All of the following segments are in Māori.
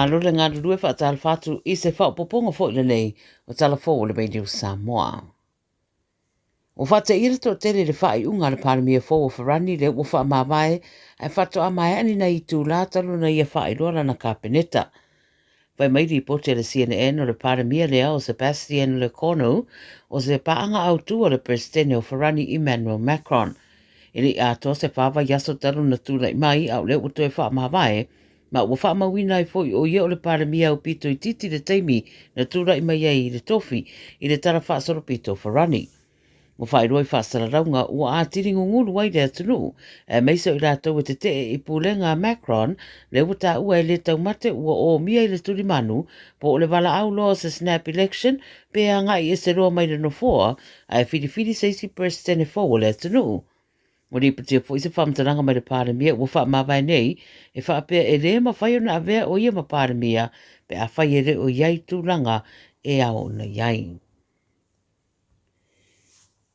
Malo le ngā rurue wha tala whātu I se wha poponga fo ila nei o tala fo o le Radio Samoa. O whata ira to tere le wha I unga le paramia fo o wharani le o wha mawai ai whato a mai ani na I tū lātalu na ia wha I rola na kāpeneta. Vai mai ripote le CNN o le paramia lea o Sebastian Lecornu o se paanga au tu o le presidente o wharani Emmanuel Macron. Ili ato se whawa yaso talu na tūlai mai au le uto e wha mawai ma ua wha mawina I foi o ia o le paramia o pito I titi le teimi na tūlai mai ai le tofi I le tara wha soro pito wharani. Mo whai roi whasara raunga ua ātiri ngunguru wai le atunu, meiso I rātou e te te I pūlenga Macron, le wata ua e le taumate ua o mia I le turi manu, po o le wala au loa se snap election, pe a ngai e se roa mai le no foa, ai whiri seisi presidente fo o le atunu. Mo ni patia fo I se whamtaranga mai le paramia, ua wha mawai nei, e wha apea e le ma whai ona avea o ia ma paramia, pe a whai e re o iai tūranga e ao na iai.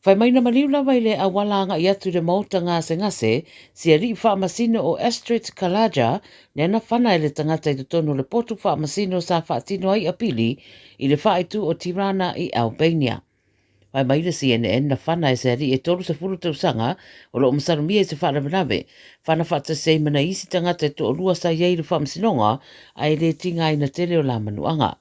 Whai mai na maniu lawa I le awalanga I atu le mauta ngase, si a rii whaamasino o Astrid Kalaja, nena whana le tangata I tutono le potu whaamasino sa whaatino ai apili I le whaaitu o Tirana I Albania. Whai mai le CNN na whana e se a rii e tolu se furu tausanga o lo umsarumia I se whaaramanave, whana whaata seimana isi tangata to o lua sa iei le whaamasinonga ai le tinga I na tele o la manuanga.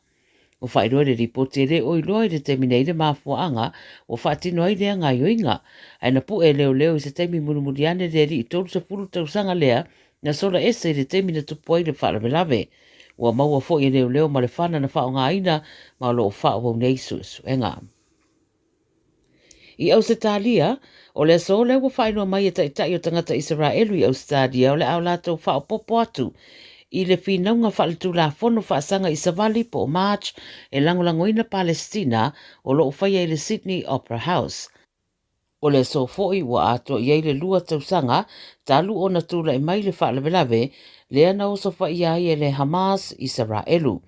O whaeroa le ripote le o iloa I le teminei le mafuaanga o whaatino ai lea ngai oinga. Ai na pu e leo I se temi murumuriane le ri I tolu se furu tausanga lea na sola ese I le temi na tupu ai le whaaramelave. Ua maua fo I leo ma le whana na whao ngā ina ma lo o whao nei suenga. I Australia, o le so le ua whaeroa mai e tai o tangata Israelu I Australia o le au lato whao popo atu. I le whinaunga whaalitu la fono whaasanga I Savali po March e langolangoina Palestina o loo whaia I le Sydney Opera House. O le so foi ua ato I le lua tausanga, talu o na tula I mai le whaalawelawe, lea na oso whaia I le Hamas Israelu.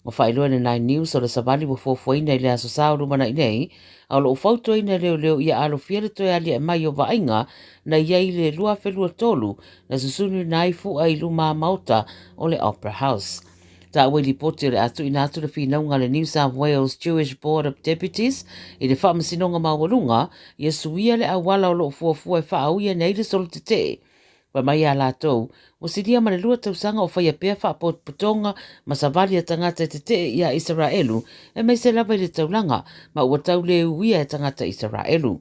O whaeloa le 9 News o le Savali wa fofuaina I le aso sauru mana I nei, au loo fauto ina leo ia alo fiele toi ali e mai o vainga na iei le lua felua tolu na susunu na ifu ai luma mauta o le Opera House. Ta ue li poti le atu ina atu le whinaunga le New South Wales Jewish Board of Deputies I le whaamasinonga mawalunga ia suia le awala o loo fuafua e whaauia nei le solotete. Wa mai a lātou, o siria ma le lua tausanga o whaia pēr whaapotonga ma savali a tangata te te ia Israelu e mai se lava I le taulanga ma ua tau le uia e tangata Israelu.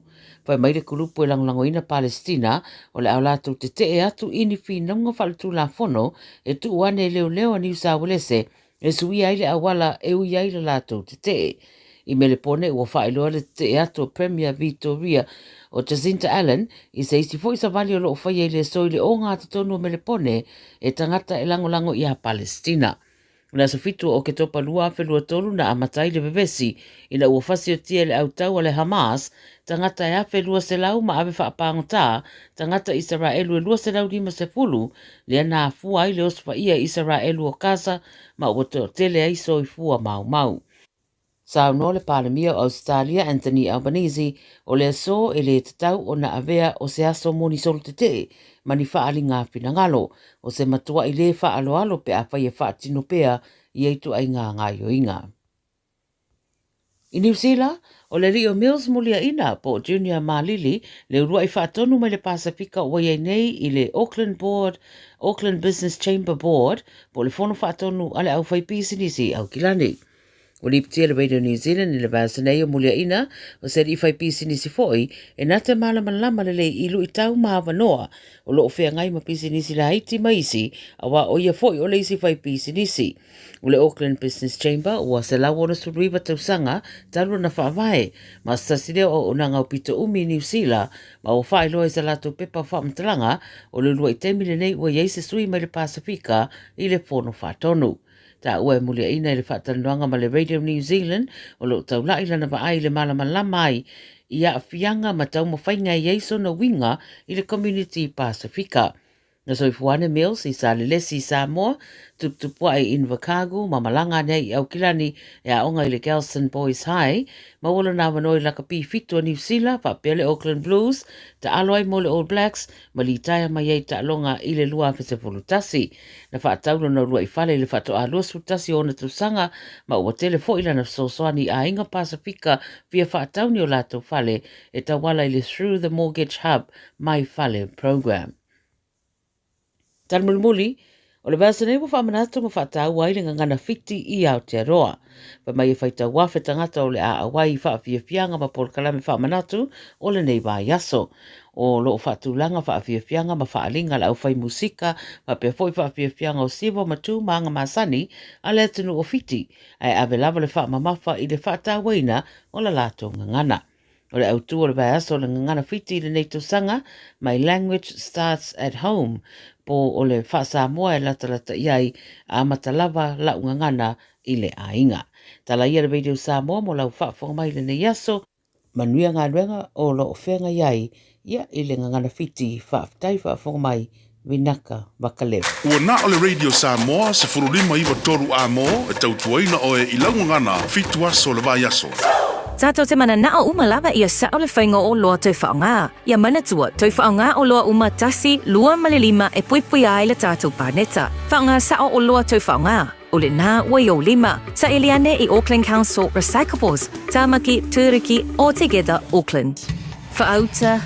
Whai mai le kulupu e langolangoina Palestina o le au lātou te te e atu ini whinonga whaletu la fono e tu uane leo a New South Wales e suia ai le awala e ui ai le lātou te te. I mele pone ua whaeloa le te e atu Premier Victoria o Jacinta Allen I se isi fo I sa vali o loo whaia I le soile o ngā tatonu o mele pone e tangata e langolango I a Palestina. Una sa fitu o ke topa lua whelua tolu na amatai le bebesi ina ua whasi o tia le au tau le Hamas tangata e a whelua se lau ma ave whaapangota tangata Israelu e lua se lau lima se pulu le ana fua ai le ospa ia Israelu o Gaza ma ua tele ai so I fua mau. Sa no le paramia o Australia Anthony Albanese o le so e le tatau o na avea o se aso moni solo te mani whaali ngā pinangalo o se matua I le whaaloalo pe a whaia whaatino pea I eitu ai ngā yoinga. I New Zealand, o le Rio Mills mulia ina po Junior Malili le urua I whaatonu mai le Pasifika o iei nei I le Auckland Business Chamber Board po le fono whaatonu ale au whaipisinisi au kilani. O li ptia le Radio New Zealand I le vasanei o mulia ina o se rifai pisinisi foi e nata malamalama le lei ilu I tau maavanoa o loo whea ngai ma pisinisi la haiti maisi a wa o ia foi o le isi fai pisinisi. O le Auckland Business Chamber o se lau ona suruiva tausanga talu na whaavae ma sasile o unanga o pito umi New Zealand ma o whaeloa I sa lato pepa whaamtalanga o le lua I temile nei ua yeise sui mai le Pasifika I le fono whaatonu. Ta ua e mulia ina I le whaatanuanga ma le Radio New Zealand o lo tau lai lana wa ai le malama ai I a whianga ma tau mawhainga I eiso na winga I le Community Pasifika. Na soifuane Mills I sa lelesi Samoa, tuptupua I Invercargill, mamalanga nei au kilani e aonga I le Galston Boys High, mawala na wanoi laka pi fitua New Zealand, whapele Auckland Blues, ta aloai mo le All Blacks, ma li taia mai ei ta alonga I le lua fese volutasi. Na whaatauno na rua I whale le whato a lua sutasi o na tusanga, ma ua tele fo ila na sosoani a inga Pasifika via whaatauni o lato whale e ta wala I le Through the Mortgage Hub mai whale program. Tanmulimuli, o le basa nei mo whamanatu mo whaatau wai le ngangana fiti I Aotearoa. Pa mai e whaita wafe tangata o le a awai whaafiafianga ma pol kalame whamanatu o le nei wā yaso. O loo whaatulanga whaafiafianga ma whaalinga la au whai musika ma pia foi whaafiafianga o siwa matu maanga masani a le atunu o fiti ai ave lava le whaamamafa I le whaatau waina o la lato ngangana. O le autu o le baiaso le ngangana fiti le neito sanga, my language starts at home, po o le Samoa e latalata iai a matalava la ungangana I le ainga. Tala ia le Radio Samoa mo lau whaafonga mai le nei aso, manuia ngā ruenga o lo ofenga iai, ia I le ngangana fiti whaafitai whaafonga mai Vinaka Vakalewa. Ua na o le Radio Samoa se furulima iwa toru a mo e tautuaina o e ilaungangana fitu aso le vai aso. Tato te mana na o umalawa ia sa o le whainga o loa tau whaonga. Ia mana tua, tau whaonga o loa umatasi, lua malilima e puipui ai le tātou pāneta. Whaonga sa o loa tau whaonga. O le nā wai o lima, sa Eliane I Auckland Council Recyclables, Tāmaki, Tūriki, All Together, Auckland. Whaauta,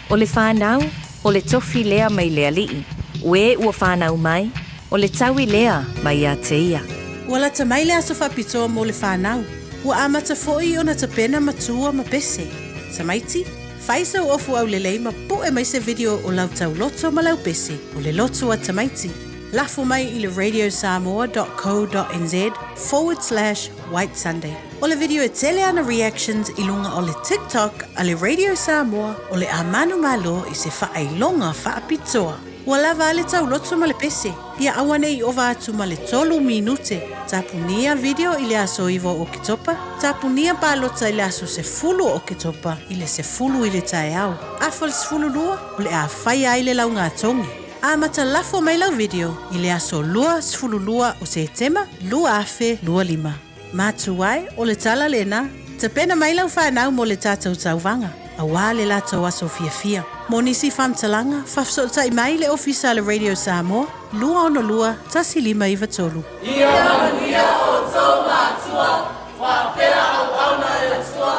o le whānau, o le tofi lea mai lea lii. Ue ua whānau mai, o le taui lea mai a te ia. Ua la ta mai lea so whapitoa mo le whānau. Ua amata fo'i ona ta pena matua ma pese. Samaiti, faisa o ofu au lelei ma po e mai se video o lau tau loto ma lau pese o le loto a tamaiti. Lafo mai I le radiosamoa.co.nz/White Sunday. O le video e tele ana reactions I lunga o le TikTok a le Radio Samoa o le amanu malo I se whaailonga whaapitoa. Ua lava ale tau loto ma le pese. Ia awane I ova atu ma le 3 minute. Tapunia video I le aso iwo o kitopa. Tapunia palota I le aso se fulu o kitopa. I le se fulu I le tae au. Afo le se fulu lua o le a whai ai le lau ngā tongi. A mata lafo mai lau video I le aso lua se fulu lua o se tema lua afe lua lima. Matu ai o le tala lena. Te pena mai lau whanau mo le tātou tauwanga. A wā le lato aso fia. Mo nisi whamtalanga, whafsota I mai le ofisa le Radio Samoa, lua ono lua, tasi 5 tolu. Ia mania o tau matua, whapera au auna e le tua,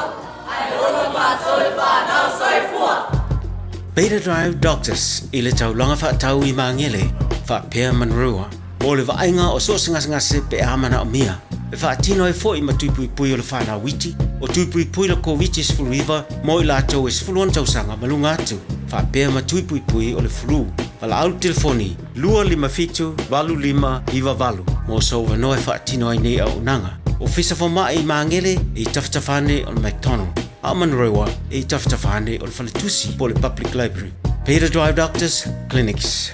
ai ona matua e whanau saifua. Beta Drive Doctors, I le taulanga whaatau I mangele, whapea manrua, mo le vainga o sosingasngase pe amana o mia. E whaatino e fo I matuipui o le whanau witi, o tuipui la COVID sfuluiva, mo I lato e sfuluan tausanga malunga atu. Whapea matuipui o le flu. Wala au telefoni, 255-25 mo so wano e whaatino ai nei au nanga. O fisa whama I mangele I taftafane o le McDonald. A manrewa I taftafane o le Whaletusi po le Public Library. Peter Drive Doctors Clinics.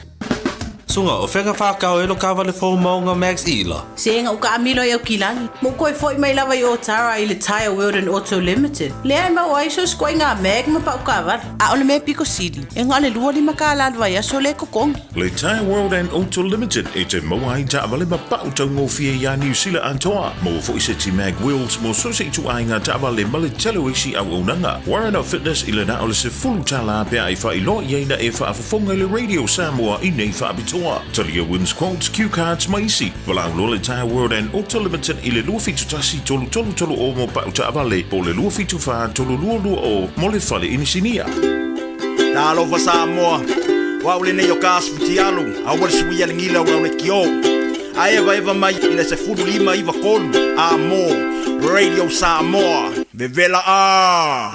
Sunga, o whenga whakao e lo kawa le fōu maunga Max Ila. Senga o ka amilo I au kilangi. Mo koe foi mai lawa I o Tara I le Tire World and Auto Limited. Lea ma o aiso skoi ngā meg ma pa o kawa. A ole me piko sili. E ngā le lua lima ka aladwa I aso le kokongi. Le Tire World and Auto Limited e te maua I taawale ma pau tau ngofia ia New Zealand antoa. Mo fo I se ti mag wheels mo so se tu ai ngā taawale ma le telo isi au unanga. Warren Fitness I le na ole se fulu tala pia I wha I lo i eina e wha afafonga le Radio Samoa I nei wha abitoa. Talia wins quotes, cue cards, maisi. Walau lo le Tire World and Auto Limited I le lua fitu tasi tolu o mo pau taawale. Po le lua fitu wha tolu lua o mo le whale inisinia. Nalo fa Samoa. Wa ule nei o kasputi alu. Awal suia le ngila wa le kio. Aeva eva mai ina se furu 5 kolu. Amo Radio Samoa. Vevela a.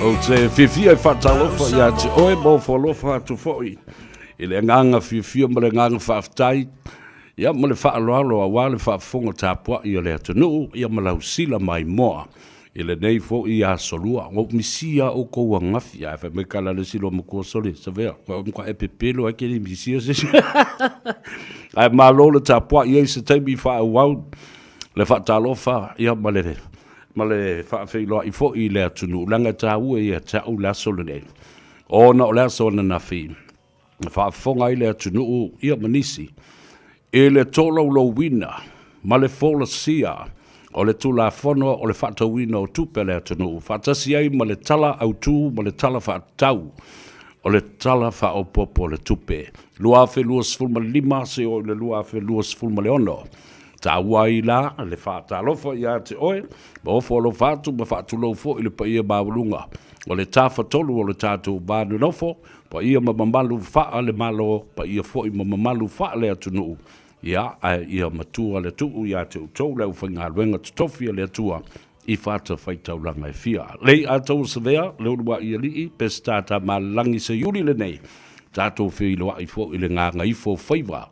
O te whiwhia I whatalofa ia te oe mo whalofa atu fhoi. I le nganga whiwhia mo le nganga whaftai. Ia mo le whaaloalo a wale whafonga tāpua I o le atunuu ia mo lau sila mai moa. Ile nei fo I a solua o misia o ko ngafi a fa me kala le silo mo ko sole sa vea ko e pepelo a ke ni misia se ai malo le tapua ia se taimi fa wow le fa talofa ia male fa fe lo I fo I le tunu langa ta u ia ta u la sole nei ona o la sole na fi fa fonga I le tunu ia manisi ele tolo lo wina male fola sia o le tula fono o le whatauina o tupe le atanu. Whatasi ai ma le tala au tū, ma le tala whatau. O le tala wha o popo o le tupe. Lua awhi lua sfulma lima se o le lua awhi lua sfulma le ono. Ta wai la, le whatalofa I a te oe, ma ofo lo whatu, ma whatu lo fo I le pa ia mawulunga. O le tafa tolu o le tātou bānu nofo, pa ia ma mamalu wha le malo, pa ia fo I ma mamalu wha le atunu. Ia ia matua le tuu ia te utou le uwhainga luenga tutofia le atua I whata whaitaulanga fia. Lei atou savea, le urua ia lii, pes tata malangi sa yuri le nei. Tātou whiloa I fo I le nganga I fo whaiva.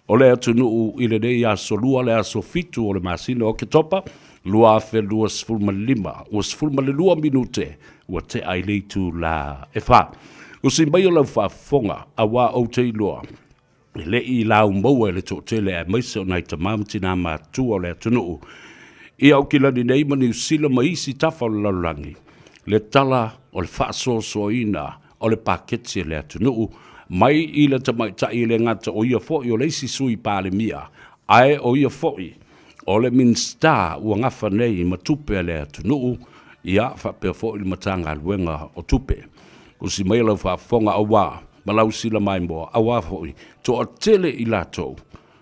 O le atunu I le nei a solua le aso fitu o le masino o ke topa, lua fe lua sfulma lima, o sfulma le lua minute, ua te ai leitu la e wha. Usi mai o lau whafonga, a wā o te iloa. Le I lau maua le tō tele a maise o nai ta mamutina ma tua le atunuu. I au ki lani nei mani usila ma isi tafa o laurangi. Le tala o le whaasoso ina o le paketsi le atunuu. Mai I le tamaita I le ngata o ia foi o le isi sui pāle mia. Ai o ia foi o le minsta ua ngafa nei ma tupe le atunuu. Ia whapea foi le matanga luenga o tupe. Usi mai lau whafonga au wā. Malau sila mai moa, awa hoi, to a tele I lato.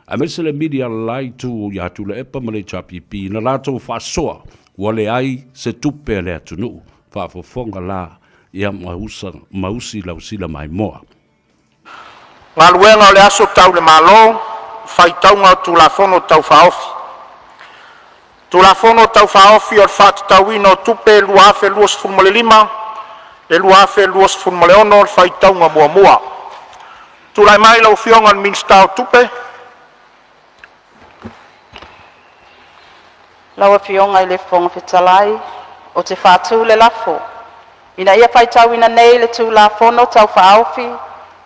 A mesele media lai tu ya tu le epa male chapi pi, na lato whasoa, wale ai se tupe le atunu, whafofonga la, ia mausi lau sila mai moa. Ngā luenga o le aso tau le malo, whai taunga tu la fono tau whaofi. Tu la fono tau whaofi o whaat tau ino tupe lua afe luos fulmale lima, e lua afe luos fulmale ono o whai taunga mua mua. Tu lai mai lau fionga al minsta o tupe. Laua fionga I le fonga whetalai, o te whātū le lafo. Ina ia whai tau ina nei le tū la fono tau whaofi,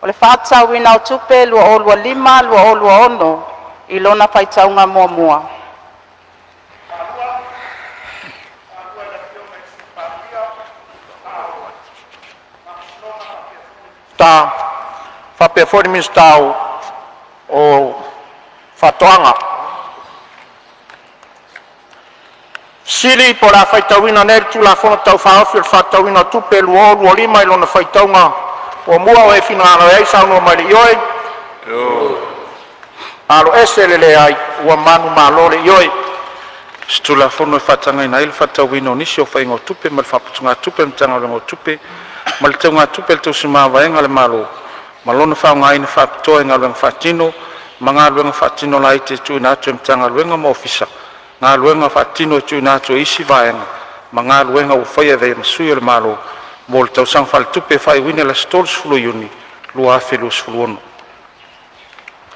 o le whātau ina o tupe lua o lua lima, lua o lua ono, I lona whai taunga mua mua. Ta whapea fori minsta o whatoanga. Sili po la whaitauina neri tu la whona tau whaofi o whaitauina tupe lua lima I lona whaitaunga o mua o e whina ana e sauno mai le ioe. Alo ese le ai ua manu malo le ioe. Stula whono e whatanga ina ili whaitauina o nisi o whainga o tupe ma le whaputunga tupe mtanga o tupe ma le taunga tupe le tausi maa waenga le malo. Malona whaunga ina whapitoa ngā luenga whatino ma ngā luenga whatino la ite tu ina atu mtanga luenga mo ofisa. Ngā luenga whatino tu ina atu isi vaenga ma ngā luenga u whaia vei masui o le malo mo le tausang whale tupe whai wine la stols fulu yuni lua afe luas fulu ono.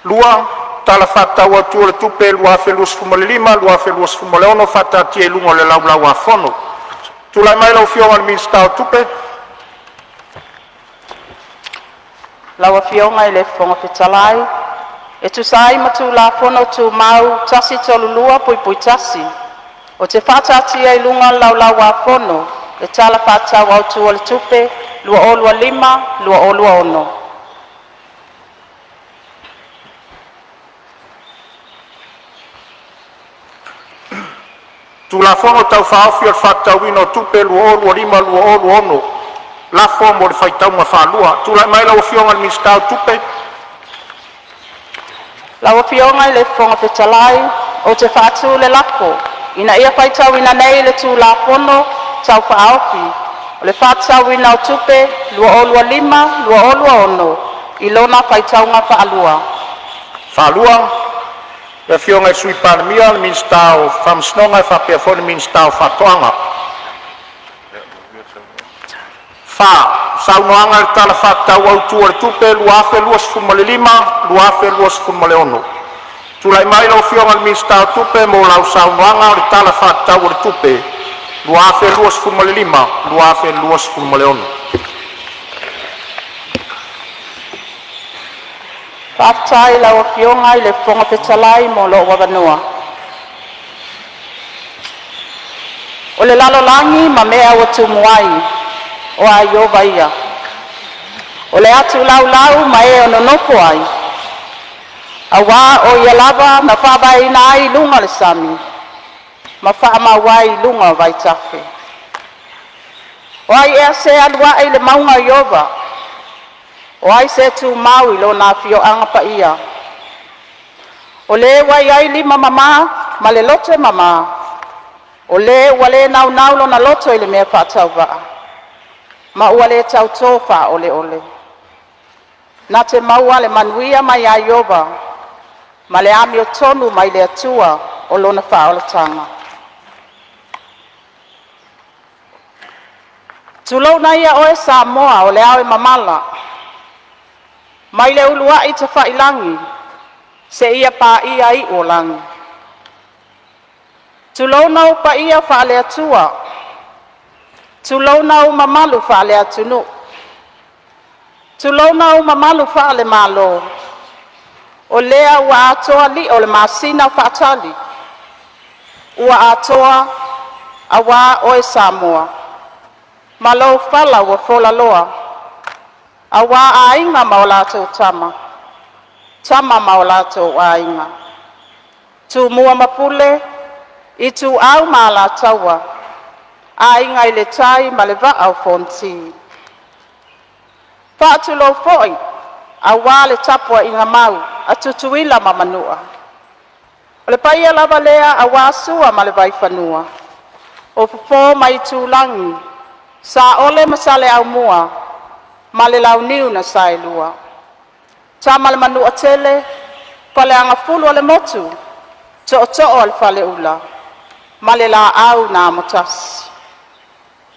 Lua tala whatau atu o le tupe lua afe luas fumale lima lua afe luas fumale ono whata tia ilunga le lau a whono. Tulai mai lau fionga le minsta o tupe. Laua fionga I le fonga whetalai, e tu sai matu la fono tu mau tasi tolulua pui tasi. O te whatatia I lunga lau a fono, e tala whatau au tu o le tupe, lua o lua lima, lua o lua ono. Tu la fono tau whaofi o whatau ino tupe lua o lua lima, lua o lua ono. La fo mo le whaitaunga whalua. Tu lai mai lau fionga ni stau tupe. Laua fionga I le fonga whetalai, o te whaatu le lafo. Ina ia whaitau ina nei le tū la fono tau whaofi. O le whaatau ina o tupe, lua o lua lima, lua o lua ono. I lona whaitaunga whaalua. Whalua. Le fionga I sui panemia le min stau whamsnonga I whapea fone min stau whatoanga. Saunoanga le tala whatau au tua le tupe lua afe luas fumale lima, lua afe luas fumale ono. Tulai mai lau fionga le minsta o tupe mo lau saunoanga le tala whatau le tupe lua afe lua sifuru ma le lima, lua afe lua sifuru ma le ono. Whaatai lau fionga i le whonga petalai mo lo wawanua. O le lalo langi ma mea o tumuai o a Iova ia. O le atu lau lau ma e ono nofo ai. A wā o ia lava na whaabai na ai lunga le sami. Ma whaama wai lunga vai tafe. O ai ea se alua ai le maunga Iova. O ai se tu maui lo na fio anga pa ia. O le wai ai lima mama ma le lote mama. O le wale nau nau lo na loto i le mea whaatau waa. Ma ua le tau tofa ole ole. Na te maua le manuia mai a Iova. Ma le ami o tonu mai le atua o lona whaolatanga. Tulou na ia oe Samoa o le awe mamala. Mai le ulua i te whailangi, se ia pa ia i o langi. Tulou nau pa ia whaale atua. Tulou nau mamalu whaale atunu. Tulou nau mamalu whaale malo. O lea ua atoa li o le masina whaatali. Ua atoa awa oe Samoa. Malo whala ua whola loa. Awa ainga maolato tama. Tama maolato ainga. Tu mua mapule, i tu au maala taua. Ainga i le tai ma le va au fonti. Patu lo foi, awa le tapua inga mau, atutuila mamanua. O le paia lava lea awa sua ma le vai fanua. O fufo mai tu langi, sa ole masale au mua, ma le lau niu na sailua. Tama le manua tele, pale anga fulu ale motu, to'o al fale ula, ma le la au na motas.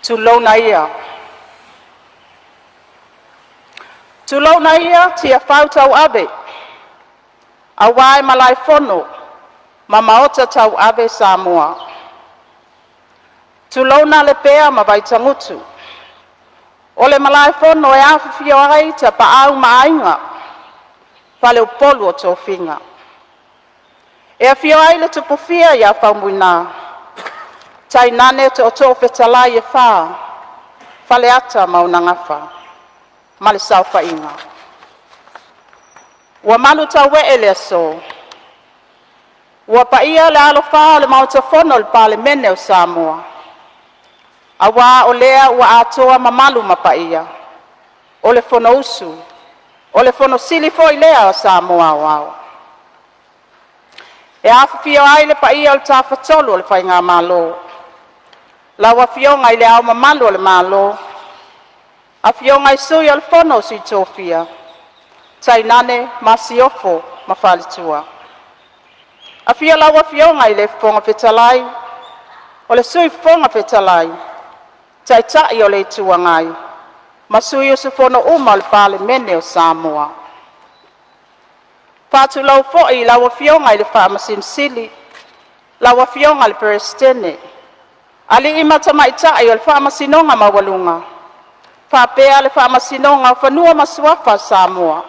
Tulou na ia. Tulou na ia tia whau tau abe. Awai malai fono, ma maota tau abe Samoa. Tulou na le pea ma vai tangutu. O le malai fono e awhifio ai ta pa au maainga. Pale upolu o tō whinga. E a fio ai le tupufia ia whaumuina. Tai nane te o tō whetalai e wha. Fale ata maunangafa. Male saufa inga. Ua manu tau we ele so. Ua pa ia le alo wha le mauta fono le pale mene o Samoa. Awa o lea ua atoa mamalu mapa ia. O le fono usu. O le fono sili fo i lea o Samoa wao. E awhifio ai le pa ia o le tawhatolu o le whainga malo. Lawa fionga i le au mamalu o le malo. A fionga i sui o le fono si tofia. Tai nane masiofo mawhalitua. A fia lawa fionga i le fonga petalai. O le sui fonga petalai. Tai tai o le tuangai. Masui o se fono uma le pale mene o Samoa. Patu lau foi lawa fionga i le whaamasin sili. Lawa fionga le perestene. Ali ima tamaitai o le whaamasinonga mawalunga. Whapea le whaamasinonga o whanua masuafa Samoa.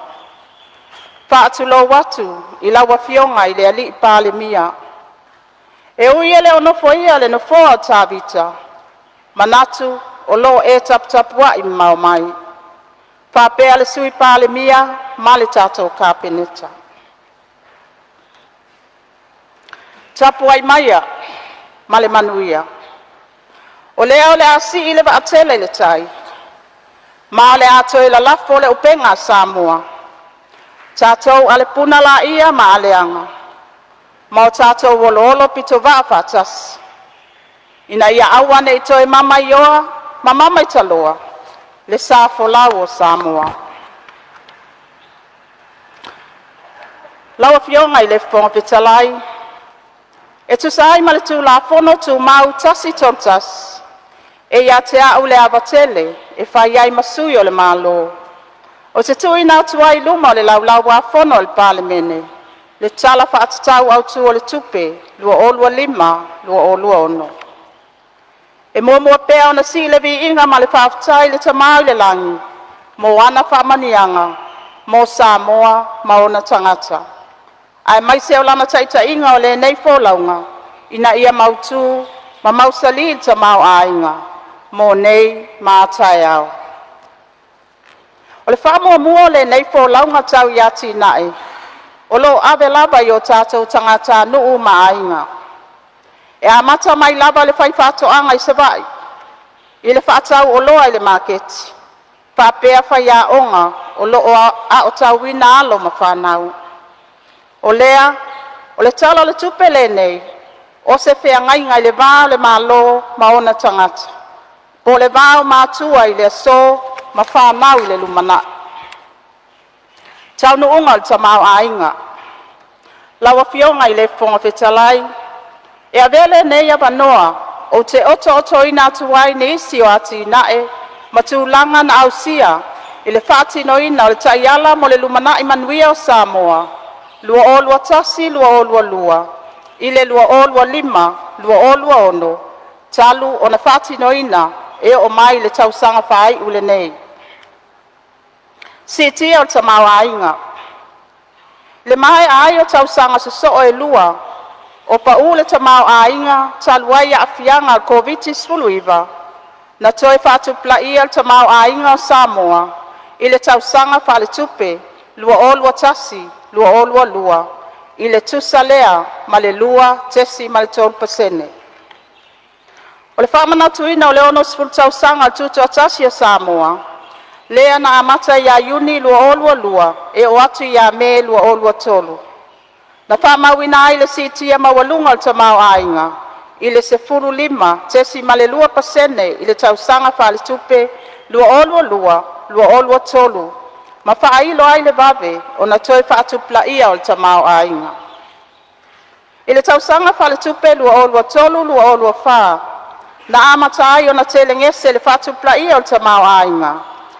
Patu lau watu i lawa fionga i le ali pale mia. E uia le onofo ia le nofoa tabita. Manatu o lo e tapua i mau mai. Whapea le sui pale mia ma le tatou kapeneta. Tapua i maia ma le manuia. O lea o le asi i le vaatele le tai. Ma o le ato i la lafo le upenga Samoa. Tatou ale puna la ia ma aleanga. Ma o tatou wolo pito vaafatas. Ina ia awane i toi mama ioa, ma mama i taloa. Le safo lau o Samoa. Lawa fionga i le fonga petalai. E tu sai ma le tu la fono tu mau tasi tontas. E ia te au le avatele, e fai ai masui o le malo. O te tui nā tuai luma o le lau wa fono o le pale mene. Le tala whaatatau au tu o le tupe, lua o lua lima, lua o lua ono. E mua pea ona si le vi inga ma le whaafutai le tamau le langi. Mo ana whaamanianga, mo Samoa, ma ona tangata. Ai mai se o lana taita inga o le nei fōlaunga, ina ia mautu, ma mausali le tamau a inga, mo nei mātai au. O le whaamua mua le nei fōlaunga tau i ati nae, o lo ave lava i o tātou tangata nuu ma ainga. E amata mai lava le whai whātoanga i se vai, i le whaatau o loa i le maketi, whapea whai a onga o lo a o tau wina alo ma whanau. O lea, o le tala le tupe le nei, o se whea ngai ngai le vā le malo ma ona tangata. Po le vā o mātua i le so ma whanau i le lumana. Tau nu unga le tamau a inga. Lawa fionga i le whonga whetalai, e a vele nei a wanoa, o te oto ina tuwai ni isi o ati nae, ma tūlanga na ausia, i le whaatino ina o le taiala mo le lumana i manuia o Samoa, lua o lua tasi, lua o lua lua, i le lua o lua lima, lua o lua ono, talu o na whaatino ina, e o mai le tausanga whai ule nei. Si tia o tamau a inga. Le mai ai o tausanga so e lua, o pa ule tamau a inga, taluai a fianga al COVID-19, na toi whatu plai al tamau a inga o Samoa, i le tausanga whale tupe, lua o lua tasi, lua o lua lua, i le tusa lea, ma le lua, tesi, ma le 12%. O le whamana tuina o le ono sifuru tausanga al tutu atasi o Samoa, lea na amata ia yuni lua o lua lua, e o atu ia me lua o lua tolu. Na whamawina ai le sitia mawalunga o tamau a inga, i le sefuru lima, tesi ma le lua pasene, i le tausanga whale tupe, lua o lua lua, lua o lua tolu, ma whailo ai le vave, o na toi whaatupla ia o tamau a inga. I le tausanga whale tupe, lua o lua tolu, lua o lua wha, na amata ai o na telengese le whaatupla ia o tamau a inga,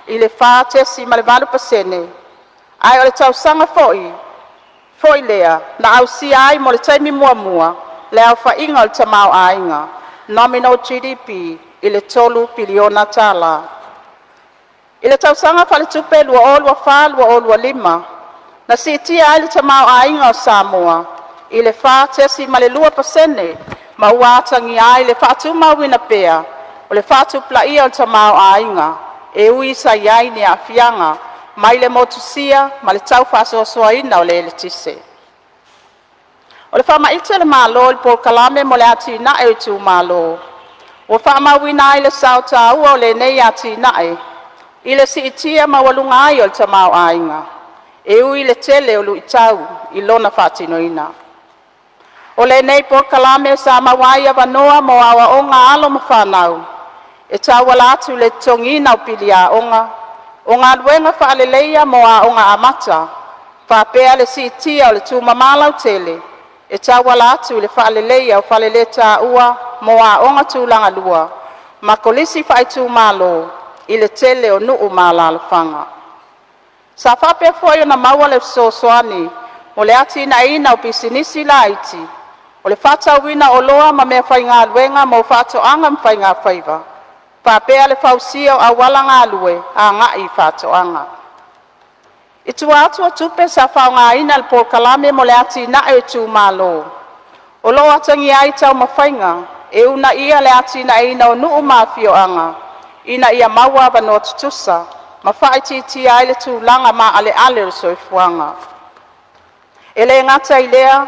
i le wha tesi ma le valu pasene, ai o le tausanga foi lea, na au si ai mo le taimi mua, le au whainga o le tamau a inga, nominal GDP, i le 3 piliona tala. I le tausanga whale tupe lua o lua wha, lua o lua lima, na si tia ai le tamau a inga o Samoa, i le wha tesi ma le lua pasene, ma uatangi ai le whaatu mawina pea, o le whaatu plaia o le tamau a inga, e ui sa iai ni a fianga, mai le motusia, ma le tau whasoa ina o le tise. O le whamaita le malo i Port Kalame mo le ati nae o tu malo. O whamawina ai le sauta ua o le nei ati nae, i le si itia mawalunga ai o le tamau a inga, e ui le tele o lu itau i lona whaatino ina. O le nei Port Kalame sa mawai a wanoa mo awa onga alo ma whanau, e tawala atu le tongina o pili a onga, o ngā luenga whaaleleia mo a onga amata, whapea le si tia o le tūmamalau tele, e tawala atu le whaaleleia o whaaleleta ua mo a onga tūlanga lua, ma kolisi whaitu malo, i le tele o nuu malala whanga. Sa whapea fwoi o na maua le soani, o le ati na ina o pisinisi la iti, o le whatawina o loa ma mea whai ngā luenga mo whatoanga mwhai ngā whaiva, whapea le whausia o awala ngā lue a ngai whatoanga. I tua atu o tupe sa whao ngā ina le Port Kalame mo le ati na e tu malo. O lo atangi ai tau mawhainga, e una ia le ati na ina o nuu mawhio anga, ina ia maua wanoa tutusa, ma whaititi ai le tūlanga ma ale o soifuanga. E le ngata i lea,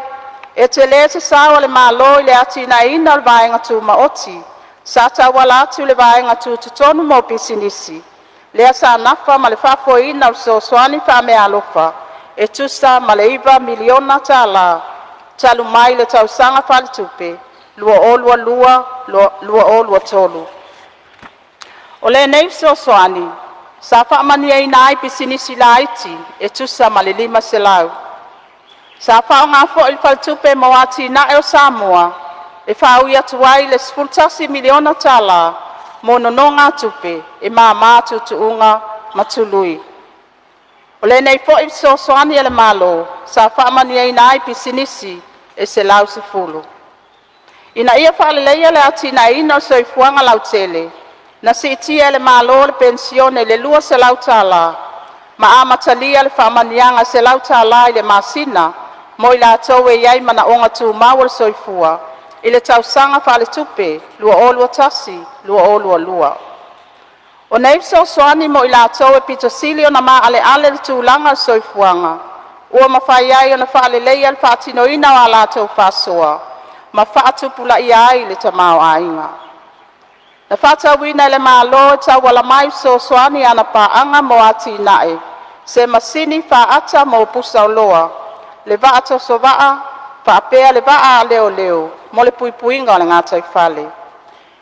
e te lea te sawa le malo i le ati na ina o vaenga tu maoti, sa tawala atu le vaenga tu tutonu mo pisinisi, lea sa nafa ma le whafoina o soani wha mea alofa, e tusa ma le iwa miliona tala, talu mai le tausanga whale tupe, lua o lua tolu. O le nei soani, sa whaamania i nai pisinisi la iti, e tusa ma le 5 selau. Sa whao ngā fo il whale tupe mo ati na o Samoa, e whao i atuai le 10 miliona tala, mo nono ngā tupe, e mā tutuunga matului. O le nei fo il soani e le malo, sa whaamania i nai pisinisi, e se lau se fulu. Ina ia whaaleleia le atina ina o soifuanga lau tele. Na si itia le malo le pensione le lua se lau tala. Ma amatalia le whamanianga se lau tala i le masina. Mo i la tau e iai mana onga tu maua le soifua. I le tausanga whaale tupe, lua olua tasi, lua olua lua. O nei so soani mo i la tau e pito silio na maa ale ale le tūlanga le soifuanga. Ua mawhai ai o na whaale leia le whaatino ina o a la tau whasoa. Ma whaatupu la i ai le tamao ainga. Na whaatawina le maa lo tau wala mai so soani ana paanga mo ati nae. Se masini whaata mo pusa loa. Le vaato so vaa, whaapea le vaa leo leo. Mo le puipuinga o le ngātai whale.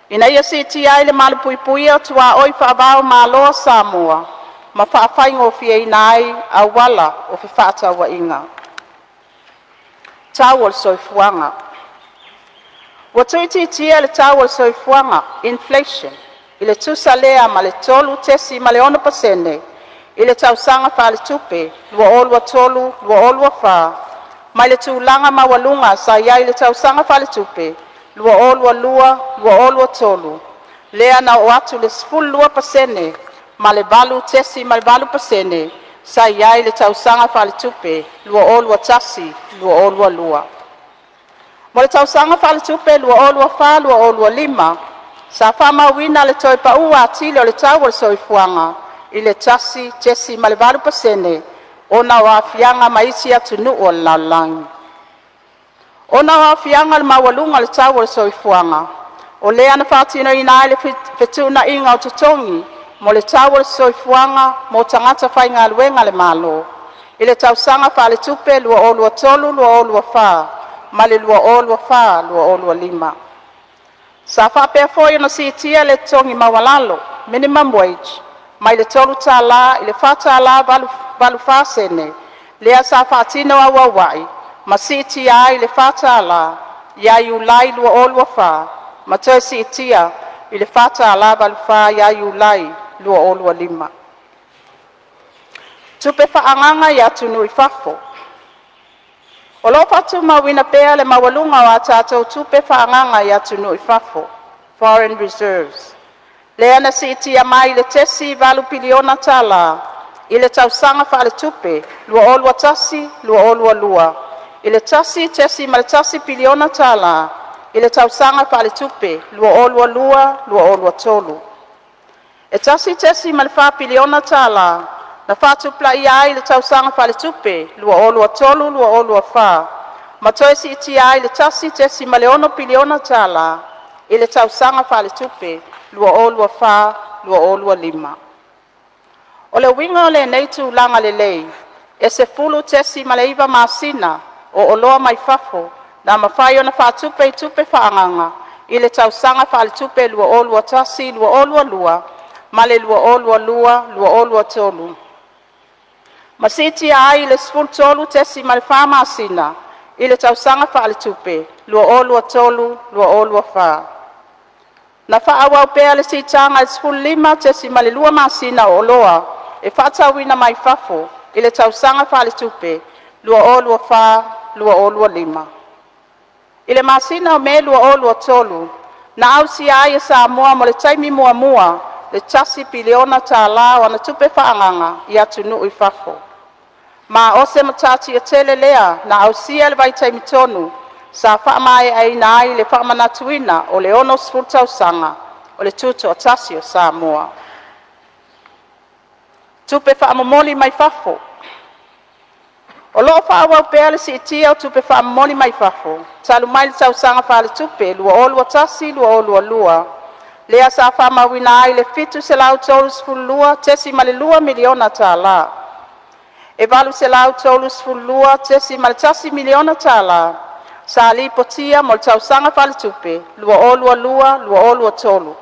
Ina ia si ti ai le ma le puipuia tua oi whaavao maa loa Samoa. Ma whaafai fie inai a wala o whiwhata wa inga. Tawal soifuanga. Watuiti tia le tawal soifuanga, inflation. Ile tusa lea ma le tolu tesi ma le 1%. Ile tausanga whaale tupe, lua olua tolu, lua olua wha. Mai le tūlanga mawalunga sa iai le tausanga whaale tupe, lua olua lua, lua olua tolu. Lea na o atu le 10%, ma le balu tesi ma le balu pasene, sa iai le tausanga whaale tupe, lua olua tasi, lua olua lua. Mo le tausanga whaale tupe, lua olua wha, lua olua lima, sa whama wina le toi pa ua atile o le tawal soifuanga, i le tasi, tesi ma le balu pasene, ona wa fianga maisi atu nu o lalangi. Ona wa fianga le mawalunga le tawal soifuanga. O lea na whaatino ina ai le whetuna inga o tutongi, mo le tawal soifuanga, mo tangata whai ngā luenga le malo. I le tausanga whaale tupe, lua olua tolu, lua olua wha, ma le lua olua wha, lua olua lima. Sa whapea foi na si tia le tongi mawalalo, minimum wage, mai le tolu tā la, i le whata la balu whasene, lea sa whaatino a wawai, ma si tia ai le whata la, ia iu lai lua olua wha, ma toi si tia, i le whata la balu wha, ia iu lai lua olua lima. Tupe whaanganga ia tunu i whafo. O lo patu mawina pea le mawalunga o a tātou tupe whaanganga ia tunu i whafo, foreign reserves. Lea na si itia mai le tesi valu piliona tala, i le tausanga whaale tupe, lua olua tasi, lua olua lua. I le tasi tesi ma le tasi piliona tala, i le tausanga whaale tupe, lua olua lua, lua olua tolu. E tasi tesi ma le wha piliona tala, na whatupla i ai le tausanga whaale tupe, lua olua tolu, lua olua wha. Ma toi si itia ai le tasi tesi ma le 1 piliona tala, i le tausanga whaale tupe, lua olua wha, lua olua lima. O le winga o le nei tūlanga le lei, e se fulu tesi ma le iwa masina, o oloa mai fafo, na mawhai o na whaatupe i tupe whaanganga, i le tausanga whaale tupe lua olua tasi, lua olua lua, ma le lua olua lua, lua olua tolu. Ma siti ai le sful tolu tesi ma le wha masina, i le tausanga whaale tupe, lua olua tolu, lua olua wha. Na whaawau pea le sitanga le sful lima tesi ma le lua masina o loa, e whaatawina mai fafo, i le tausanga whaale tupe, lua olua wha, lua olua lima. I le masina o me lua olua tolu, na au si ai e Samoa mo le taimi mua mua, le tasi piliona tā la o na tupe whaanganga i atu nu i fafo. Ma o se matati e tele lea na au sia le vai taimi tonu, sa whaamai ai na ai le whaamanatuina o le ono sfurtau sanga, o le tuto o tasi o Samoa. Tupe whaamomoli mai fafo. O loo whaawau pea le si itia o tupe whaamomoli mai fafo. Talu mai le tau sanga whaale tupe, lua olua tasi, lua olua lua. Lea sa whaamawina ai le fitu se lau tolu sfulua, tesi ma le lua miliona tā la. E valu se lau tolu sfulua, tesi ma le tasi miliona tā la. Sa li potia mo le tau sanga whaale tupe, lua olua lua, lua olua tolu.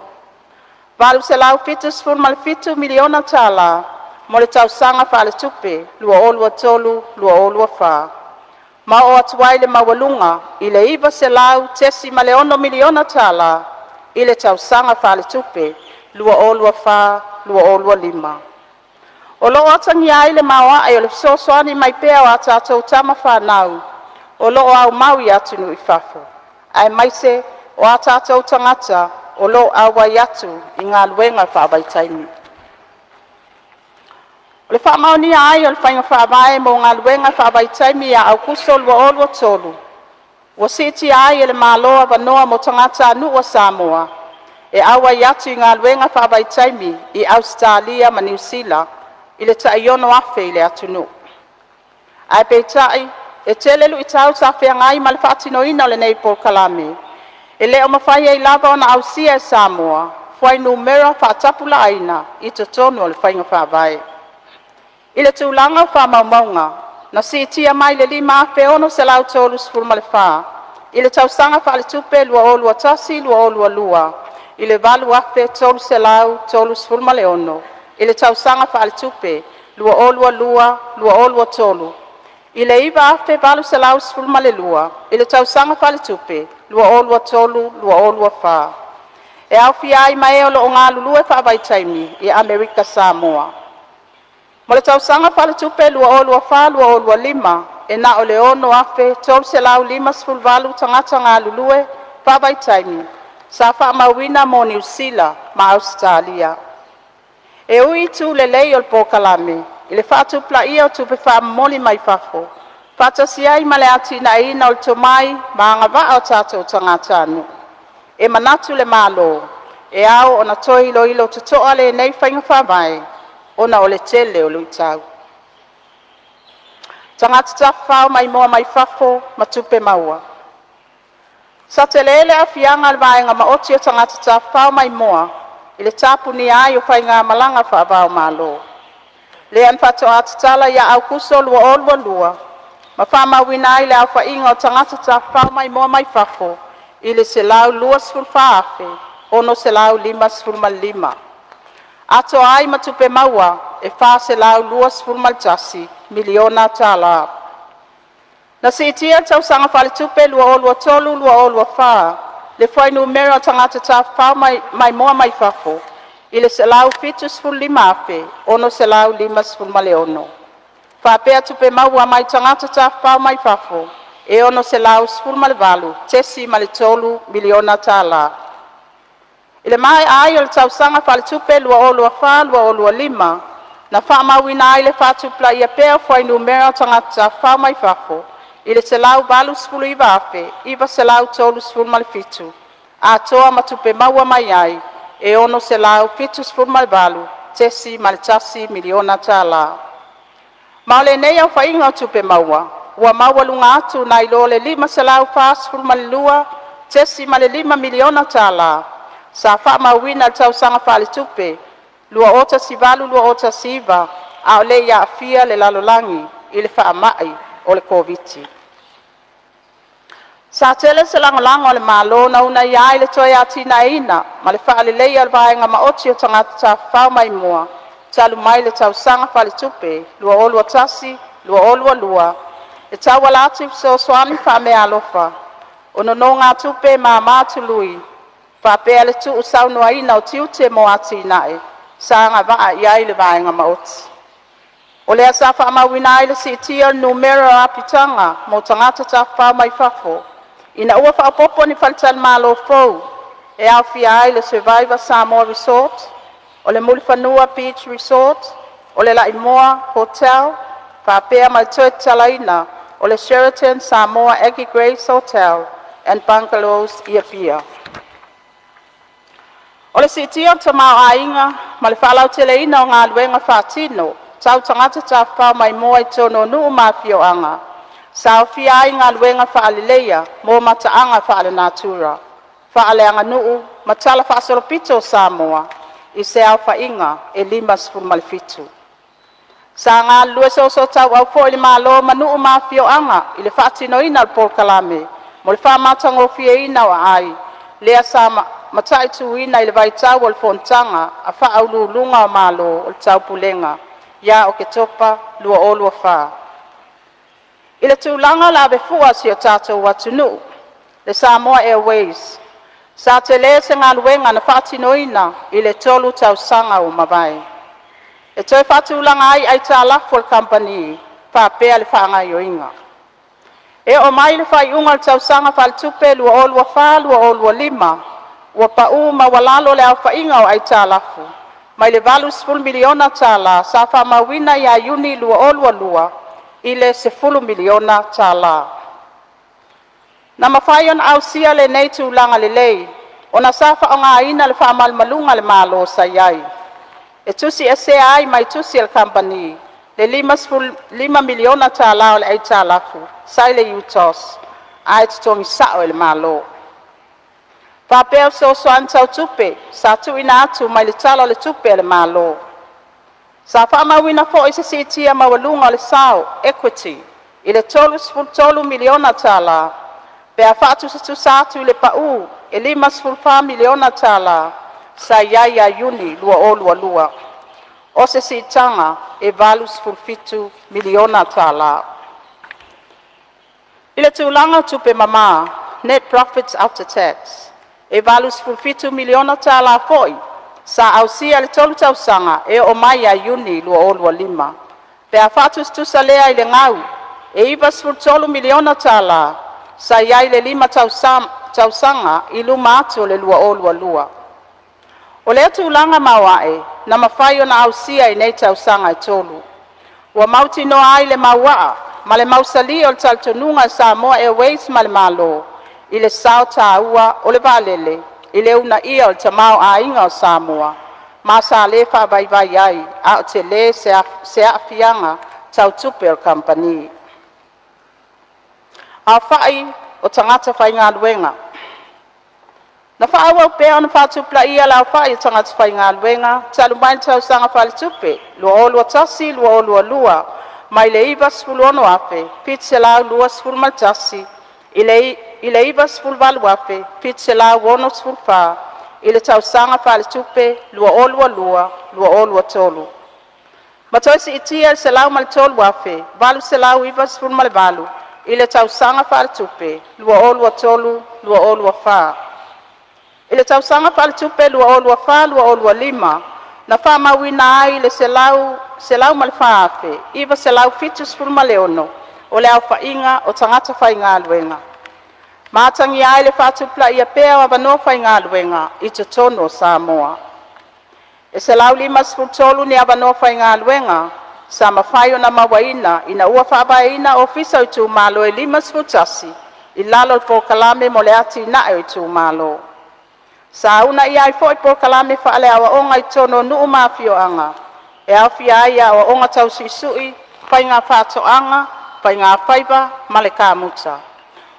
Valu se lau fitu sful ma le fitu miliona tā la. Mo le tausanga whaale tupe, lua olua tolu, lua olua wha. Ma o atuai le mawalunga, i le iwa se lau tesi ma le 1 miliona tala, i le tausanga whaale tupe, lua olua wha, lua olua lima. O loo atangi ai le maua ai o le sosoani mai pea o atatou tama whanau, o loo au mau i atunu i fafo. Ai maise, o a tātou tangata o lo awai atu i ngā luenga whaavaitaimi. O le whaamaonia ai o le whainga whaavae mo ngā luenga whaavaitaimi a au kuso lua olua tolu. Wa siti ai e le māloa wanoa mo tangata anua Samoa e awai atu i ngā luenga whaavaitaimi i Australia ma New Zealand i le taiono afe i le atunu. Ai peitai, e telelu i tau sa whea ngai ma le whaatinoina o le nei Paul Kalame. E leo mawhai e lava o na ausia e Samoa, whai numera whaatapula aina i te tonu o le whainga whaavae. I le tūlanga o whaamaumaunga, na si tia mai le lima afe ono se lau tolu sfurma le whaa. I le tausanga wha le tupe lua olua tasi, lua olua lua. I le valu afe tolu se lau tolu sfurma le ono. I le tausanga wha le tupe lua olua lua, lua olua tolu. I le iwa afe valu se lau sfurma le lua. I le tausanga wha le tupe lua olua tolu, lua olua wha. E au fiai mai o lo o ngā lulu e whaavaitaimi i Amerika Samoa. Mo le tausanga wha le tupe lua olua wha, lua olua lima. E na o le ono afe tolu se lau lima sfulvalu tangata ngā lulu e whaavaitaimi. Sa wha mawina mo New Zealand ma Australia. E ui tu le lei o le Pokalame. I le whaatupla ia o tupe whaamoli mai whafo. Whaatasiai ma le atina ina o le tomai ma ngā wā o tātou tangata anu. E manatu le malo. E au o na toi ilo ilo tutoa le nei whainga whawai. O na o le tele o luitau. Tangata tawhau mai moa mai whafo ma tupe maua. Sa te lele a fianga le vaenga ma oti o tangata tawhau mai moa. I le tapu ni ai o whainga malanga whaavau malo. Le an whato atatala ia au kuso lua olua lua. Ma whama wina ai le au whainga o tangata tawhau mai moa mai whafo. I le se lau lua sfur whaafe. Ono se lau lima sfur mal lima. Ato ai ma tupe maua e wha se lau lua sfur mal tasi. Miliona tala. Na si itia tau sanga whale tupe lua olua tolu lua olua wha. Le whainu mera tangata tawhau mai moa mai whafo. I le se lau fitu sfur lima afe. Ono se lau lima sfur male ono. Whapea tupe maua mai tangata tawhau mai whafo. E ono se lau sfur male valu. Tesi male tolu miliona tala. I le mai ai o le tausanga whale tupe lua olua wha lua olua lima. Na wha mawina ai le whatupla ia pea whainu mera tangata tawhau mai whafo. I le se lau valu sfuru iwa afe. Iwa se lau tolu sfur male fitu. A toa ma tupe maua mai ai. E ono se lau fitu sfur male valu. Tesi male tasi miliona tala. Maole nei au whainga o tupe maua. Ua maua lunga atu na ilo le lima se lau fas furu male lua. Tesi male lima miliona tala. Sa wha mawina tau sanga whale tupe. Lua ota si valu lua ota si iwa. A ole ia afia le lalolangi. I le wha mai o le koviti. Sa tele se langolango le malo na una iai le toi atina ina. Ma le wha le leia le vaenga ma oti o tangata ta whau mai mua. Talu mai le tau sanga whale tupe. Lua olua tasi, lua olua lua. E tau walatu so swani wha mea alofa. Ono no ngā tupe ma mātului. Wha pea le tu usau noa ina o tiute mo ati inae. Sa ngā waa iai le vaenga ma oti. O lea sa wha mawina ai le si tia numera apitanga mo tangata ta whau mai whafo. Ina ua wha popo ni whalital malo fau. E au fia ai le Survivor Samoa Resort. O le Mulifanua Beach Resort. O le Laimoa Hotel. Whapea mai toi talaina. O le Sheraton Samoa Aggie Grace Hotel. And Bungalows Iapia. O le sitia tamau ainga. Ma le whalau teleina o ngā luenga whaatino. Tau tangata ta whau mai moa i tono nuu mafio anga. Sao fia ai ngā luenga whaalileia mō mataanga whaale natura. Whaale anga nuu matala whaasoropito Samoa. I se au whainga e lima sfuru malifitu. Sa ngā lue so tau au fo ili malo manuu mafio anga i le whaatino ina al Paul Kalame. Mo le whaamatango fia ina wa ai. Lea sa matai tu ina i le vaitau o le fontanga a whaaulu lunga o malo o le tau pulenga. Ia o ke topa lua olua wha. I le tūlanga la befua si o tātou watunu. Le Samoa Airways. Sa te le se ngā luenga na whaatinoina i le tolu tau sanga o mawai. E toi whaatulanga ai tā lafo le company. Whapea le whaangai o inga. E o mai le whaiunga le tausaga faaletupe lua olua wha lua olua lima. Ua pa'u ma walalo le au whainga o ai tālafu. Mai le valu 10 miliona tāla sa whamauina ia iuni lua olua lua i le 10 miliona tāla. Na mawhai ona au sia le nei tūlanga le lei, ona sa whaongaina le whaamalmalunga le malo sa iai. E tusi e sea ai mai tusi el company, le 5 miliona tāla o le ai tālafu, sai le UTOS, ai tutongi sao e le malo. Whapea so soan tau tupe, sa tu ina atu mai le talo le tupe le malo. Sa whaamawina fo i se sitia mawalunga le sao, equity, i le 12 miliona tāla, pea whaatu sa tu satu le pa'u, e 5 miliona tāla, sa iai a iuni lua olua lua. O se sitanga e valus fulfitu miliona tāla. I le tūlanga tupe mama, net profits after tax, e valus fulfitu miliona tāla foi, sa ausia le tolu tausanga e o mai a iuni lua olua lima. Pea whatus tu sa lea i le ngau, e ivas fultolu miliona tāla, sa iai le 5 tausanga i luma atu le lua olua lua. O lea tūlanga mawae, na mawhai o na ausia i nei tausanga i tolu. Ua mauti noa ai le mawaa, ma le mausali o le taltonunga Samoa Airways ma le malo, i le sao tāua o le valele, i le una ia o le tamao a inga o Samoa, ma sa le whaavaivai ai, a o te le se afianga tau tupe o company. A whai o tangata whai ngā luenga. Na whaawa pēo na whātupla ia la whai o tangata whai ngā luenga, talu mai tau sanga whale tupe, lua olua tasi, lua olua lua, mai le iwa sfulu ono afe, pitse la lua sfulu maltasi, i le iwa sfulu valu afe, pitse la wono sfulu wha, i le tau sanga whale tupe, lua olua lua, lua olua tolu. Matoisi itia se lau mal tolu afe, valu se lau iwa sfulu mal valu, i le tau sanga whale tupe, lua olua tolu, lua olua wha. I le tau sanga whale tupe, lua olua wha, lua olua lima, na wha mawina ai le se lau mal wha afe, iwa se lau fitu sfulu maleono, o le au whainga o tangata whai ngā luenga. Mātangi ai le whātupla ia pēo a wanoa whai ngā luenga, i te tono Samoa. E se lau 5 ni a wanoa whai ngā luenga, sa mawhai o na mawaina, ina ua whaawaina o fisa i tū malo e 5 tasi, i lalo po kalame mo le ati na e tū malo. Sa una ia i fo i po kalame whaale awa onga i tono nuu mawhioanga, e au fia ai awa onga tau sisui, whai ngā whātoanga, whai ngā whaiva, male kā muta.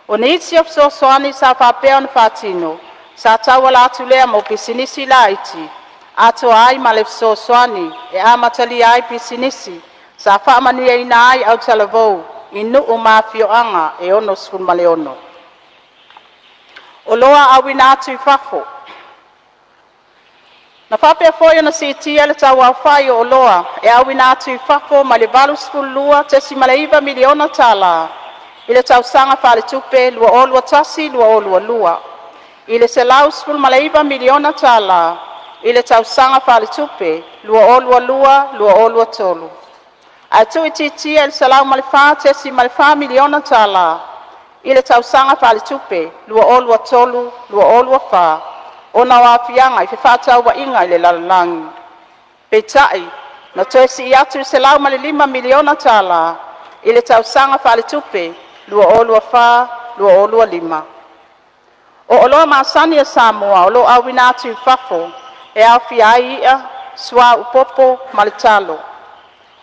O ni iti of so soani sa whapea na whātino, sa tawala atu lea mo pisinisi la iti, ato ai male so soani, e amatali ai pisinisi, sa whaamania ina ai au talavou, i nuu mawhioanga e ono sfun male ono. O loa awina atu i whafo. Na whapea fwoi na si tia le tau au whai o loa, e awina atu i whafo ma le valu sfun lua, tesi maleiva miliona tāla, i le tau sanga whale tupe, lua olua tasi, lua olua lua. I le se lau sfun maleiva miliona tāla, i le tau sanga whale tupe, lua olua lua, lua olua tolu. A tu i titia il se lau malifaa, tesi malifaa miliona tāla, i le tau sanga whale tupe, lua olua tolu, lua olua wha, ona wafianga i whiwhātau wa inga i le lalalangi. Peitai, na toesi i atu se lau mali 5 miliona tāla, i le tau sanga whale tupe, lua olua wha, lua olua lima. O oloa maasani a Samoa, o lo awina atu i whafo, e au fiai ia, sua upopo, malitalo.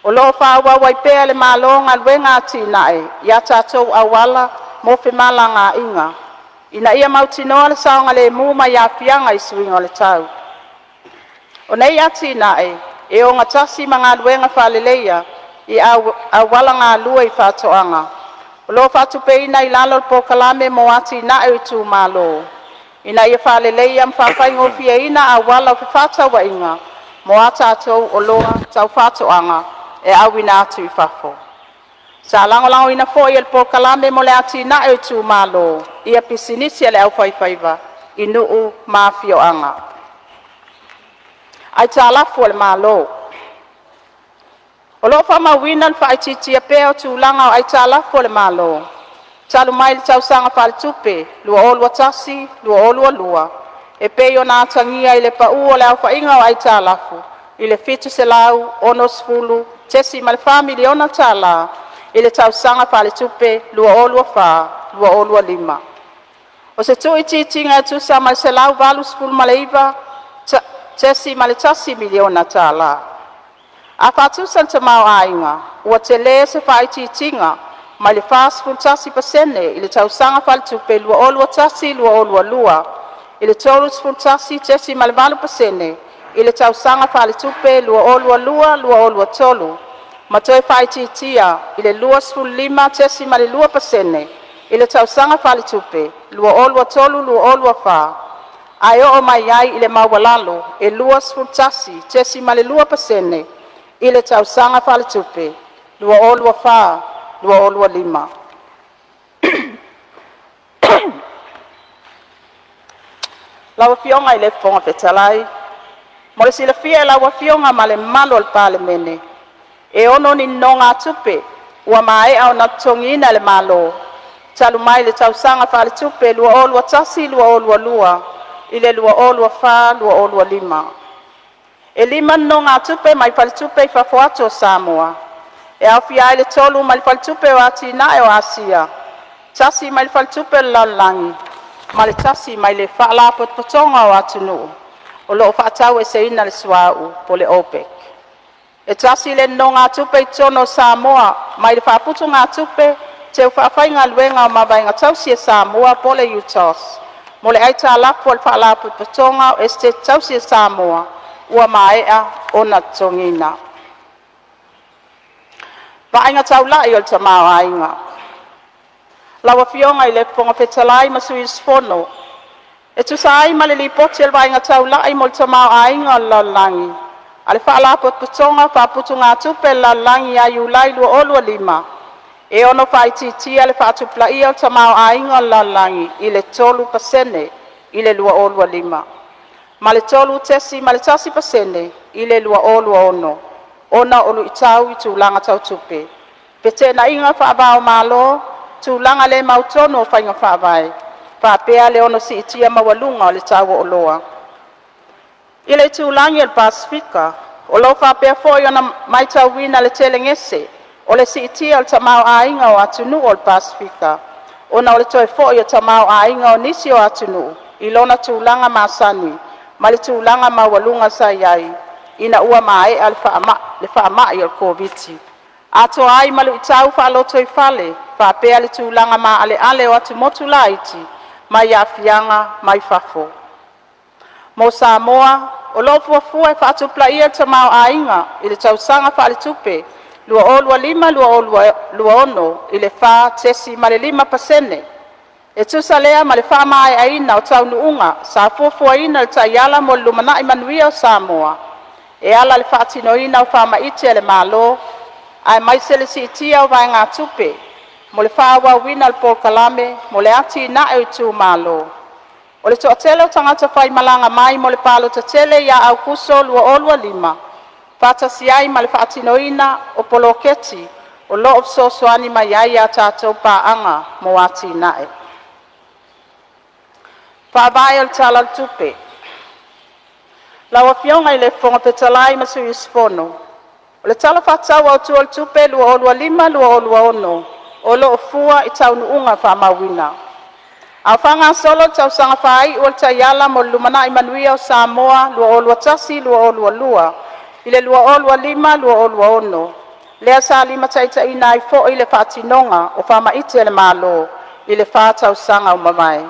O lo whaua waipea le malo ngā luenga ati nae, ia tātou awala, mo whemala ngā inga. Ina ia mautinoa le saonga le muma ia fianga i suinga le tau. O nei ati nae, e o ngatasi ma ngā luenga whaleleia, i awala ngā lua i whātoanga. O lo whātupeina i lalo po kalame mo ati nae i tū malo. Ina ia whaleleia mwhawhai ngofia ina awala o whātawa inga, mo atatou o loa tau whātoanga, e awina atu i whafo. Sa langolango ina fo i el po kalame mo le ati na e tu malo, ia pisinisi le au whaiwhaiva, i nuu mawhioanga. Ai tā lafu le malo. O lo wha mawina le whaititia peo tu langa o ai tā lafu le malo. talu mai le tausaga fa'aletupe lua olua tasi lua olua lua e pei ona atagia i le pa'u o le ʻaufaiga o ai talafu i le 7 tesi ma le familiona tālā i le tausaga fa'aletupe lua olua fā lua olua lima o se tu'i titiga e tusa ma le selau 8 tesi ma le tasi miliona tālā a fa'atusa le tamao'aiga ua te lē se fa'aitiitiga ma le 8% i le tausaga fa'aletupe lua olua tasi lua olua lua i le 3 tesi ma le 8% i le tausaga fa'aletupe lua olua lua lua olua tolu ma toe fa'aitiitia i le 2 tesi ma le 2% i le tausaga fa'aletupe lua olua tolu lua olua fā ae o'o mai ai i le maualalo e 2 tesi ma le 2% i le tausaga fa'aletupe lua olua fā lua olua lima lauafioga i le fofoga fetalai mo le silafia e lauafioga ma le malo o le palemene e ono ni ninoga atupe ua mae'a ona totogina le malo talu mai le tausaga fa'aletupe lua olua tasi lua olua lua i le lua olua fā lua olua lima e 5 ninoga atupe mai fa'aletupe i fafoato o Samoa e aofia ai le 3 ma le fa'aletupe o atina'e o Asia tasi mai le fa'aletupe o le lalolagi ma le tasi mai le fa'alapotopotoga o atunu'u o lo'o fa'atau eseina le sua'u po le OPEC e tasi le ninoga atupe i tono o Samoa mai le fa'aputuga atupe teu fa'afaiga luega o mavaega tausi e Samoa po le UTOS mo le ai talapu o le fa'alapotopotoga o Estate tausi e Samoa ua mae'a ona totogina va'aiga taula'i o le tamao'aiga lauafioga i le fofoga fetalai ma suisofono e tusa ai ma le lipoti o le va'aiga taula'i mo le tamao'aiga o le lalolagi a le fa'alapotopotoga fa'aputuga atupe le lalolagi a iulai lua olua lima e ono fa'aitiitia le fa'atupula'ia o le tamao'aiga o le lalolagi i le 3% i le lua olua lima ma le 3 tesi ma le tasi pasene i le lua olua ono ona o lu'itau i tulaga tautupe pe tena'iga fa'avao mālo tulaga le mautonu o faiga fa'avae fa'apea le ono si'itia maualuga o le tauo'oloa i le itulagi o le pasifika o lou fa'apea fo'i ona mai tauina le telegese o le si'itia o le tamao'aiga o atunu'u o le pasifika ona o le toe fo'i o tamao'aiga o nisi o atunu'u i lona tulaga masani ma le tulaga maualuga saiai ina ua mae'a le fa'ama'i o le koviti atoa ai ma lu'itau fa'aloto i fale fa'apea le tulaga ma'ale'ale o atu motu laiti mai a'afiaga mai fafo mo Samoa o lo'o fuafua e fa'atupula'ia le tamao'aiga i le tausaga fa'aletupe lua olua lima lua ono i le fā tesi ma le 5% e tusa lea ma le fa'amāe'aina o taunu'uga sa fuafuaina le ta'iala mo le lumana'i manuia o Samoa e ala le fa'atinoina o fa'amaiti e le mālō ae mai se le si'itia o vaega atupe mo le fa'auauina o le polokalame mo le atina'e o i tumālō o le to'atele o tagata faimalaga mai mo le palotatele iā aukuso lua olua lima fa'atasi ai ma le fa'atinoina o poloketi o lo'o fesoasoani mai ai iā tatou pa'aga mo atina'e fa'avae o le talatupe lauafioga i le fofoga petalai ma suisofono o le tala fa'atau autua o le tupe lua olua lima lua olua ono o lo'o fua i taunu'uga fa'amauina aofaga solo tausaga fāi'u o le taiala mo le lumana'i manuia o Samoa lua olua tasi lua olua lua i le lua olua lima lua olua ono lea sa lima taʻitaʻina ai fo'i le fa'atinoga o fa'amaʻiti e le mālō i le fātausaga uma mai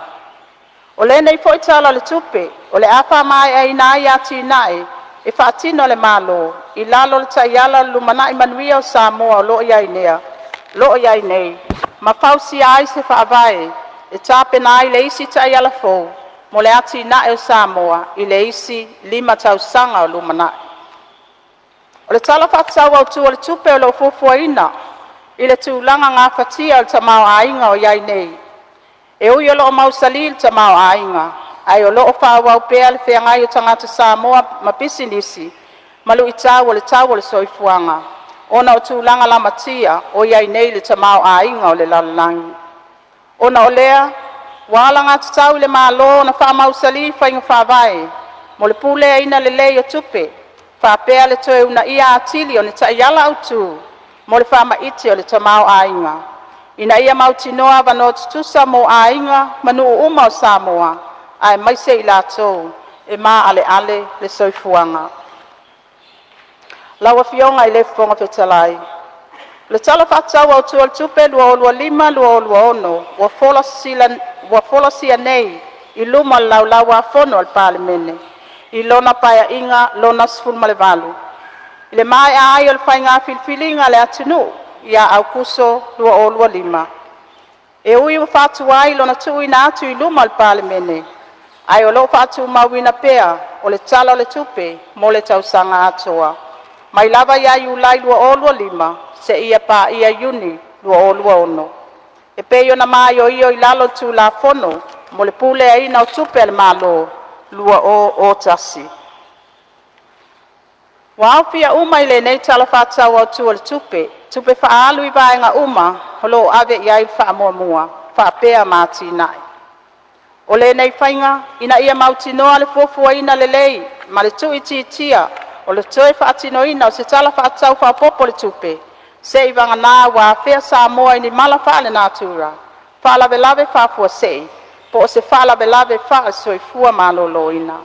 o lenei fo'i tala o le tupe o le a fa'amaeʻaina ai iā tina'e e fa'atino le mālō i lalo le ta'iala o le lumana'i manuia o Samoa o lo'o iai nei ma fausia ai se fa'avae e tapena ai le isi ta'iala fou mo le atina'e o Samoa i le isi 5 tausaga o lumana'i o le tala fa'atau autua o le tupe o lo'o fuafuaina i le tulaga gafatia o le tamao'aiga o iai nei e ui o lo'o mausali le tamao'aiga ai o lo'o fa'auau pea le feagai o tagata Samoa ma pisinisi ma lu'itau o le tau o le soifuaga ona o tulaga lamatia o iai nei le tamao'aiga o le lalolagi Ona o lea, wala ngā tatau le mālo na whaamausali whainga whawai. Mo le pule ina le lei o tupe, whapea le toe una ia atili o ne taiala autu, mo le whama iti o le tamau ainga. Ina ia mautinoa wano tutusa mo ainga manu uma o Samoa, ai maise i lātou, e mā ale ale le soifuanga. Lawa fionga i le whonga whetalai. Le tala whatau au tu al tupe lua o lua lima lua o lua ono, wa fola sia nei, i luma lau lawa fono al palemene. I lona paia inga, lona sful malevalu. I le mai ai o le whainga filfilinga le atunu, ia au kuso lua o lua lima. E ui wa whatu ai lona tui na atu i luma al palemene. Ai o lo whatu mawina pea, o le tala o le tupe, mo le tausanga atoa. Mai lava ia i ulai lua o lua lima, se ia pa ia yuni lua o lua ono. E peio na mai o io i lalo tu la fono, mo le pule ai na o tupe le malo, lua o tasi. Wa au pia uma i le nei tala whatau au tu al tupe whaalu i vaenga uma, holo ave i ai wha mua mua, wha pea māti nai. O le nei whainga, ina ia mautinoa le fofua ina le lei, ma le tui titia, o le toe whaatino ina o se tala whaatau whapopo le tupe, se i vanga nā wā whea Samoa ini mala whaale nātura, whaalawe lawe whafua sei, po o se whaalawe lawe wha soi fua malolo ina.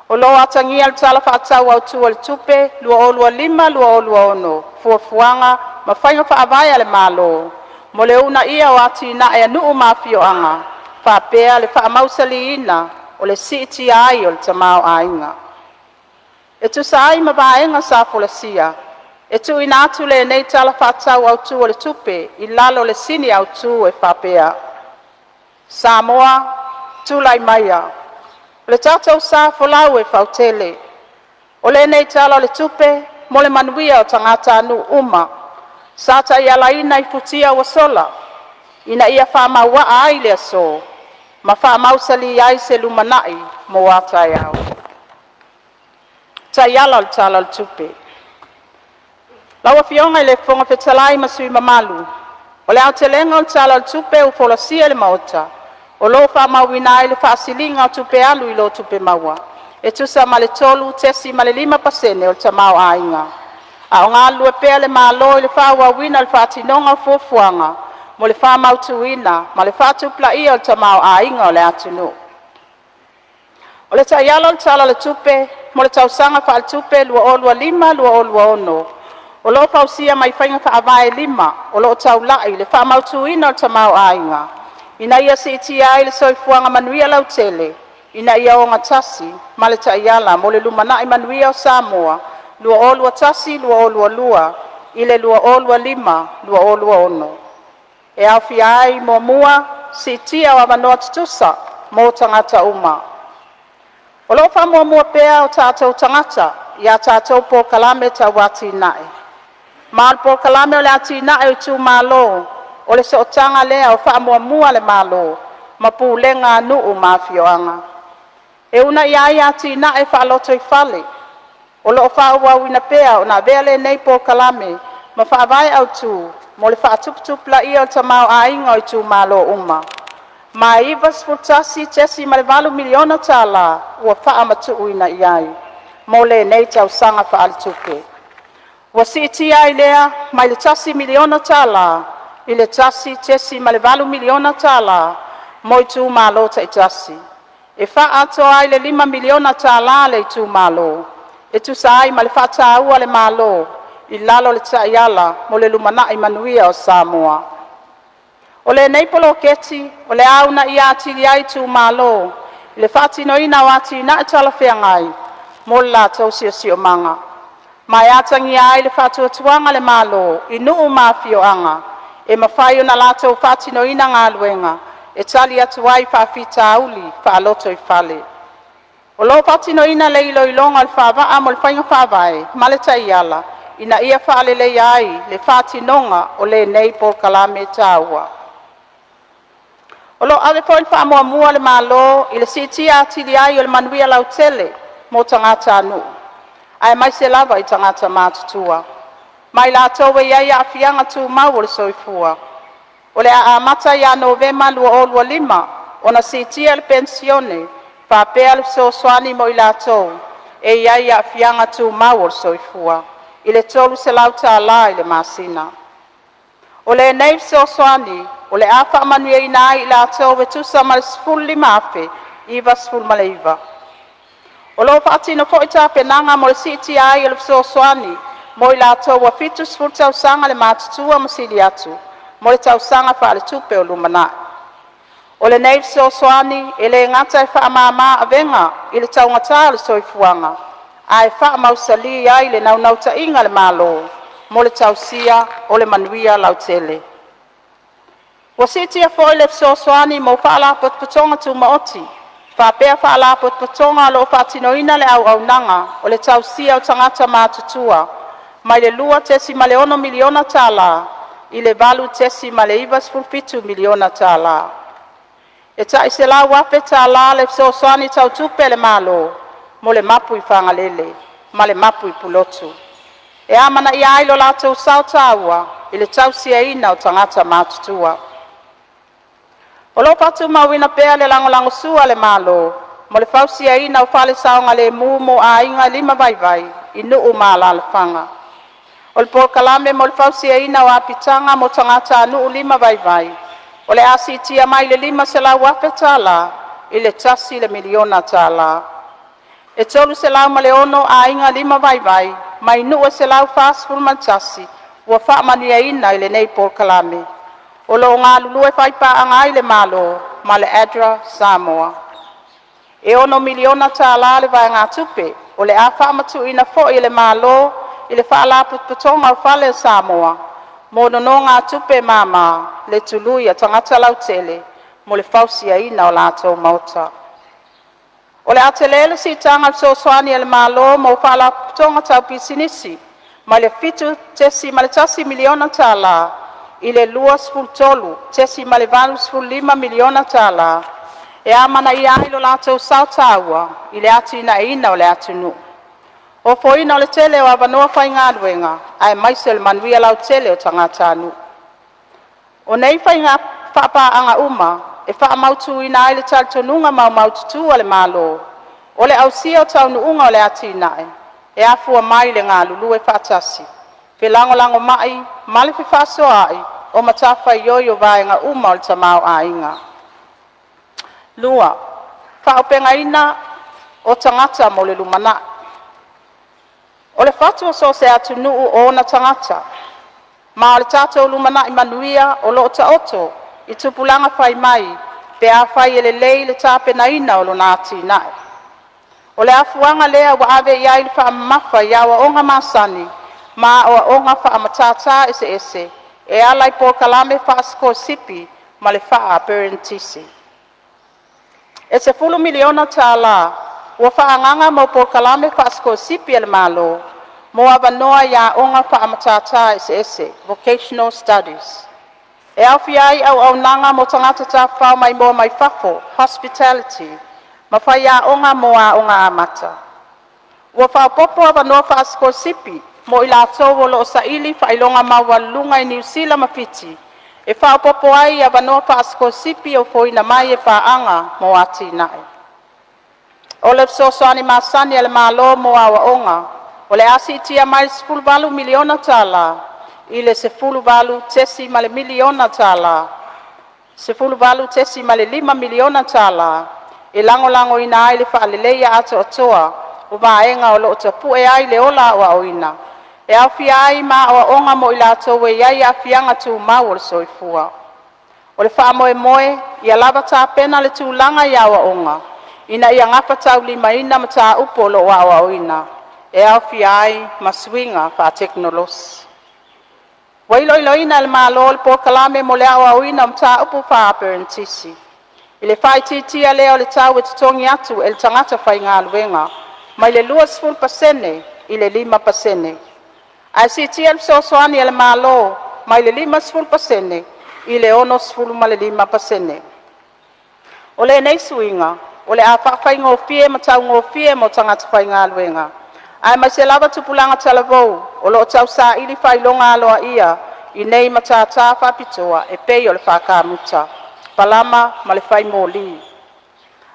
O lo atangia le tala whaatau au tu al tupe, lua o lua lima, lua o lua ono, fuafuanga, ma whainga whaavaya le malo, mo le una ia o ati na ea nuu mafioanga, whaapea le whaamausali ina, o le siiti ai o le tamau ainga. E tu sai ma vaenga sa folasia, e tu ina atu le nei tala whaatau au tu o le tupe, i lalo le sini au tu e whaapea. Samoa, tu lai maia, le tātou sa folau e whautele. O le nei tala o le tupe, mo le manuia o tangata anu uma, sata ia laina i putia wa sola, ina ia whaama wa ai le aso, ma whaamausali ai se lumanai mo watai au. Ta yala le tala le tupe. Lawa fionga i le whonga whetalai masui mamalu. O le au te lenga le tala le tupe u folasia le maota. O lo whamawina i le whaasilinga o tupe alu i lo tupe maua. E tusa ma le tolu tesi ma le 5% o le tamau ainga. A o ngā lue pea le malo i le whawawina le whaatinonga fuafuanga. Mo le whamautuina ma le whaatupla ia o le tamau ainga o le atunu. O le taialo le tala le tupe, mo le tausanga wha le tupe lua o lua lima, lua o lua ono. O lo pausia mai whainga wha avae lima, o lo taulai le wha mautuina o tamau ainga. Ina ia si iti ai le soifuanga manuia lau tele, ina ia o ngatasi, ma le taiala, mo le lumanai manuia o Samoa, lua o lua tasi, lua o lua lua, ile lua o lua lima, lua o lua ono. E au fi ai mo mua, si iti au amanoa tutusa, mo tangata uma. O lo wha mua pea o tātou tangata, ia tātou po kalame ta wati nae. Maal po kalame o le ati nae o tu malo, o le sootanga lea o wha mua le malo, ma pu lenga nuu mafioanga. E una ia ati nae wha loto i fale, o lo wha wawina pea o na vele nei po kalame, ma wha vai au tu, mo le wha tuptupla ia o tamau ainga o tu malo uma. Ma ivas futasi tesi ma le 2 miliona tala ua wha matu uina iai, mo le nei tau sanga wha al tupe. Wa si iti ai lea, mai le tasi miliona tala, i le tasi tesi ma le 2 miliona tala, mo i tu malo ta i tasi. E wha ato ai le 5 miliona tala le i tu malo, e tu sa ai ma le wha taua le malo, i lalo le taiala, mo le lumanai manuia o Samoa. O le nei polo keti, o le au na ia atili ai tu malo, le whaatino ina o ati na e tala whiangai, mo la tau si o manga. Mai atangi ai le whaatua tuanga le malo, i nuu mafio anga, e mawhai o na la tau whaatino ina ngā luenga, e tali atu ai whaafita auli, whaaloto i fale. O lo whaatino ina le ilo ilonga le whaavaa mo le whainga whaavae, ma le taiala, ina ia whaalele ai le whaatinonga o le nei pol kalame taua. O lo ave foi wha mua le malo, i le siti atili ai o le manuia lau tele, mo tangata anu. Ai mai se lava i tangata mātutua. Mai la towe iai a fianga tu mau o le soifua. O le a amata ia Novema 25, ona sitia le pensione, whapea le sosoani mo i lātou, e iai a fianga tu mau o le soifua, i le tolu se lau tālā i le masina. O le nei sosoani, o le a whaamanuia i nā i lātou ve tusa ma le sifuru lima afe, iwa sifuru ma le iwa. O lo whaatino fo i tā penanga mo le siti ai le sosoani, mo i lātou wa fitu sifuru tausanga le mātutua masili atu, mo le tausanga wha le tupe o lumana. O le nei sosoani, e le ngata e whaamama avenga, i le taungata le soifuanga, a e whaamausali ai le naunauta inga le malo, mo le tausia o le manuia lautele. Wa siti a fo i le sosoani mo whaala potpotonga tu maoti, whapea whaala potpotonga lo whaatinoina le au nanga, o le tausia o tangata mātutua, mai le lua tesi ma le 1 miliona tāla, i le valu tesi ma le iwa 7 miliona tāla. E ta i se la wape tāla le sosoani tau tupe le malo, mo le mapu i whangalele, ma le mapu i pulotu. E amana i ailo lātou sau tāua, i le tausia ina o tangata mātutua. O lo patu mawina pea le langolango sua le malo, mo le fausia ina o whale saonga le mumo a inga 5 vaivai, i nuu maala le whanga. O le polkalame mo le fausia ina o apitanga mo tangata nuu 5 vaivai, o le asitia mai le 5 se la wape tāla, i le tasi le miliona tāla. E tolu se lau ma le 1 a inga 5 vaivai, mai nuu se lau whaasfuru mantasi, ua whaamania ina i le nei polkalame. O lo ngā lulu e whaipa anga i le malo, ma le Adra Samoa. E 1 miliona tāla le vai ngā tupe, o le a whaamatu ina fo i le malo, i le whaala putonga o whale Samoa, mo nono ngā tupe mama, le tului a tangata lautele, mo le fausia ina o lātou mauta. O le atelele si tanga sosoani e le malo, mo whaala putonga tau pisinisi, ma le fitu tesi ma le tasi miliona tāla, i le 2.3, tesi ma le 5 miliona tāla, e amana i ailo lātou sautaua, i le atu ina o le atu nu. O foina o le tele o avanoa whai ngā ruenga, ai maise le manuia lau tele o tangata anu. O nei whai ngā whapa anga uma, e wha mautu ina ai le taltonunga mau maututua le malo, o le ausia o taunuunga o le atu inae, e afua mai le ngā lulu e whaatasi. Pe lango mai, male fi faso ai, o matafa yoyo vaenga uma o le tamau a inga. Lua, whaopenga ina o tangata mo le lumana. O le fatua so se atu nuu o na tangata. Ma o le tatou lumana i manuia o lo ta oto, i tupulanga whai mai, pe a whai ele lei le tāpena ina o lo nāti nae. O le afuanga lea wa ave iai le wha mafa iawa onga masani, ma o onga wha amatata ese, e alai po kalame wha asko sipi, ma le wha a parentisi. E se 10 miliona tāla, ua wha anganga mo po kalame wha asko sipi ele malo, mo avanoa ia onga wha amatata ese, vocational studies. E awhi ai au nanga mo tangata ta whao mai mo mai whafo, hospitality, ma wha ia onga mo a onga amata. Ua wha popo avanoa wha asko sipi, mo i lātou o lo sa ili whailonga mawalunga i New Zealand mawhiti, e whaopopo ai a wanoa whaasko sipi o foina mai e whaanga mo ati nae. O le sosoani masani e le malo mo awa onga, o le asitia mai 10 miliona tāla, i le 10 tesi ma le miliona tāla, 10 tesi ma le 5 miliona tāla, e lango ina ai le whaaleleia ato atoa, o vaenga o lo tapu e ai le ola o oina. E awhi ai ma o onga mo i lātou e iai a fianga tu mau o le soifua. O le wha moe, i a lava tā pena le tūlanga i awa onga. Ina i a ngapa tau 5 ina ma tā upo lo wa o oina. E awhi ai ma swinga wha teknolos. Wailo ina le malo le po kalame mo le awa oina ma tā upo wha parentisi. I le whai titia leo le tau e tutongi atu e le tangata whai ngā luenga. Mai le 2% i le 5%. Ai si tia le sosoani e le malo, mai le 5% i le 5%. O le nei suinga, o le a whawhai ngō fie ma tau ngō fie mo tangata whai ngā luenga. Ai mai se lava tupulanga talavou, o lo tau sa ili whai longa aloa ia, i nei matātā whapitoa e pei o le whakamuta, palama ma le whai mōli.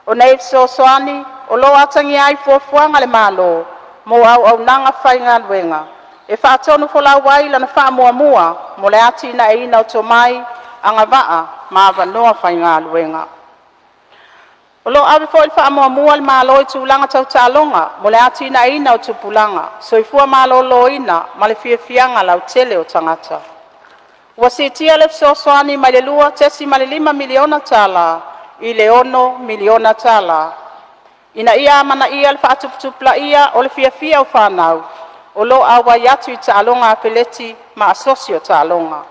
O nei sosoani, o lo atangi ai fuafuanga le malo, mo au nanga whai ngā luenga. E whaatonu fola wai lana wha mua mo le ati na e ina o tō mai, anga waa ma wanoa whai ngā luenga. O lo awe fo il wha mua le malo i tūlanga tau tālonga, mo le ati na e ina o tūpulanga, so i fua malo lo ina, ma le fiafianga lau tele o tangata. Ua si tia le sosoani mai le lua tesi ma le 5 miliona tala, i le 1 miliona tala. Ina ia mana ia le whaatuptupla ia o le fiafia o whanau, o lo awa yatu i tālonga a peleti ma asosio tālonga.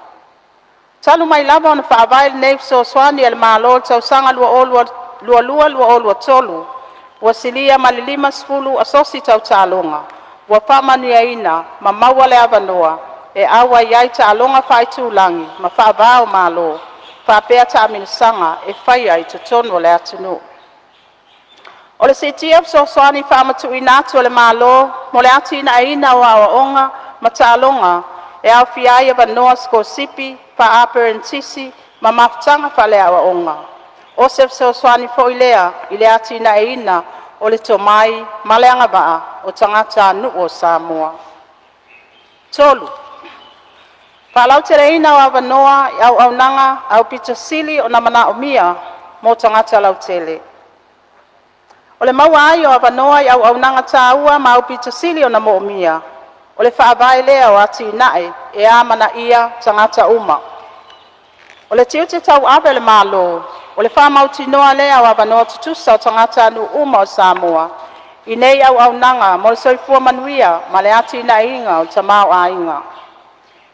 Talu mai lava ona whaavail nei sosoani e le malo tau sanga lua tolu, ua silia ma le 5 sfulu asosi tau tālonga, ua whamanu ia ina ma maua le avanoa, e awa iai tālonga whaitūlangi ma whaavao malo, whaapea ta aminusanga e whaia i tutono le atunu. O le CTF sosoani whaamatu i nātu le malo, mo le ati ina aina o awaonga ma tālonga, e au fiai ava noa sko sipi, wha aperentisi, ma maftanga wha le awaonga. O se sosoani fo ilea, i le ati ina aina o le tomai, ma le angavaa o tangata anu o Samoa. Tolu. Whalau te reina o awanoa, au nanga, au pito sili o namana o mia, mo tangata lau tele. O le maua ai o awanoa i au nanga tāua ma au pito sili o namo o mia. O le whaavai lea o ati nae, e amana ia tangata uma. O le tiu te tau awe le malo, o le whamauti noa lea o awanoa tutusa o tangata anu uma o Samoa. I nei au nanga, mo le soifua manuia, ma le ati na inga o tamau a inga.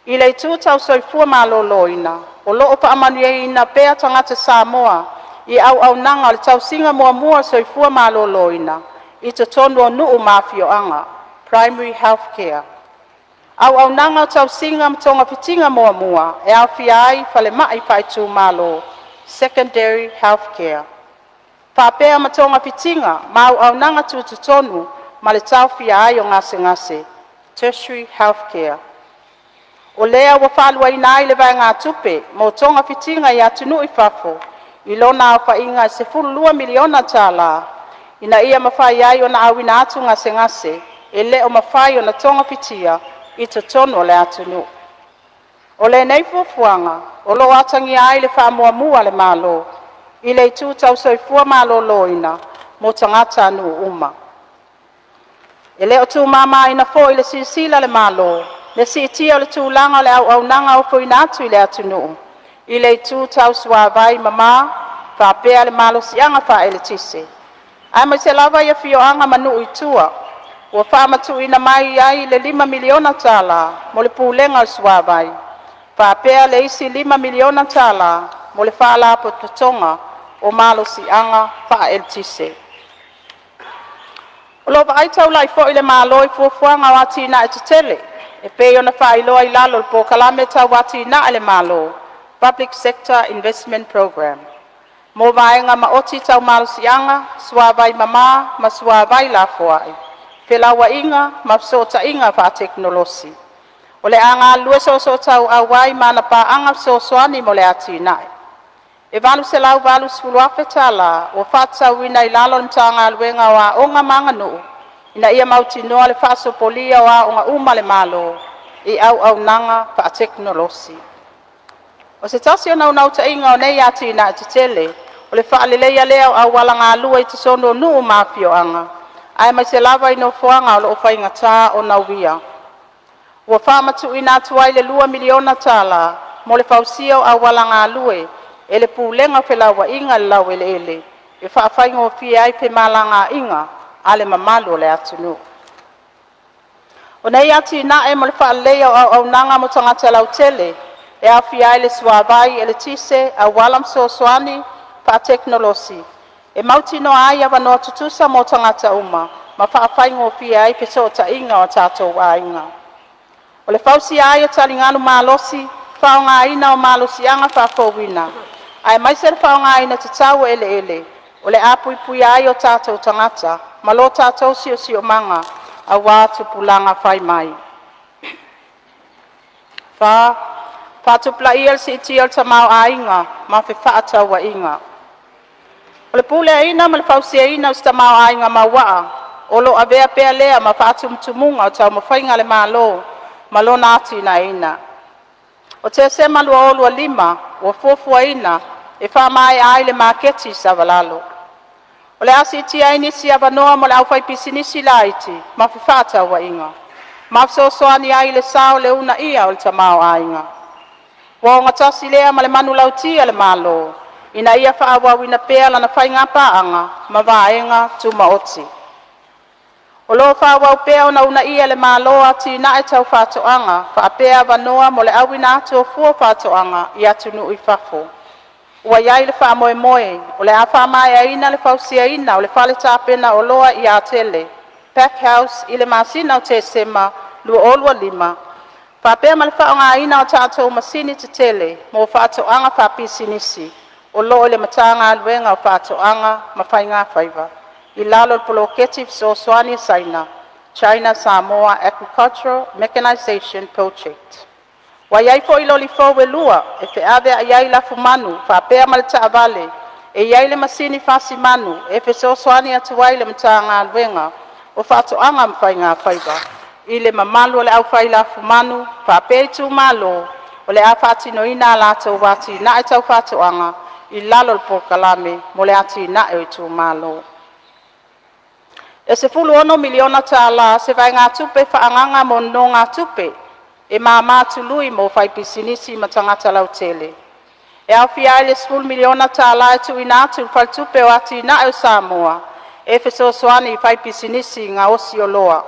I le tū tau soifua malolo ina, o loo pa amanu ina pea tangata Samoa, i au nanga o le tau singa mua soifua malolo ina, i te tonu o nuu mafio anga, primary health care. Au nanga o tau singa mtonga fitinga mua, e au fiai fale mai paitu malo, secondary health care. Whapea matonga fitinga, ma au nanga tu te tonu, ma le tau fiai o ngase, tertiary health care. O lea wa whalua ina le vai ngā tupe, mo tonga fitinga i atunu i whafo, i lona au whainga se 2 miliona tala, ina ia mawhai ai o na awina atu ngase, e le o mawhai o na tonga fitia, i te tonu o le atunu. O le nei fuafuanga, o lo atangi ai le wha le malo, i le tū tau soifua malo loina, mo tangata anu uma. E le o tū mama ina fo i le sisila le malo, le si tia o le tūlanga le au nanga o fo inatu i le atunu. I le tū tau suavai mama, whapea le malo sianga wha ele tise. Ai mai se lava ia fioanga manu i tua, ua whaamatu ina mai ai le 5 miliona tala, mo le pūlenga o suavai. Whapea le isi 5 miliona tala, mo le whaala po tutonga, o malo sianga wha ele tise. O lo vai tau lai fo i le malo i fuafuanga wati na e tele. E pe ona whailoa i lalo po kalame tau wati na ele malo, Public Sector Investment Program. Mo vaenga ma oti tau malo sianga, suavai mama, ma suavai la fuai. Pelawa inga, ma sota inga wha teknolosi. O le anga lue so tau awai mana pa anga so soani mo le ati nai. E valu se lau valu sfuluafe tala, o whatau wina i lalo mtanga aluenga wa onga manga nuu. Ina ia mauti noa le whaaso polia wa onga uma le malo, i au nanga wha teknolosi. O se tasi o nau ta inga o nei ati na te tele, o le whaaleleia lea au walanga alua i te sono nuu mafio anga. Ai mai se lava ino fuanga o lo whainga tā o nauia. Ua whamatu ina tuai le 2 miliona tala, mo le whausio au walanga alue, e le pūlenga whelawa inga le lau ele, e whaawhainga o fia ai pe malanga inga, ale mamalo le atunu. O nei ati na e mo le whaaleleia au nanga mo tangata lau tele, e au fia ai le suavai e le tise, au walam so soani, pa teknolosi. E mauti no ai awa no tutusa mo tangata uma, ma whaawhainga o fia ai pe sota inga o tātou wa inga. O le whausi ai o talinganu malosi, whaonga ina o malosi anga whaafowina. Ai mai se whaonga ina te tau ele, o le apui ai o tātou tangata, ma lo tātou sio manga, a wā tupulanga whai mai. Wha, Whaatupla ia si iti o tamau ainga, ma fe whaataua inga. O le pule aina ma le fausia ina o tamau ainga ma waa, o lo avea pea lea ma whaatumtumunga o tau mawhainga le malo, ma lo nāti na ina. O te se malua olua lima, o fuafua ina, e whaamai ai le maketi sa valalo. O le asi iti aini si avanoa mo le au whai pisinisi laiti, ma fe whaataua inga. Ma soani ai le sao le una ia o le tamau ainga. Wa ngatasi lea ma le manu lautia le malo, ina ia whaawawina pea lana whainga paanga, ma vaenga tuma oti. O lo whaawau pea o na una ia le malo ati na e tau whaatoanga, whaapea vanoa mo le awina atu o fua whaatoanga i atu nu i whafo. Ua iai le whaamoe moe, o le a whaamai aina le whausia ina o le whale tāpena o loa i atele, Pack House i le masina o te sema, lua olua lima. Whapea ma le whaonga ina o tātou masini te tele, mo whaatoanga whapisinisi, o loo le matanga aluenga o whaatoanga ma whainga whaiva. I lalo le Poloketive Sosoani Saina, China Samoa Agricultural Mechanization Project. Wa iai fo ilo li fo we lua, e fe ave a iai la fumanu, whapea ma le taavale, e iai le masini fasi manu, e fe Sosoani atuai le matanga aluenga, o whaatoanga ma whainga whaiva. I le mamalu o le au whai la fumanu, whapea tu malo, o le a whaatino ina alato wati na e tau whaatoanga, i lalo le pokalame, mo le ati na e tu malo. E se fulu ono miliona tala, se vai ngā tupe whaanganga mo no ngā tupe, e mā tului mo whai pisinisi ma tangata lau tele. E au whiai le 10 miliona tala e tu ina atu whai tupe o ati na e Samoa, e fe sosoani whai pisinisi ngā osi o loa.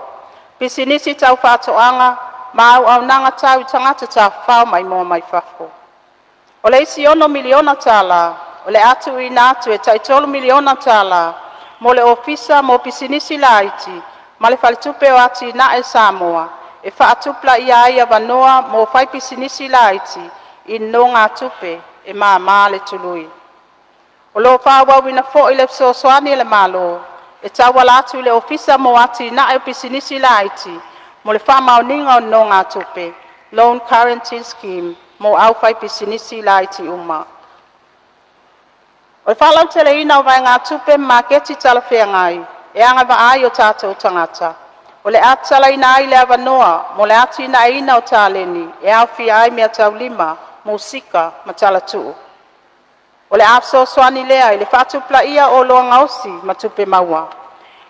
Pisinisi tau whaatoanga, ma au nanga tau i tangata tau whao mai moa mai whafo. O le isi ono miliona tala, o le atu ina atu e taitolu miliona tala, mo le ofisa mo pisinisi laiti, ma le whalitupe o ati na e Samoa, e whaatupla ia ia vanoa mo whai pisinisi laiti, i no ngā tupe e mā le tului. O lo whawawina fo i le sosoani le malo, e tawala atu le ofisa mo ati na e pisinisi laiti, mo le whamauninga o no ngā tupe, Loan Guarantee Scheme, mo au whai pisinisi laiti uma. O le whalau tele ina o vai ngā tupe maketi talawhea ngai, e anga wa ai o tātou tangata. O le atala ina ai le avanoa, mo le atu ina ina o tāleni, e au fia ai mea tau lima, musika, ma talatu. O le afso soani lea, i le whatupla ia o loa ngausi, ma tupe maua.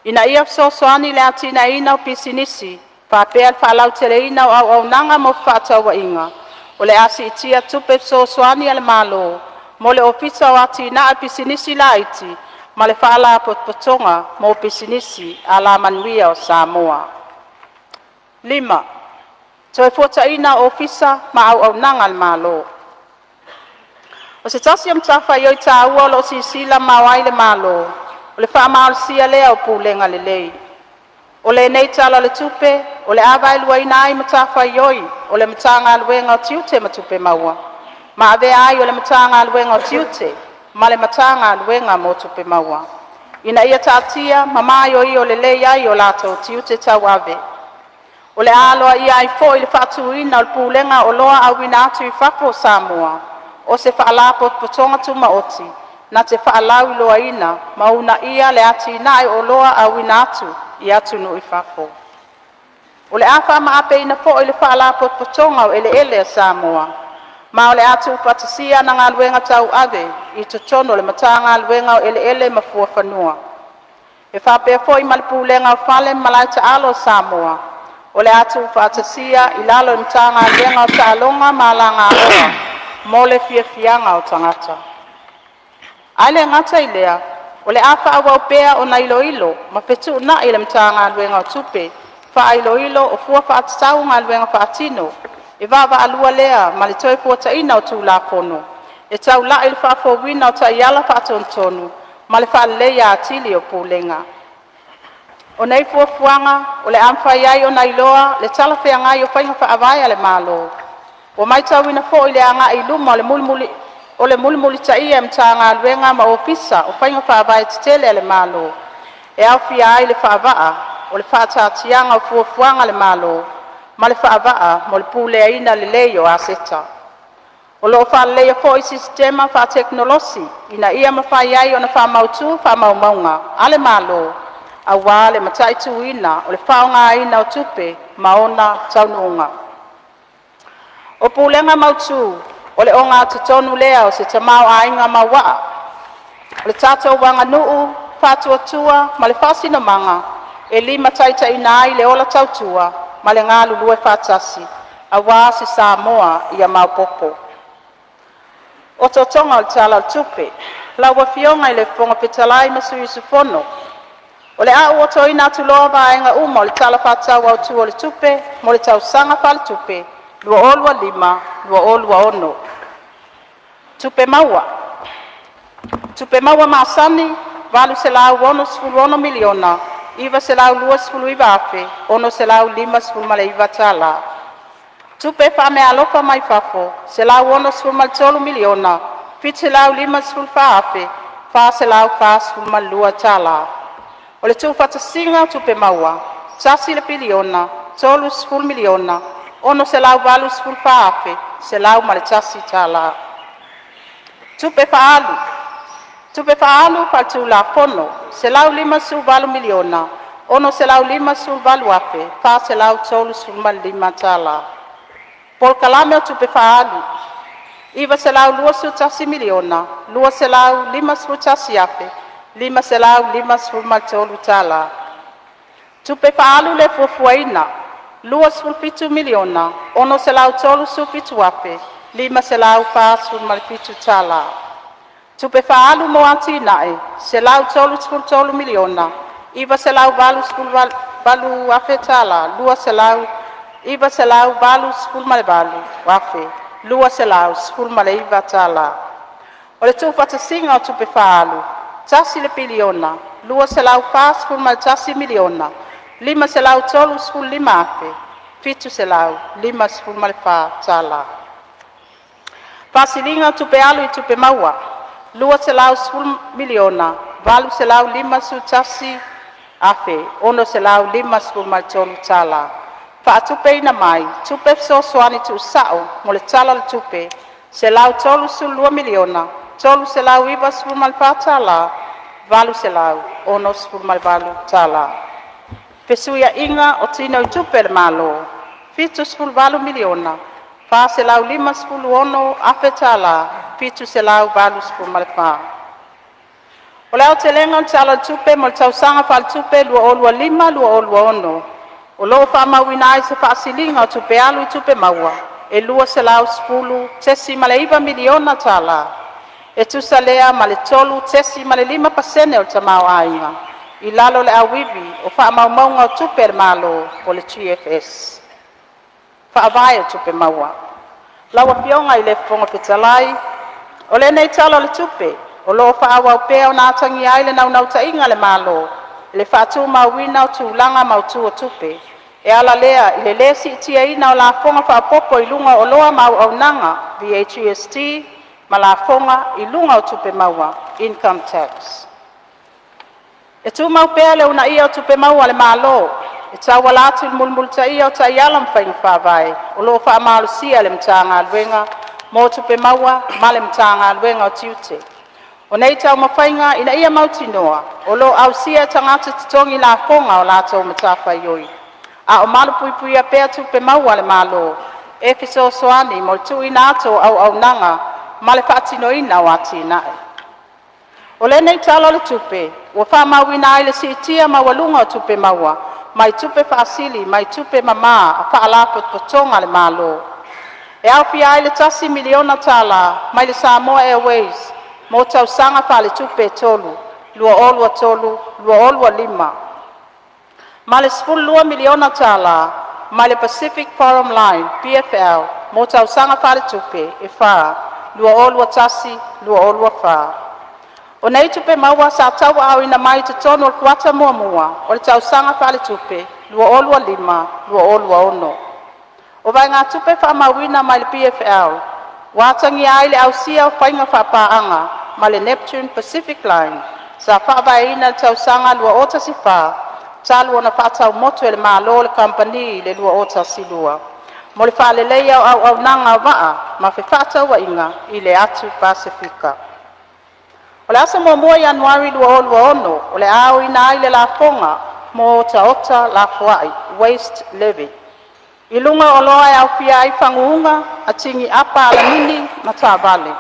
Ina ia afso soani le atu ina ina o pisinisi, whapea le whalau tele ina o au nanga mo whataua inga. O le asi itia tupe so soani ale malo, mo le ofisa o ati na a pisinisi laiti, ma le whaala potpotonga mo pisinisi a la manuia o Samoa. 5. Toi fuata ina ofisa ma au nanga le malo. O se tasi am tafa ioi ta ua lo si sila mawai le malo, o le wha maal sia lea o pūlenga le lei. O le nei tala le tupe, o le awai lua ina ai matafa ioi, o le matanga aluenga o tiute matupe maua. Ma ave ai o le matanga aluenga o tiute, ma le matanga aluenga mo tupe maua. Ina ia tātia, mama ioi o le lei ai o lato o tiute tau ave. O le aloa ia ai fo i le whatuina o le pūlenga o loa au ina atu i whafo Samoa, o se whaala potpotonga tuma oti, na te whaalau loa ina, mauna ia le ati nai o loa au ina atu i atu no i whafo. O le awha maape ina fo i le whaala potpotonga o ele a Samoa, ma o le atu patisia na ngā luenga tau ave, i totono le matanga luenga o ele mafua whanua. E whapea fo i malipūlenga o whale malaita alo Samoa, o le atu patisia i lalo i matanga luenga o tālonga malanga aloa, mo le fiafianga o tangata. Aile ngata i lea, o le awha awau pea o na iloilo, ma petu na i le matanga luenga o tupe, wha iloilo o fua whaatatau ngā luenga whaatino, e wawa alua lea ma le toi fuata ina o tū la pono, e tau la il whaafo wina o ta iala whaatontonu, ma le whaalea atili o pūlenga. O nei fuafuanga, o le amwha iai o na iloa, le talawhea ngai o whainga whaavaya le malo. O mai tau ina fo i le anga i luma o le mulimuli ta ia mta ngā luenga ma ofisa o whainga whaavaya titele le malo. E au fia ai le whaavaa, o le whaatatianga o fuafuanga le malo, ma le whaavaa mo le pūlea ina le lei o aseta. O loo whaalea fo i sistema wha teknolosi, ina ia mawhai ai o na wha mautu wha maumaunga, ale malo, a wale matai tuina, o le whaonga ina o tupe, maona taununga. O pulenga mautu, o le onga tutonu lea o se tamau ainga mawaa, o le tatou wanga nuu, whatuatua, ma le whasino manga, e lima taita ina ai le ola tautua, ma le ngā lulue whatasi, a wā si Samoa i a maupopo. O totonga o le tala o tupe, laua fionga i le fonga petalai masui sufono, o le au o toina atuloa vaenga uma o le tala whatau au tu o le tupe, mo le tausanga wha le tupe, lua olua lima, lua olua ono. Tupe maua. Tupe maua maasani, valu se lau ono sfulu ono miliona, iwa se lau lua sfulu iwa afe, ono se lau lima sfulu male iwa tala. Tupe wha me alofa mai fafo, se lau ono sfulu mal tolu miliona, fit se lau lima sfulu wha afe, wha se lau wha sfulu mal lua tala. O le tu fata singa tupe maua, tasi le piliona, tolu sfulu miliona, ono se lau valu sfulu wha afe, se lau male tasi tala. Tupe whaalu. Tupe whaalu patu la pono, se lau lima su valu miliona, ono se lau lima su valu afe, wha se lau tolu sfulu mal lima tala. Pol kalame o tupe whaalu. Iwa se lau lua su tasi miliona, lua se lau lima su tasi afe, lima se lau lima su mal tolu tala. Tupe whaalu le fuafuaina, lua su pitu miliona, ono se lau tolu su pitu afe, lima se lau wha su mal pitu tala. Tupe whaalu mo ati nae, se lau tolu miliona, iwa se lau valu skul valu afe tala, lua se lau, iwa se lau valu skul male valu afe, lua se lau skul male iwa tala. O le tūwhata singa o tupe whaalu, tasi le piliona, lua se lau wha skul male tasi miliona, lima se lau tolu skul lima afe, fitu se lau, lima skul male wha tala. Pasilinga o tupe alu I tupe maua, lua se lau skul miliona, valu se lau lima su tasi afe, ono se lau lima skul male tolu tala. Fa tupe ina mai, tupe so soani tu sao, mo le tala le tupe, se lau tolu su lua miliona, tolu se lau iwa skul male wha tala, valu se lau, ono skul male valu tala. Pesuia inga o tino I tupe le malo, fitu skul valu miliona, wha se lau lima skul ono afe tala, fitu se lau valu skul male wha. O leo te lenga o tala le tupe, mo le tausanga wha le tupe, lua olua lima, lua olua ono. O loo wha mawina ai se whaasilinga o tupe alu I tupe maua, e lua se lau spulu, tesi male iwa miliona tala. E tusa lea male tolu, tesi male 5% o tamau ainga. I lalo le awiwi o wha maumaunga o tupe le malo o le GFS. Wha avai o tupe maua. Lawa pionga I le fonga petalai, o le nei talo le tupe, o loo wha awa o pea o nātangi ai le nau ta inga le malo, le whaatu mawina o tūlanga mautu o tupe. E ala lea, I le lesi itia ina o la fonga whaapopo I lunga o loa mau au nanga, VHST, ma la fonga I lunga o tupe maua, income tax. E tu mau pea le una ia o tupe maua le malo, e tawa latu il mulmulta ia o ta ialam whainga whawai, o loo wha maalusia le mtanga alwenga, mo tupe maua, ma le mtanga alwenga o tiute. O nei tau mawhainga ina ia mautinoa, o lo au sia tangata titongi la fonga o la tau matafa ioi. A o malu pui pui a pea tupe maua le malo, e fiso soani mo tu ina ato au nanga, ma le whaatino ina o ati nae. O le nei talo le tupe, o wha mawina ai le siitia mawalunga o tupe maua, mai tupe whaasili, mai tupe mama, a wha alapo potonga le malo. E au pia ai le tasi miliona tala, mai le Samoa Airways, mo tau sanga wha le tupe tolu, lua olua tolu, lua olua lima. Ma le 10 miliona tala, mai le Pacific Forum Line, PFL, mo tau sanga wha le tupe, e wha, lua olua tasi, lua olua wha. O nei tupe maua sa tau au ina mai te tono o kuata mua mua, o le tau sanga wha le tupe, lua olua lima, lua olua ono. O vai ngā tupe wha mawina mai le PFL, wātangi ai le au sia o whainga wha paanga, ma le Neptune Pacific Line, sa whaavai ina le tau sanga lua ota si wha, talu ona whaatau motu e le malo le company le lua ota si lua. mo le whaalelei au nanga waa ma whewhata wa inga i le atu Pasifika. O le asa mua Januari 2020 o le au ina ai le lafonga mo taota la fuai waste levy. I lunga o loa e au fia ai whanguunga a tingi apa ala mini ma tāwale.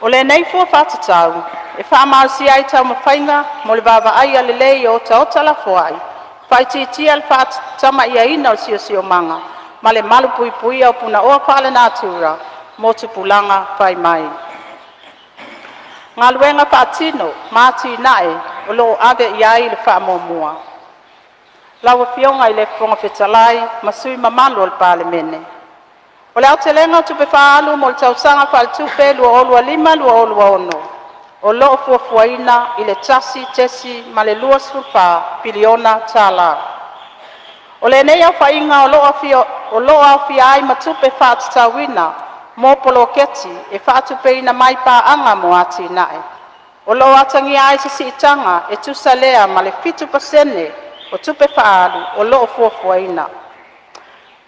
O le nei fua whatatau e whaamausi ai tau mawhainga mo le baba ai ale lei o taota la fuai. Whaititia le whatatama ia ina o sio manga ma le malu pui pui au puna oa whaale nātura mo tupulanga whai mai. Ngā luenga whaatino māti nae o loo ave iai le whaamomua. Lawa fionga i le whonga whetalai masui mamalo al palemene. O le au te lenga tupe whaalu mo le tausanga whaal tupe lua olua lima lua olua ono. O loo fuafuaina i le tasi tesi ma le lua sulpa piliona tala. O le nei au whainga o loo au fia ai matupe whaatatawina mo poloketi e whaatupe ina mai paanga mo ati nae. O loo atangi ai se si itanga e tusalea ma le 5% o tupe whaalu o loo fuafuaina.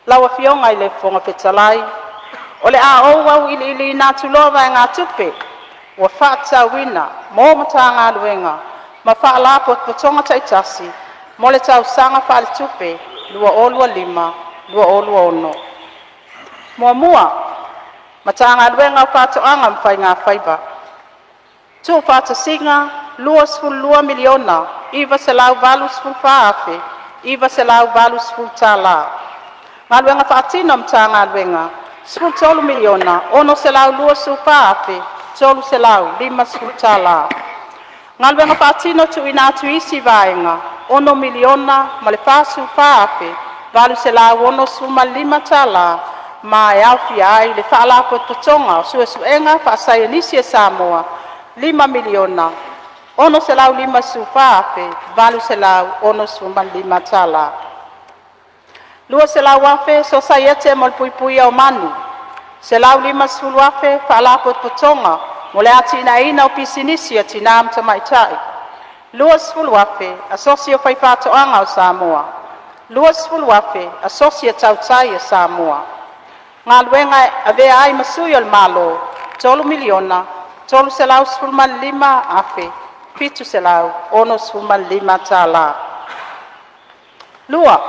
Lawa fionga i le whonga whetalai. O le a au ili nā tulova e ngā tupe. Wa whaatawina mo matanga luenga. Ma whaalapo potonga taitasi. Mo le tau sanga whaale tupe. Lua olua lima, lua olua ono. Mua. Matanga luenga o whaatoanga mwhai ngā whaiba. Tu whaatasinga, lua miliona. Iwa se lau valu sful whaafe. Iwa se lau valu sful tala. Ngā luenga whaatino mta ngā luenga. Sful tolu miliona. Ono se lau lua su whaafe. Tolu se lau lima sful tala. Ngā luenga whaatino tu ina atu isi vaenga. Ono miliona ma le whaasu whaafe. Valu se lau ono suma lima tala. Ma e awhi ai le whaalapo totonga. Suenga whaasaya nisi e Samoa. 5 miliona. Ono se lau lima su whaafe, valu se lau ono suma lima tala. Lua se lau wafe, so sayete mo pui pui au manu. Se lau lima su wafe, whaalapo potonga, mo le ati ina o pisinisi ati nām tamaitai. Lua sful wafe, asosio whaipatoanga o Samoa. Lua sful wafe, asosio tautai o Samoa. Ngā luenga avea ai masui al malo, 3 miliona, 3 se lau sful lima afe. Pitu se lau, ono suma lima tala. Lua,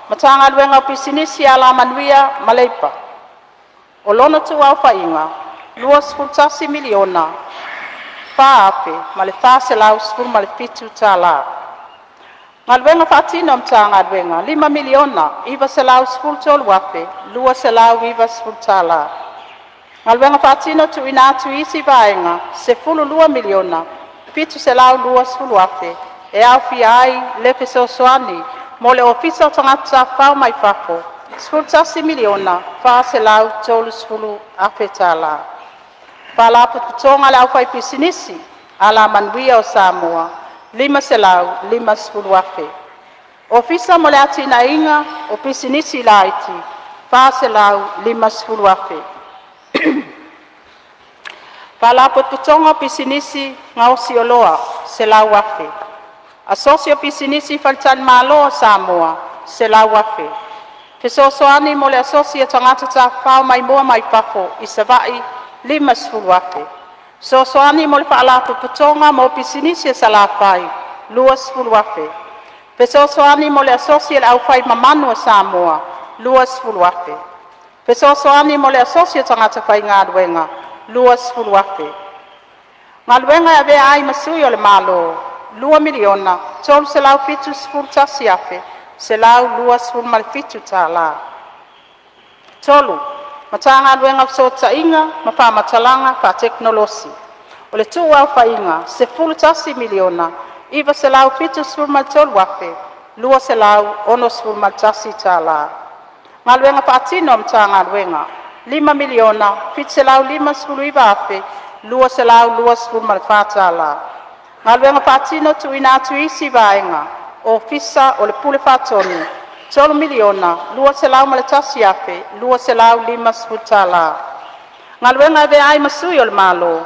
matanga luenga pisinisi ala manuia maleipa. O lono tu au whainga, lua sfultasi miliona. Whaape, ma le wha se lau sful ma le pitu tala. Ngā luenga whaatino mtanga luenga, 5 miliona, iwa se lau sful tolu wafe, lua se lau iwa sful tala. Ngā luenga whaatino tu ina atu isi vaenga, se fulu 2 miliona. Pitu se lau lua sfulu afe, e au fia ai lefe soani, mo le ofisa o tangata whao mai whako. Sfultasi miliona, wha se lau tolu sfulu afe tala. Wha lapu tutonga le au whai pisinisi, ala manuia o Samoa, 5 se lau, 5 sfulu afe. Ofisa mo le ati na inga, o pisinisi la iti, wha se lau, 5 sfulu afe. Palapo tutonga pisinisi ngausi oloa se lau wafe. Asosio pisinisi faltan malo Samoa se lau wafe. Fesosoani mo le asosio tangata ta whao mai mua mai pafo i savai 5 sfulu wafe. Sosoani mo le palapo tutonga mo pisinisi sa la whai 2 sfulu wafe. Fesosoani mo le asosio le au whai mamanu a Samoa 2 sfulu wafe. Fesosoani mo le asosio tangata whai ngā duenga. Lua sfulu wafe. Ngā luenga e avea ai masui o le malo. 2 miliona. Tolu se lau fitu sfulu tasi afe. Se lau lua sfulu mal fitu ta la. Tolu. Mata ngā luenga so ta inga. Ma wha matalanga wha teknolosi. O le tu au wha inga. Se fulu tasi miliona. Iwa se lau fitu sfulu mal tolu wafe. Lua se lau ono sfulu mal tasi ta la. Ngā luenga pa atino mta ngā luenga. 5 miliona, pit se lau 5 sfulu iwa afe, lua se lau 2 sfulu malfata la. Ngā luenga patino tu ina atu isi vaenga, o fisa o le pule fatoni, 3 miliona, lua se lau maletasi afe, lua se lau 5 sfulu la. Ngā luenga ave ai masui o le malo,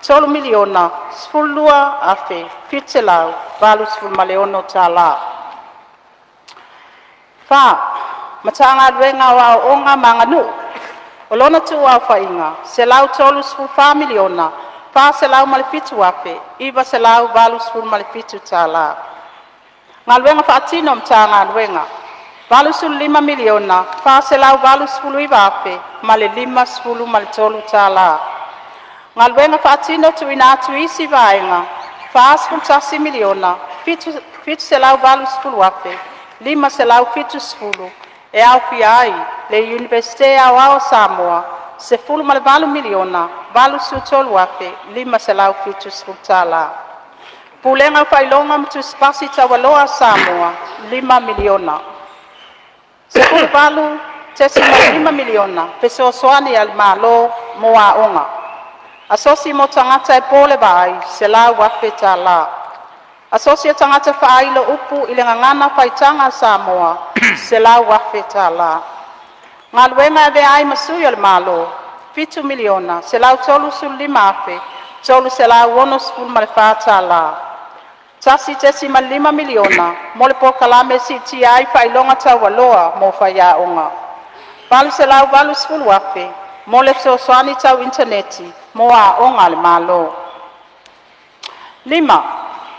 3 miliona, sfulu lua afe, pit se lau, valu sfulu maleono ta la. Fa, matanga luenga wa onga manganu. O lona tu au whainga, se lau tolu sfu miliona, pa se lau malefitu wape, iwa se lau valu sfu malefitu tala. Ngā luenga whaatino mtanga luenga, valu sfu 5 miliona, pa se lau valu sfu iwa ape, male 5 sfu male tolu tala. Ngā luenga whaatino tu ina atu isi vaenga, pa sfu 10 miliona, fitu se lau valu sfu wape, 5 se lau fitu sfu, e au ai le Universite au Samoa se fulu male valu miliona valu su tolu ape 5 se lau fitu sfutala. Pulenga whailonga mtu spasi tawaloa Samoa 5 miliona. Se fulu valu tesi male 5 miliona peso soani al malo moa onga. Asosi mo tangata e pole vai se lau wape tala. Asosia tangata whaailo upu ile ngangana paitanga Samoa se lau wafe tala. Ngā luenga eve ai masuyo le malo, 7 miliona, se lau tolu su 5 ape, tolu se lau wono sfulu male whaatala. Tasi tesi ma 5 miliona, mole po kalame si ti ai whailonga tau aloa mo whaia onga. Valu se lau valu sfulu ape, mole so soani tau interneti, moa onga le malo. 5.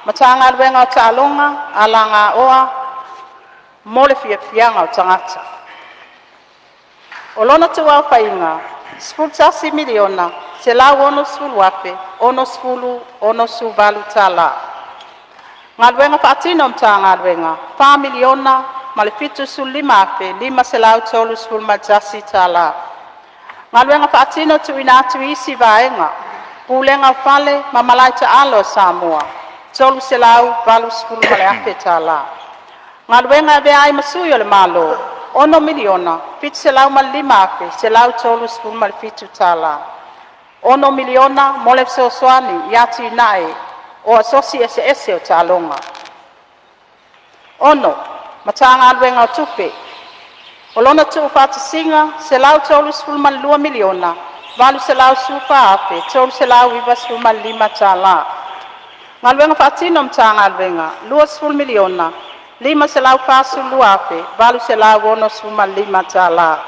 Matanga luenga o ta'alonga, alanga oa, mole fianga o tangata. O lona tu au whainga, 10 miliona, se lau ono sfulu ape, ono su valu tala. Ngā luenga whaatino mtanga luenga, 4 miliona, male fitu su 5 ape, 5 se lau tolu sfulu majasi tala. Ngā luenga whaatino tu ina atu isi vaenga, pulenga whale, mamalaita alo Samoa. Tolu se lau valu sfulu male ape tala. Ngā luenga eve ai masuyo le malo, 1 miliona, fitu se lau male 5 ape, se lau tolu sfulu male fitu tala. 1 miliona, mole so soani, yati nae, o asosi ese o ta'alonga. 1. Matanga luenga o tupe. O lona tu whaatasinga, se lau tolu sfulu male 2 miliona, valu se lau sufa ape, tolu se lau iwa sfulu male 5 tala. Ngā luenga whaatino mtanga luenga, 2 miliona, 5 se lau fasu luape, valu se lau wono sfuma 5 tala.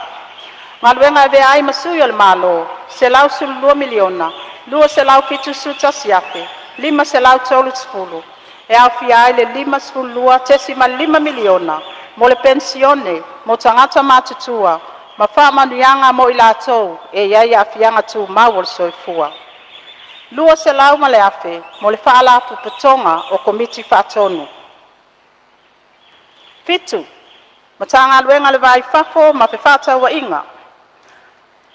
Ngā luenga eve ai masuyo le malo, se lau sulu 2 miliona, 2 se lau fitu suta siape, 5 se lau tolu sfulu. E au fia ai le 5 sfulu lua, tesi ma 5 miliona, mo le pensione, mo tangata matutua, ma wha manuianga mo ilatou, e iai a fianga tu mawol soifua. 2 se lau ma le afe, mo le whaala puputonga o komiti whaatonu. 7. Matanga luenga le vai whafo ma pe whata wa inga.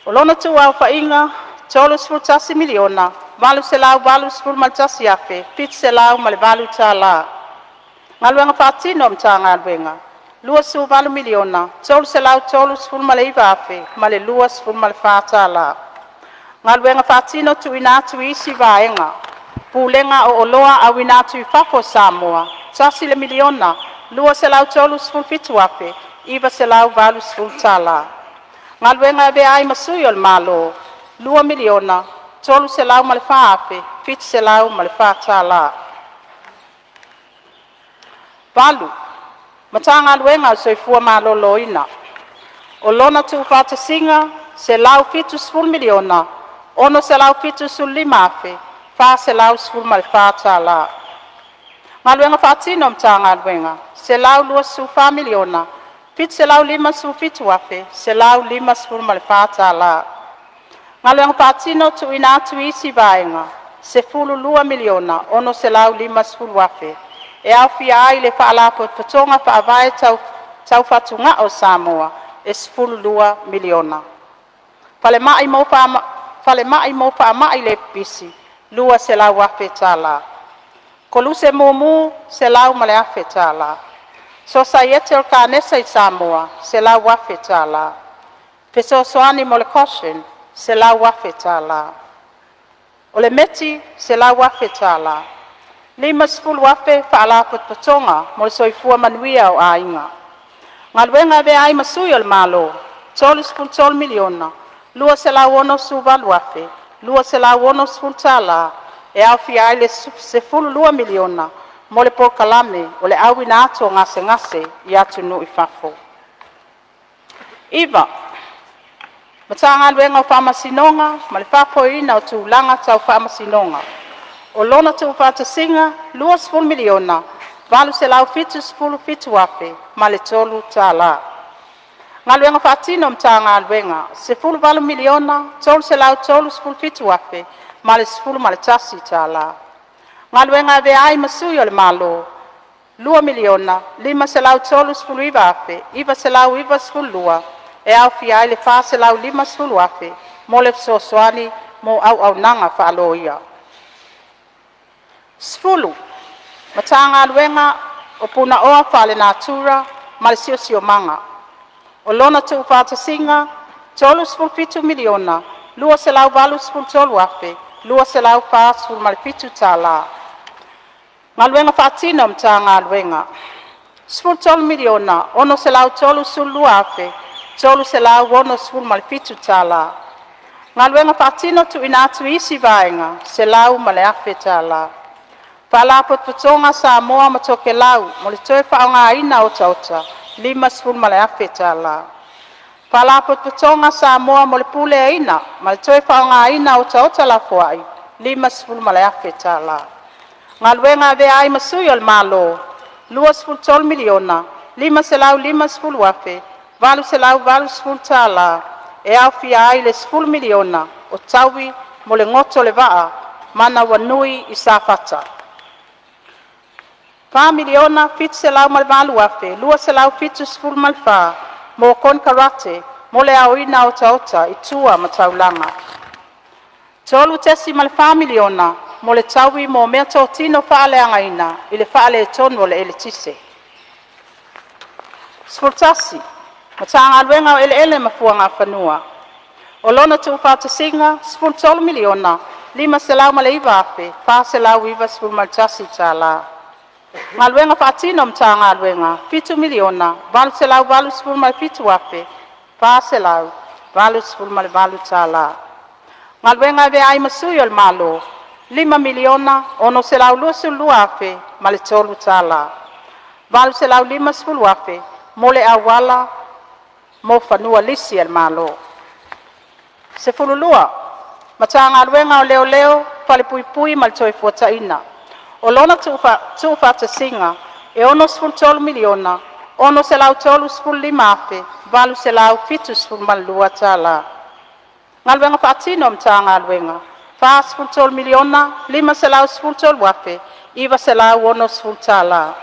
O lona tu au wha inga, tolu sfuru 10 miliona, valu se lau valu sfuru maltasi afe, 7 se lau ma le valu tala. Ngā luenga whaatino mtanga luenga, 2 valu miliona, tolu se lau tolu sfuru ma le iwa afe, ma le 2 sfuru ma le whaatala. Ngā luenga whaatino tu inatu isi vaenga, pulenga o oloa au inatu I whafo Samoa, 10 miliona, 2 se lau tolu sfulu fitu ape, iwa se lau valu sfulu tala. Ngā luenga ebe ai masuyo le malo, 2 miliona, tolu se lau male wha ape, 7 se lau male wha tala. Valu, matanga luenga o soifua malo loina. O lona tu whaatasinga, se lau fitu sfulu miliona, ono se lau fitu sfulu 5 ape, wha se lau sfulu male wha tala. Ngā luenga whaatino mtanga luenga, se lau 2 miliona, fitu se lau 5 sfulu fitu ape, se lau 5 sfulu male wha tala. Ngā luenga whaatino tu ina atu isi vaenga, se fulu 2 miliona, ono se lau 5 sfulu ape. E au fia ai le whaalapo patonga whaavae tau whatunga o Samoa, e sfulu 2 miliona. Fale mai mo whaamai le pisi, 2 se lau ape tala. Koluse mumu se lau male afe tala. Society o kanesa I Samoa se lau afe tala. Peso soani mo le caution se lau afe tala. O le meti se lau afe tala. 5 sfulu afe whaala patonga mo le soifua manuia o ainga. Ngā luenga eve ai masuyo le malo, 12 miliona, 2 se lau ono su valu afe, 2 se lau ono sfulu tala, e au fia ai le se fulu 2 miliona, mo le po kalame o le au ina ato ngase I atu nu I whafo. Iva, matanga luenga o whamasinonga, ma le whapoina o tūlanga tau whamasinonga. O lona tu whatasinga, 2 miliona, valu se lau fitu spulu fitu ape, ma le tolu tā la. Ngā luenga whatino mta ngā luenga, se 10 miliona, tolu se lau tolu spulu fitu ape, ma le spulu ma le tasi tā la. Ngā luenga ve ai masui o le malo, 2 miliona, 5 se lau tolu spulu iwa ape, iwa se lau iwa spulu lua, e au fi ai le wha se lau 5 spulu ape, mo le sosoani mo au nanga whaalo ia. Spulu, matanga luenga o puna oa whale natura, ma le sio manga. O lona tu whatasinga, tolu spulu fitu miliona, 2 se lau valu spulu tolu ape, 2 se lau wha spulu ma le fitu tā la. Ngā luenga whaatino mta ngā luenga. Spulu tolu miliona, ono se lau tolu sulu ape, tolu se lau ono spulu ma le fitu tā la. Ngā luenga whaatino tu ina atu isi vaenga, se lau ma le afe tā la. Whala potpotonga sa moa matoke lau, mo le toe whaonga ina o tauta, 5 spulu ma le afe tā la. Whala potpotonga sa moa mo le pule ina, ma le toe whaonga ina o tauta la fuai, 5 spulu ma le afe tā la. Ngā luenga ve ai masui o le malo, 2 miliona, 5 se lau 5 spulu afe, valu se lau valu spulu tā la, e au fia ai le 10 miliona, o taui mo le ngoto le vaa, mana wanui i sa fata. 5 miliona, 7 se lau mal valu afe, 2 se lau 7 spulu mal fa, mo kon karate, mo le au ina o tauta, i tua ma taulanga. Tolu tesi mal 5 miliona, mo le taui mo mea tōtino whaaleanga ina, i le whaale tonu o le ele tise. Spurtasi, matanga luenga o ele mafua ngā whanua. O lona tu whatasinga, 10 miliona, 5 se lau male iwa ape, 4 se lau iwa spul maltasi tā la. Ngā luenga whaatino mta ngā luenga, 7 miliona, 2 se lau valu spul mal fitu ape, 4 se lau, valu spul mal valu tā la. Ngā luenga ve ai masui o le malo, 5 miliona, ono se lau 2 lua afe, ma le tolu tā la. Valu se lau 5 spulu afe, mo le awala, mo whanua lisi al malo. Se fululua, matanga luenga o leo leo, pale pui pui ma le toi fuata ina. O lona tu whata singa, e ono spulu tolu miliona, ono se lau tolu spulu 5 afe, valu se lau 7 spulu ma lua tā la. Ngā luenga whaatino mta ngā luenga, 10 miliona, 5 se lau 10 wafe, iwa se lau ono 10 tā la.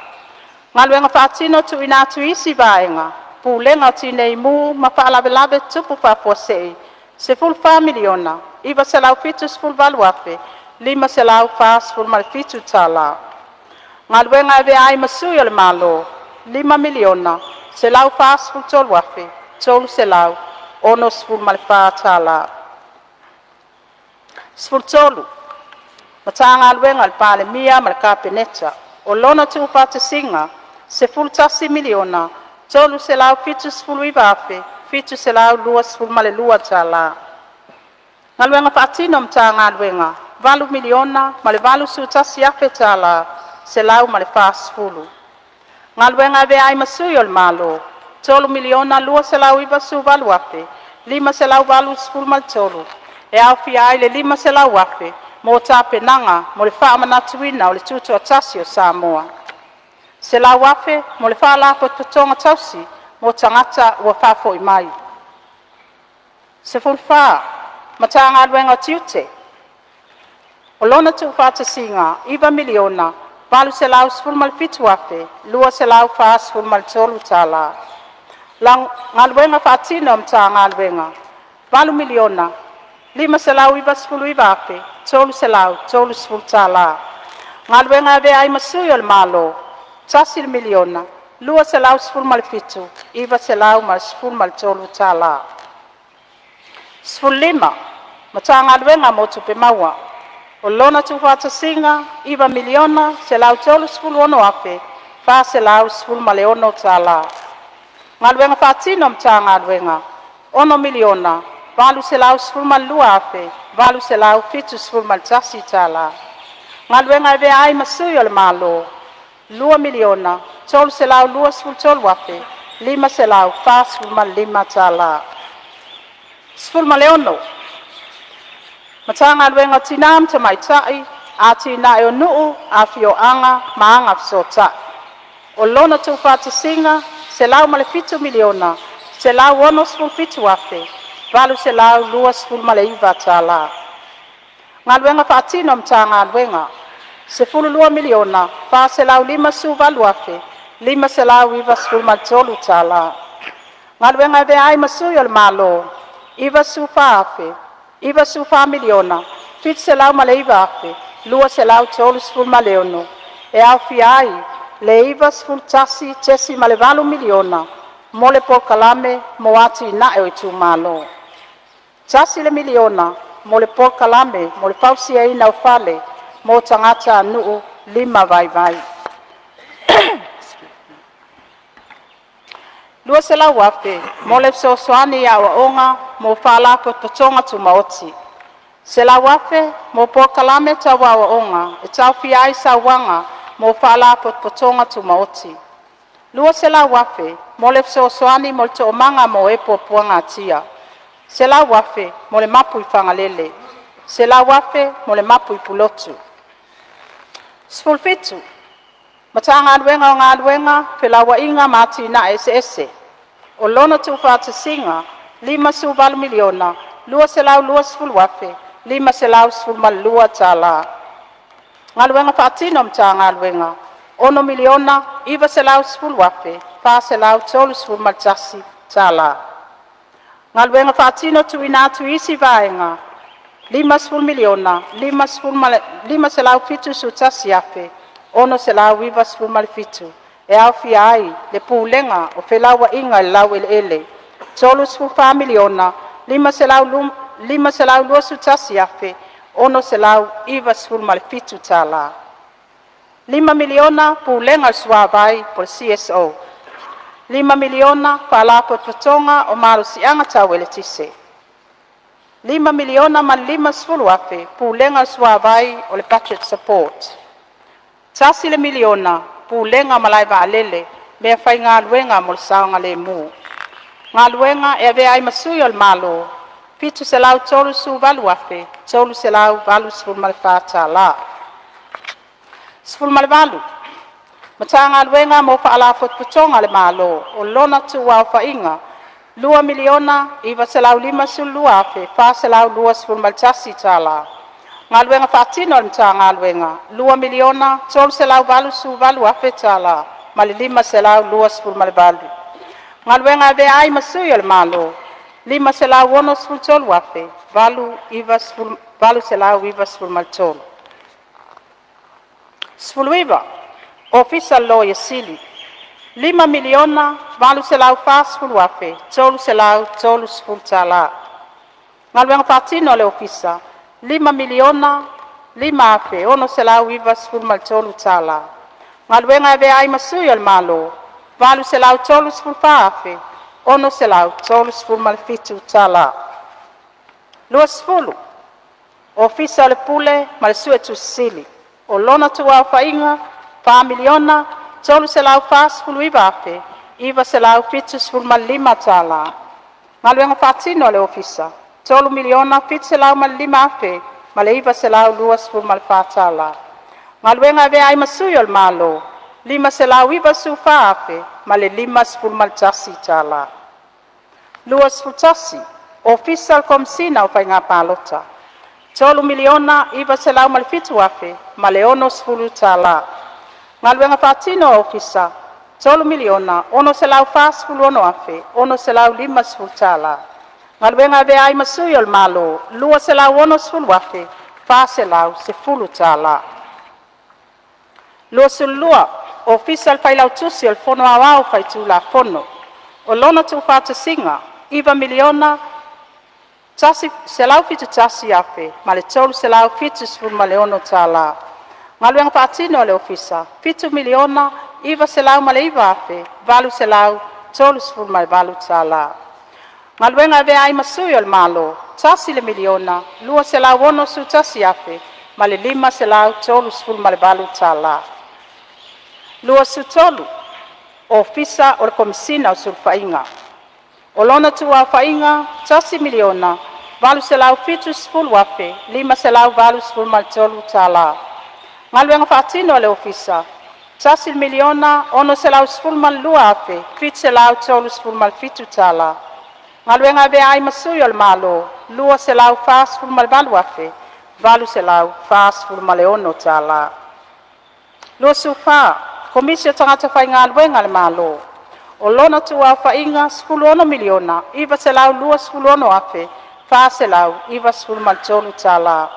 Ngā luenga whaatino tu ina atu isi vaenga, pūlenga o tinei mū ma whaalawe tupu whapuasei, se 5 miliona, iwa se lau 7 wafe, 5 se lau 5 tā la. Ngā luenga eve ai masui o le malo, 5 miliona, se lau 5 wafe, tolu se lau, ono 10 tā la. Sfultolu, matanga luenga al pale mia mal kapeneta, o lona tu whatasinga, se 10 miliona, tolu se lau 7 iwa afe, 7 se lau 2 male lua tā la. Ngā luenga whaatino mta ngā luenga, 2 miliona, male valu sutasi afe tā la, se lau male 10. Ngā luenga ve ai masui o le malo, 3 miliona, 2 se lau iwa su valu afe, 5 se lau valu 10 male tolu. E au fia ai le 5 se lau afe, mo tā penanga, mo le wha amanatuina o le tutu atasi o Samoa. Se lau afe, mo le wha la potonga tausi, mo tangata ua whafo i mai. Se fulwha, matanga luenga o tiute. O lona tu whatasinga, 2 miliona, 4 se lau 10 afe, 2 se lau 10 tā la. Ngā luenga whaatino mta ngā luenga, 4 miliona, 5 se lau iwa 10 afe, tolu se lau, tolu 10 tā la. Ngā luenga ve ai masui o le malo, 10 miliona, 2 se lau 10 iwa se lau ma 10 tā la. 5, mata ngā luenga mo tupe maua. O lona tu whatasinga, 2 miliona, se lau tolu 10 afe, 4 se lau 10 tā la. Ngā luenga whaatino mta ngā luenga, 1 miliona, 4 se lau 10 afe, 4 se lau 7 tasi tā la. Ngā luenga ve ai masui o le malo, 2 miliona, 3 se lau 2 afe, lima se lau fa sfulu ma lima tala. Sfulu ma leono. Matanga luenga tinam te mai tai, a tina e o nuu, a fio anga, maanga fisota. O lona tu fata singa, se lau ma le fitu miliona, se lau ono sfulu fitu afe, valu se lau lua sfulu ma le iwa tala. Ngā luenga whaatino mtanga luenga, se fulu lua miliona, fa se lau lima su valu afe, lima se lau iwa sfulu ma tolu tala. Ngā luenga ve ai masu yol malo, iwa su fa afe, iwa su fa miliona, fit se lau ma le iwa afe, lua se lau tolu sfulu ma leono, e au fi ai, le iwa sfulu tasi tesi ma le valu miliona, mo le po kalame mo ati na e tu malo. Tasi le miliona, mo le po kalame, mo le pausi e ina ufale, mo tangata nuu lima vai vai. Lua se lau afe, mo le sosoani a waonga, mo fala po totonga tu maoti. Se lau afe, mo po kalame ta waonga, e tau fi ai sa wanga, mo fala po totonga tu maoti. Lua se lau afe, mo le sosoani mo le toomanga mo e po puanga atia. Se lau afe, mo le mapu i whangalele. Se lau afe, mo le mapu i pulotu. Sfulfitu. Mata ngā luenga o ngā luenga, pe lawa inga mati na ese. O lona tu whāta singa, 5 miliona, lua se lau lua sfulu afe, 5 se lau sfulu ma lua tala. Ngā luenga whātino mta ngā luenga, 1 miliona, iwa se lau sfulu afe, whā se lau tolu sfulu ma tasi tala. Ngā luenga whātino tu ina tu isi vaenga, 5 miliona, 5 se lau fitu su tasi afe, 1 se lau iwa sfulu ma fitu. E au fi ai, le pūlenga o whelawa inga lau ele. Tolu sfulu wha miliona, 5 se lau lua su tasi afe, 1 se lau iwa sfulu ma fitu tala. 5 miliona pūlenga suavai por CSO. 5 miliona whala po patonga o maru sianga tau ele tise. 5 miliona man 5 sfulu afe, pūlenga suavai o le budget support. Tasi le miliona, pūlenga malai vaalele, mea whai ngā luenga mo le saonga le mū. Ngā luenga e ave ai masui o le malo, pitu se lau tolu su valu afe, tolu se lau valu sfulu male whāta la. Sfulu male valu. Mata ngā luenga mo whaala putonga le malo, o lona tu wau whainga, 2 miliona, iwa se lau 5 su lua afe, wha se lau lua sfulu male tasi tala. Ngā luenga whaatino le mta ngā luenga, 2 miliona, tolu se lau valu su valu afe tala, male 5 se lau lua sfulu male valu. Ngā luenga ave ai masui o le malo, 5 se lau 1 sfulu tolu afe, valu se lau iwa sfulu male tolu. Sfulu iwa, official lawyer sili, 5 miliona, valu se lau wha sfulu afe, tolu se lau tolu sfulu tala. Ngā luenga whaatino le ofisa, 5 miliona, 5 afe, 1 se lau iwa sfulu male tolu tala. Ngā luenga ave ai masui o le malo, valu se lau tolu sfulu wha afe, 1 se lau tolu sfulu male fitu tala. Lua sfulu, ofisa o le pule male sue tu sili, o lona tu au whainga, 5 miliona, tolu se lau wha sfulu iwa afe, iwa se lau fitu sfulu male 5 tala. Ngā luenga whaatino le ofisa, 3 miliona, fitu se lau male 5 afe, male iwa se lau lua sfulu male 4 tala. Ngā luenga ave ai masui o le malo, 5 se lau iwa su wha afe, male 5 sfulu male tasi tala. Lua sfulu tasi, official komsina o whainga palota. 3 miliona, iwa se lau male fitu afe, male 1 sfulu tala. Ngā luenga whaatino ofisa, 3 miliona, 1 se lau wha sfulu 1 afe, 1 se lau 5 sfulu tala. Ngā luenga ave ai masui o le malo, 2 se lau 1 sfulu afe, wha se lau se fulu tala. Lua sulua, official whailau tusi o le fono awao whaitu la fono. O lona tu whata singa, 2 miliona, se lau fitu tasi afe, ma le tolu se lau fitu sfulu ma le 1 tala. Ngā luenga whaatino le ofisa, 7 miliona, 2 se lau ma le 2 afe, valu se lau tolu sfulu ma le 2 tala. Ngā luenga ave ai masui o le malo, tasi le miliona, 2 se lau 1 su tasi afe, ma le 5 se lau tolu sfulu ma le 2 tala. Lua su tolu, ofisa o le komisina o sulfainga. O lona tua whainga, 3 miliona, valu se lau fitu sifulu afe, 5 se lau valu sifulu maltolu tala. Ngaluenga whaatino le ofisa, 3 miliona, ono se lau sifulu malua afe, fitu se lau tolu sifulu malfitu tala. Ngaluenga ve ai masuyo le malo, lua se lau fa sifulu malvalu afe, valu se lau fa sifulu maleono tala. Lua sufa, komisio tangata whainga aluenga le malo. O lona tua whainga 10 miliona, iwa se lau lua 10 afe, fa se lau iwa 10 maltolu tala.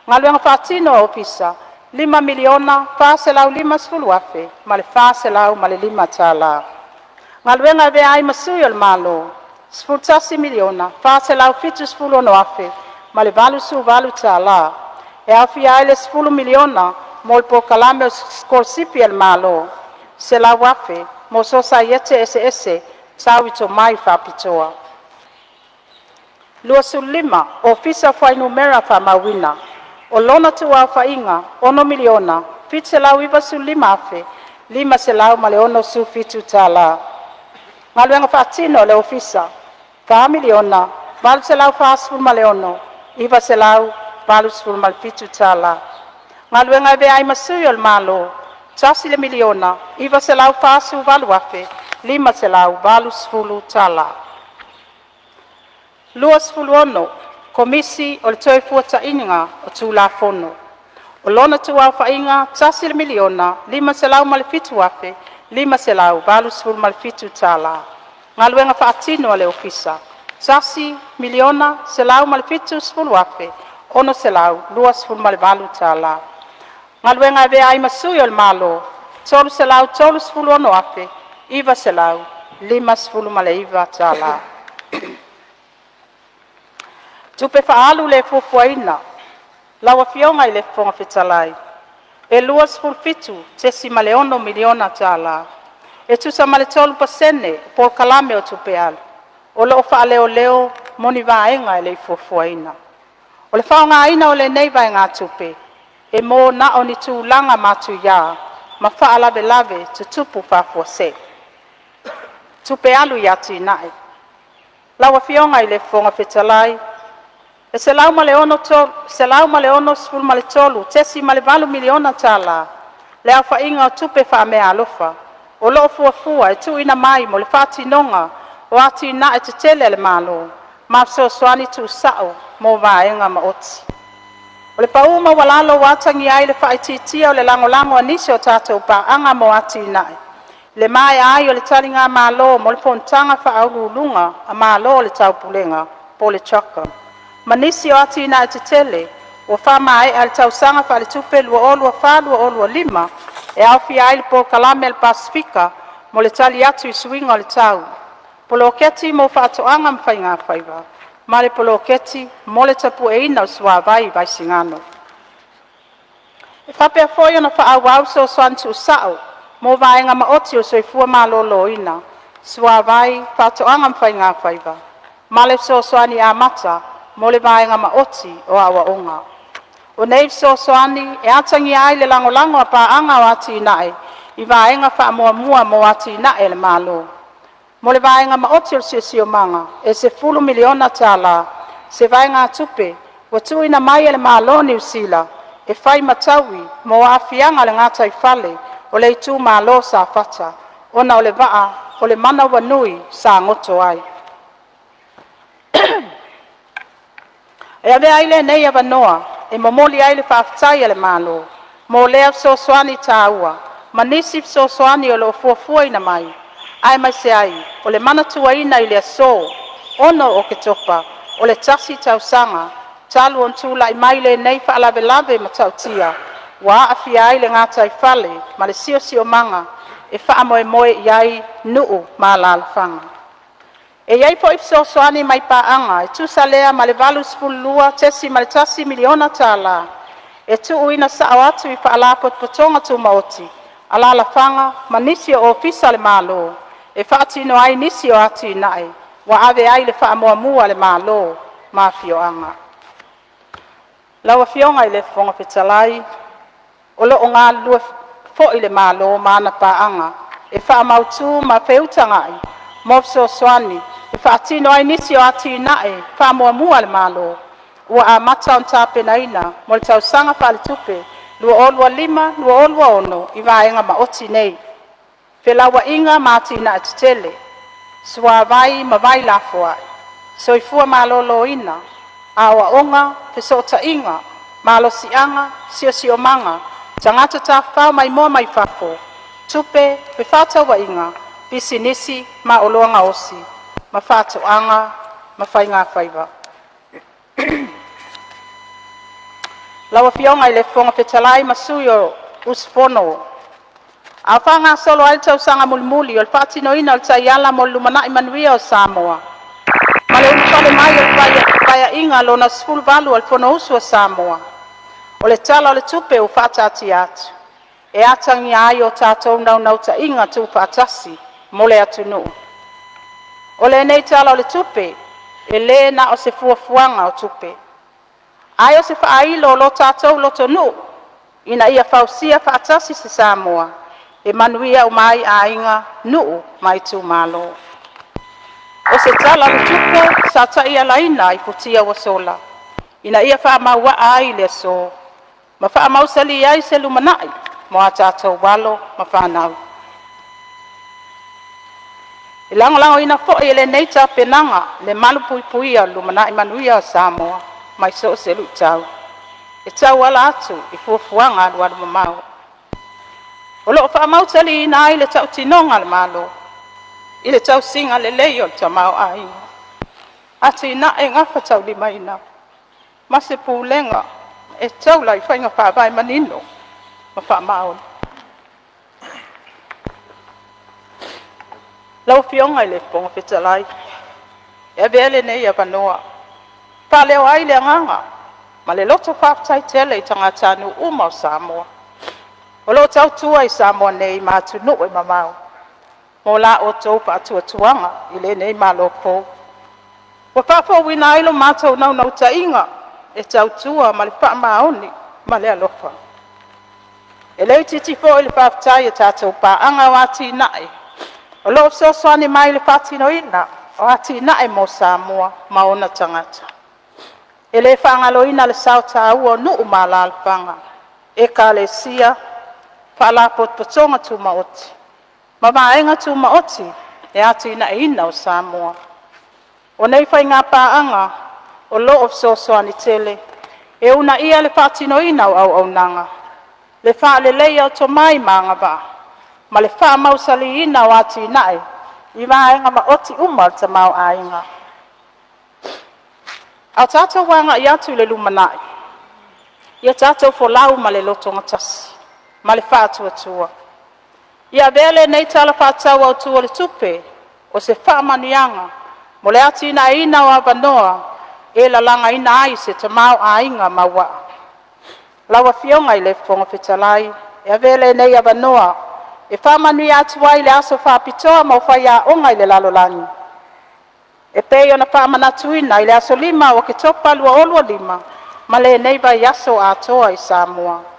Ngaluenga whaatino o ofisa, 5 miliona, fa se lau 5 afe, ma le fa se lau ma le 5 tala. Ngaluenga ve ai masuyo le malo, 10 miliona, fa se lau 7 afe, ma le valu tala. E afi ai le 10 miliona, mo le po kalame o skolsipi al malo, se lau afe, mo so sa yete ese, tau ito mai whapitoa. Lua su 5, ofisa whai numera wha mawina, o lona tua whainga, 1 miliona, fit se lau iwa su 5 afe, 5 se lau ma le ono su fitu tala. Ngaluenga whaatino le ofisa, 4 miliona, valu se lau whaasful ma le ono, iwa se lau valu sful ma le fitu tala. Ngaluenga ve ai masuyo le malo, 3 miliona, iwa se lau fasu valu afe, 5 se lau valu sfulu tala. Lua sfulu ono, komisi o le toi fuata ininga o tula fono. O lona tua whainga, 3 miliona, 5 se lau ma le fitu afe, 5 se lau valu sfulu ma le fitu tala. Ngaluenga whaatino ale ofisa, 3 miliona, se lau ma le fitu sfulu afe, ono se lau, lua sfulu ma le valu tala. Ngaluenga ve ai masuyo le malo, 3 se lau 3 afe, iwa se lau, 5 ma le iwa tala. Tupe whaalu le fufuaina, lawa fionga i le fonga fitalai. E lua sfulu fitu, 10 miliona tala. E tusa ma le 12% por kalame o tupe alu. O le ofa leo leo, moni vaenga i le fufuaina. O le whaonga aina o le nei vaenga tupe. E mo na o ni tūlanga matu ia, ma wha lave lave tu tupu whafua se. Tupe alu ia tinae. Lawa fionga i le fonga fitalai, e se lau ma le ono 10 tesi ma le 4 miliona tala, le au whainga o tupe wha mea alofa, o loo fuafua e tu ina mai mo le whaatinonga, o ati na e te tele le malo, ma so swani tu sao, mo vaenga ma oti. O le pauma walalo watangi ai le whaititia o le lango anisi o tātou pa anga mo ati nae. Le mai ai o le taringa malo mo le pontanga whaarulunga a malo o le taupulenga po le chaka. Manisi o ati nae te tele o whama ai al tausanga wha le tupe lua olua 5 e awhi ai le po kalame le Pasifika mo le tali atu i suinga o le tau. Polo keti mo whaatoanga mwhainga whaiva. Ma le poloketi mo le tapu e ina o suawai vai singano. E whapea foi ona whaawau so swantu usao, mo vaenga maoti o soifua malolo ina, suawai whaatoanga mwhainga whaiva. Ma le so swani a mata, mo le vaenga maoti o awa onga. O nei so swani e atangi ai le lango a paanga o ati inae, i vaenga wha mo ati inae le malo. Mo le vaenga maoti o sio manga, e se 10 miliona tala, se vaenga tupe, watu ina mai le maloni usila, e fai matawi, mo afianga le ngata i fale, o le itu malo sa fata, ona o le vaa, o le mana wanui sa ngoto ai. E ave aile nei avanoa, e momoli aile whaafitai le malo, mo lea so swani taua, manisi so swani o lo fuafua ina mai, ai mai se ai, o le mana tuaina i le aso, ono o ke topa, o le tasi tausanga, talu on tula i mai le nei whaalave lave ma tautia, wa afi ai le ngata i fale, ma le sio manga, e wha moe iai nuu ma la alfanga. E iai po ifso soani mai paanga, e tu salea ma le valus fulua, tesi ma le tasi miliona tala, e tu uina sa awatu i whaalapot potonga tu maoti, ala alafanga, ma nisi o ofisa le malo, e whaatino ai nisi o ati nae, wa ave ai le whaamoamua le malo, ma fioanga. Lawa fionga i le fonga petalai, o lo o ngā lua fo i le malo maana paanga, e whaamautu ma peutangai, mofso swani, e whaatino ai nisi o ati nae, whaamua le malo, ua a mata on tape naina, mo le tausanga whaale tupe, lua olua lima, lua olua ono, i vaenga ma oti nei. Whelawa inga mati na atitele, sua vai ma vai lafua, soifua malolo ina, awa onga, pesota inga, malo sianga, sio manga, tangata tafau mai moa mai fafo, tupe, pefata wa inga, pisi nisi, ma oloanga osi, ma fato anga, ma fainga faiva. Lawa fionga ile fonga petalai masuyo usfono. Afanga solo ai tau sanga mulmuli, ol fatino ina ol tayala mo lumana imanuia o Samoa. Male upale mai ol paya inga lo na sful valu al fono usu o Samoa. Ole tala ole tupe u fata ati atu. E atangi ai o tatou nau ta inga tu fatasi, mole atu nuu. Ole nei tala ole tupe, e le na o se fuafuanga o tupe. Ai o se whaailo lo tatou lo tonu, ina ia fausia fatasi se Samoa. E manuia o mai a inga nuu mai tu malo. O se tala o tupe, sa ta ia laina i putia wa sola. Ina ia wha maua ai le so. Ma wha mausali ai se lumanai, mo a tatou walo ma whanau. I lango ina fo e le neita penanga, le malu puipuia lumanai manuia o Samoa, mai so se lu tau. E tau ala atu, i fuafuanga alu alu mamau. O loo wha mautali ina ai le tau tinonga le malo. I le tau singa le leio le tamau a inga. Ati ina e ngafa tau li maina. Ma se pūlenga e tau lai whainga whaavai manino. Ma wha maon. Lau fionga i le ponga petalai. E vele nei a vanoa. Paleo ai le nganga. Ma le loto whaftai tele i tangatanu uma o Samoa. O lo tau tua i Samoa nei ma atu nuu i mamau. Mo la o tau pa atua tuanga i le nei ma lo po. Wa whafo wina ilo mātou nau ta inga e tau tua ma le wha maoni ma le alofa. E lei titi fo i le whaftai e tātou pa anga o ati nae. O lo so soani mai le whatino ina o ati nae mo Samoa ma ona tangata. E le whangalo ina le sauta ua nuu ma la alpanga. E ka le sia Pala potpotonga tu maoti. Ma vaenga tu maoti e ati ina o Samoa. O nei whai ngā pāanga o lo of sosoani tele. E una ia le whātino ina au nanga. Le wha le leia o to mai maanga ba. Ma le wha mausali ina o ati inae. I vaenga maoti umal ta mau ainga. Au tātou wanga i atu le lumanai. Ia tātou folau ma le lotonga tasi. Ma le whātua. Ia vele nei tala whātau au tua le tupe, o se whaamanianga, mo le ati ina o avanoa, e la langa ina ai se tamau a inga maua. Lawa fionga i le fonga fetalai, ia vele nei avanoa, e whaamani atu ai le aso whaapitoa mau whaia onga i le lalolangi. E peo na whaamanatuina i le aso lima o ke topa lua olua lima, ma le nei vai aso atoa i Samoa.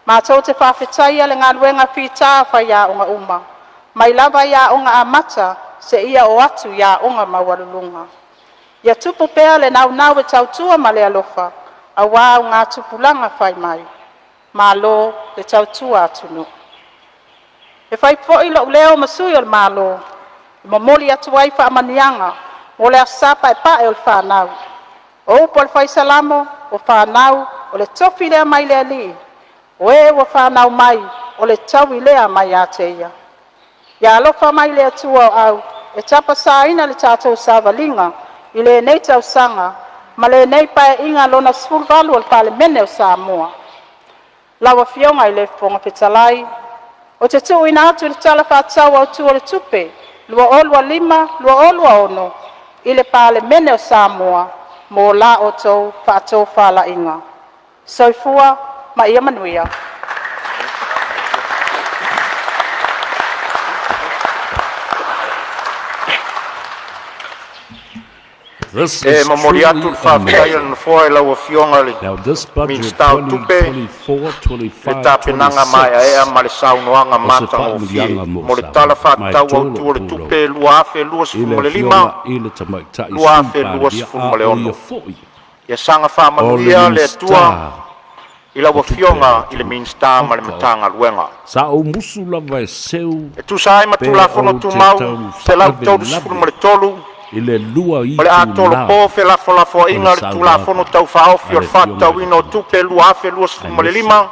Ma tau te whawhetaia le ngā luenga whita whaia o ngā uma. Mai lava ia o ngā amata se ia o atu ia o ngā mawalulunga. Ia tupu pea le nau e tau tua ma le alofa. A wā o ngā tupulanga whai mai. Ma lo le tau tua atunu. E whai fwoi lo leo masui o le ma lo. I mamoli atu wai whaamanianga. O le asapa e pae o le whanau. O upo le whai salamo o whanau o le tofi lea mai lea li. O e wa whanau mai, o le tau i lea mai a te ia. Ia alofa mai lea tua au, e tapa sa ina le tātou sāwalinga, i le nei tau sanga, ma le nei pae inga lona sfulvalu al pale mene o Samoa. Lawa fionga i le fonga petalai, o te tu ina atu le tala whātau au tua le tupe, lua olua lima, lua olua ono, i le pale mene o Samoa, mo la o tau whātau whala inga. Soifua, ma ia manuia. This E is mamori atu truly whawhitai amazing. ana fōi lau fionga le. Now this budget Minstau tupe, 2024, 25, le tāpenanga mai a ea ma le saunoanga O se mātanga o whaamurianga fie. mo Mo le sa. tala Mai whātau au tōla tua le pūrau. tupe lua afe lua sifu mo le lima. Ile tamaitai Lua afe simpari lua sifu mo le a ono. ia fo'i. Ia sanga whamanuia le tua i lau fionga i le minsta ma le matanga luenga. Sa o musu lava e seu E tu sai ma tu la fono tu mau, se lau tau sifu mo le tolu. i le lua i O le atolo po fe la fola inga le tu la fono tau whaofi o le whatau ino tupe lua afe lua sifu mo le lima.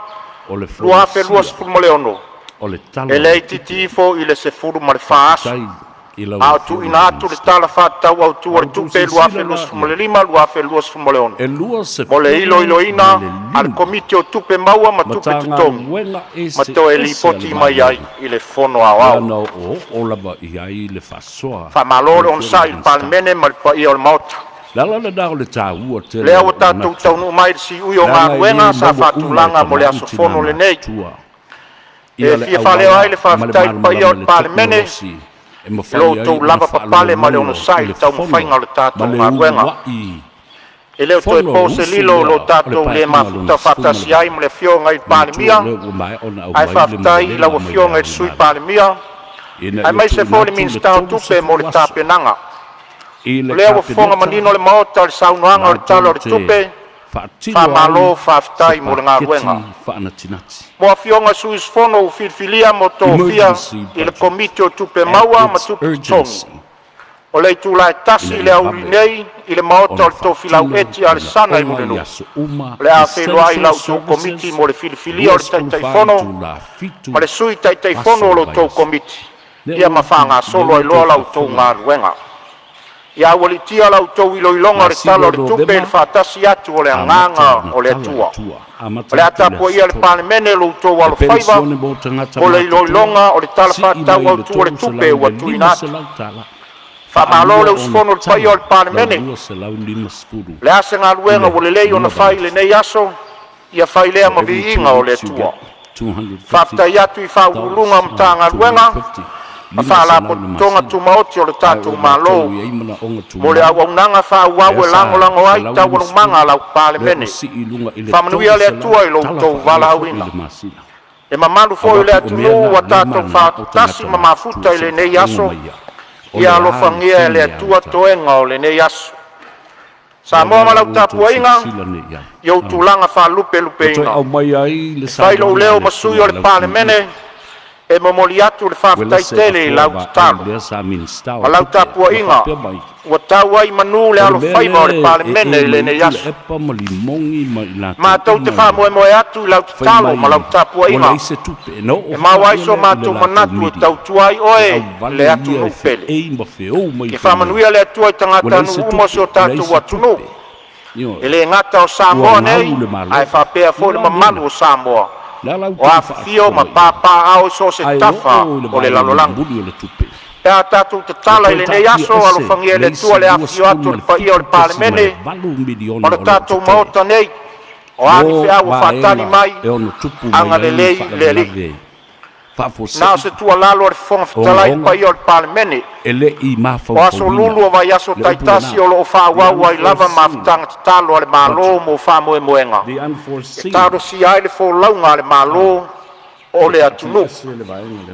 o le Lua afe lua sifu mo le ono. o le talo E lei titi fo i le se furu ma le whaasu. i lau A tu ina atu le tala whatau au tu le tupe lua afe lua sifu mo le lima, lua afe lua sifu mo le ono. e lua se Mo le ilo ina, al komiti o tupe maua ma tupe tutongi. Ma to e li poti mai ai i le fono au au. Ana o lava i ai le fasoa Fa malore on sa il palmene ma le pa i o le maota. lala le dao le tāua te Lea o tātou taunu mai si ui o ngā ruenga sa whatulanga mo le aso fono le nei. E fia whaleo ai le whawhitai pa i o le palmene. Lo tau lava papale ma le ono sai le tau mwhainga o le tātou ngā ruenga. E leo toi pose lilo lo tātou le mafuta whatasi ai mo le fionga i palemia. Ai whawhitai i lau fionga i sui palemia. Ai mai se fōle minstau tupe mo le tāpenanga. Lea o fonga manino le maota le saunoanga o le talo le tupe. Whamalo whawhitai mo le ngā ruenga. Mo a fionga suis fono u filfilia mo tōwhia i le komiti o tupe maua ma tupe tongi. O lei tūlai tasi le auri nei i le maota o le tōwhilau eti a le sana i mulenu. Le a whelua i lau tō komiti mo le filfilia o le taitai fono. Ma le sui taitai fono o lo tō komiti. Ia mawhanga solo i loa lau tō ngā ruenga. Ia walitia lau tō iloilonga le talo le tupe le whātasi atu o le anganga o le atua. O le atapua ia le panemene lo tō walo whaiva. O le iloilonga o le tala whātau au tū o le tupe ua tuinatu. Whamalo le usfono le pai o le panemene. Le ase ngā ruenga o le lei o na whai le nei aso. Ia whai lea ma viinga o le atua. Whaftai atu i whaurulunga mta ngā ruenga. Ma whala po tonga tumaoti o le tātou malo. Mo le awaunanga whauau e lango ai tau manga lau palemene. Whamanuia le atua i loutou wala hawina. E mamalu fo le atunu wa tātou whaatasi ma mafuta i le nei aso. Ia alofangia e le atua toenga o le nei aso. Sa moa malau tāpua inga, iau tūlanga whalupe lupe inga. Whailo leo masui o le palemene. E momoli atu le whawhitai tele i lau talo. A lau tāpua inga, ua tau ai manu le alo whaiva o le palemene i le nei asu. Mātou te whamoe moe atu i lau talo ma lau tāpua inga. E mawaiso mātou manatu e tau tuai oe le atu nupele. Ke whamanuia le atu ai tangata anu umosi o tātou atunu. E le ngata o Samoa nei, ai whapea fōle mamalu o Samoa. O afio ma papa au so se tafa o le lalolangu. E a tatu te tala i le nei aso alo whangia le tua le afio atu le pa ia o le palemene. O le tatu maota nei. O ani whea ua whatani mai. Anga le lei le li. Nā se tua lalo le whonga whitalai pa ia o le palemene. O aso lulu o vai aso taitasi o lo o whawau ai lava mawhitanga te talo ale malo mo whamoe moenga. E tāro si ai le wholaunga ale malo o le atunu.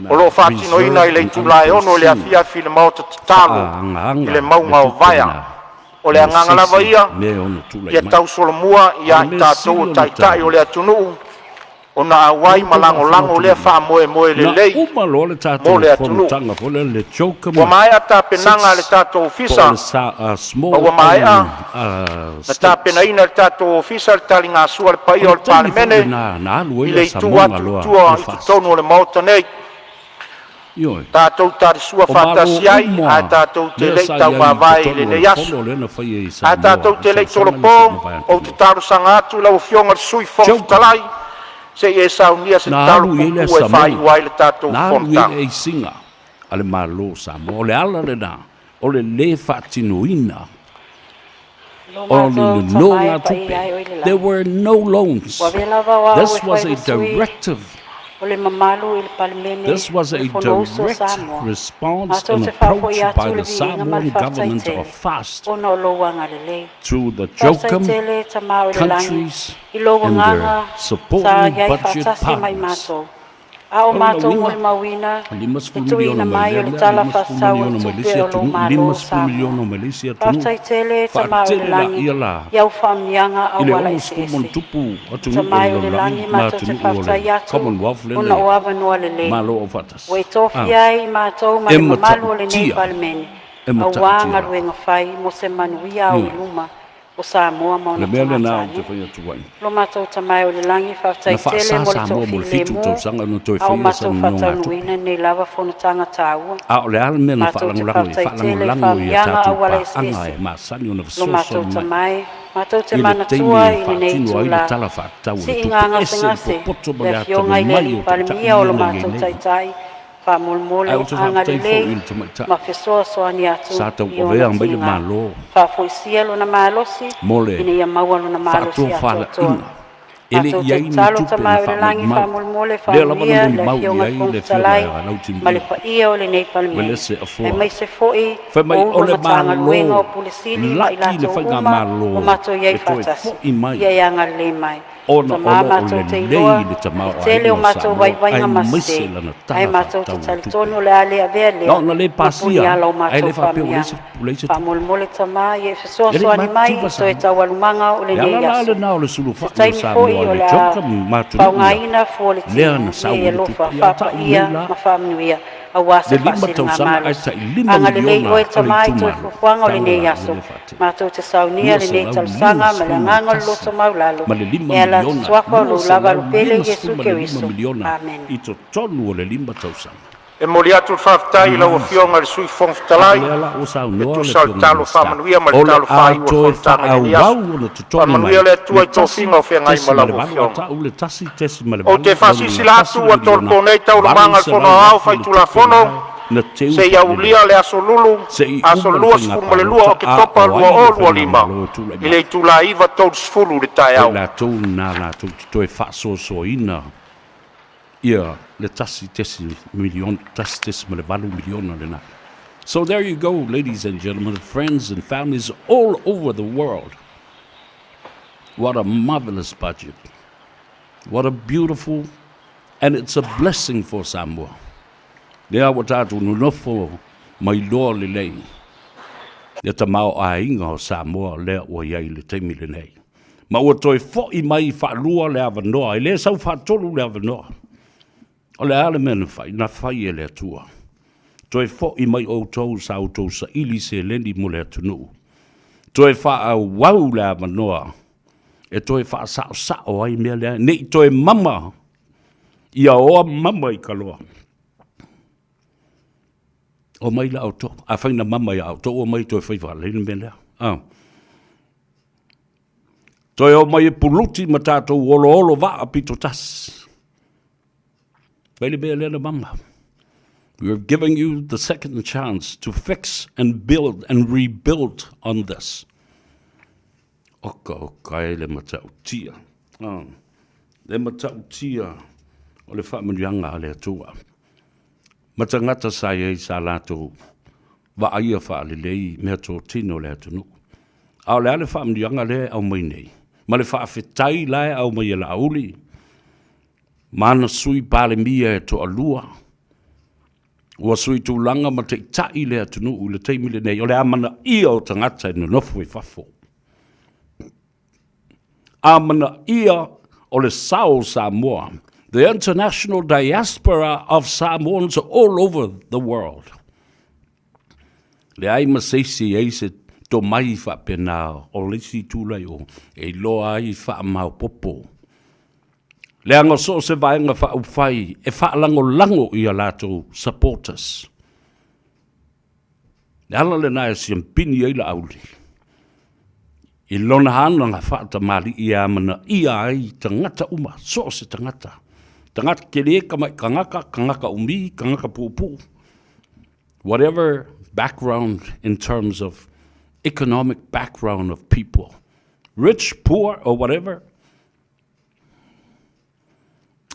O lo whatino ina i le itulai ono le awhia fi le maota te talo i le maunga o vaia. O le anganga lava ia, ia tau solomua ia i tātou o taitai o le atunu. O na awai malango lea wha moe le lei mo le atunu. Ua mai a tāpenanga le tātou ofisa. Ua mai a na tāpenaina le tātou ofisa le tali ngā sua le pai o le palemene. I le itu atu tua i tutonu o le maota nei. Tātou tari sua whātasi ai, a tātou te lei tau mawai le nei asu. A tātou te lei tolopo, o te taru sanga atu lau fionga sui whongtalai. Se e saunia se talu kuku e whai wai le tātou whonta. Nā e singa, ale malo Samoa, o le ala le nā, o le le whatinoina. O le noa tupe. There were no loans. This was a directive O le mamalu i le palemene This was o a le fonouso direct Samoa. response Matou and te whawhoi approach atu by le the viinga ma le Samoan government whawtaitele. of FAST O na o loanga le lei. through the JOCAM Whawtaitele ta mao i le langi. countries I loa and nganga their sa supporting iai budget whaatasi mai partners. mātou. A o mātou mo le mawina, e tui na mai o le tala whasau e tupe o lo mālo Samoa. Whawtaitele ta mao i le langi, iau whaamianga a wala ese ese. Ta mai o le langi mātou te whawtai atu, o na o awa noa le lei. O e tofi ai mātou ma le mamalu o le nei palemene. A wanga ruenga whai mo se manuia o i luma o Samoa ma ona tangata. Lo mātou tamai o le langi whawtaitele mo le tofi le mo. A o mātou whataunuina nei lava whono tangata ua. Mātou te whawtaitele whaamianga a wala ese ese. Lo mātou tamai, mātou te manatua i le nei tūla. Si inganga sengase, le fionga i le li palemia o lo mātou taitai. Whamolmole o anga le lei, ma fesoa soani atu i ona tinga. Whafoisia lo na malosi, ine ia maua lo na malosi atu atoa. Mātou te talo tamai o le langi whamolmole, whamia, le fionga fungtalai, ma le paia o le nei palemene. E mai se foi, o ulo matanga luenga o pulisili, ma ilato uma, o mātou iei whatasi, ia ianga le mai. Ta mātou te iloa, i tele o mātou waiwainga mase, ai mātou te talitoni o le ale a vea lea, ma puni ala o mātou whamia. Whamolmole ta mā, i e fesoa soani mai, to e tau alumanga o le nei aso. Te taimi foi o le a whaungaina fua le tini, i e lofa, whapa ia, ma whamnuia. A wase whasiri ngā malos. Anga le lei oe ta mai to e fufuanga o le nei aso. Mātou te saunia le nei talusanga ma le nganga lo loto maulalo. E ala tuakwa lo lava lo pele Jesu Keriso. Amen. E moli atu whaftai lau a fionga le sui whongtalai. E tu sal talo whamanuia ma le talo whai ua whontanga ni asu. Whamanuia le atua i tō whinga o whengai ma lau a fionga. O te whasisi la atu a tōrko nei tau manga whono au whai tula whono. Se ia ulia le aso lulu, aso lua sfulu le lua o ke topa lua o lua lima. I le tula iwa tau sfulu le tai au. Ia le tasi tesi milion, tasi tesi ma le valu miliona le na. So there you go, ladies and gentlemen, friends and families all over the world. What a marvelous budget. What a beautiful, and it's a blessing for Samoa. Lea wa tātou nunofo mai loa le lei. Le ta mao a inga o Samoa lea o iai le teimi le nei. Ma ua toi fo i mai whaalua le avanoa, i le sau whaatolu le avanoa. O le ale mena whai, na whai e le atua. Toi fo i mai o tau sa o tau sa ili se lendi mo le atunu. Toi wha au wau le avanoa. E toi wha sa o ai mea lea. Nei toi mama. Ia oa mama i kaloa. O mai la auto. A whaina mama i auto. O mai toi whai wha leini mea lea. Toi o mai e puluti ma tātou olo wa a pito tas. We're giving you the second chance to fix and build and rebuild on this. Oka le matau tia. Le matau tia o le whamanianga le atua. Matangata sa e sa lato wa aia wha le lei mea tō tino le atunu. Ao le ale whamanianga le au mai nei. Ma le whaafetai lai au mai la auli. Mana sui pale mia e to alua. Ua sui tūlanga ma te tai le atunu u le teimi le nei. O le amana ia o tangata e nofu e whafo. Amana ia o le Sao Samoa. The international diaspora of Samoans all over the world. Le ai maseisi e se to mai whapena o lisi tūlai o e loa ai whaamau popo. Le anga so se vaenga wha uwhai e whaalango lango i a lato supporters. Le ala le nai si ampini eila auli. I lona hana nga whaata mali i amana i ai tangata uma, so se tangata. Tangata kereka mai kangaka umi, kangaka pupu. Whatever background in terms of economic background of people. Rich, poor, or whatever.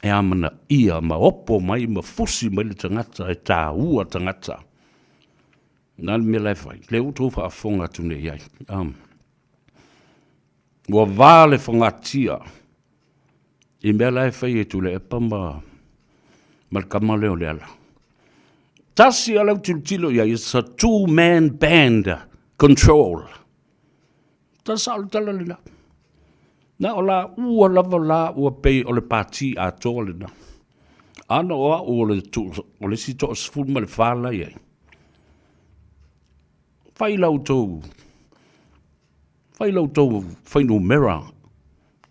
e amana ia ma opo mai ma fusi mai le tangata e tā ua tangata. Nā me lai whai, le utu whaafonga tune iai. Ua vāle whangatia, i mea lai whai e tule e pamba ma le kamaleo le ala. Tasi alau tilo iai, it's a two-man band control. Tasa alu tala lina. Na o la ua lava la ua pei o le pāti a toa lina. Ana oa o le sito o sifuru ma le whala iai. Whai lau tau whai no mera.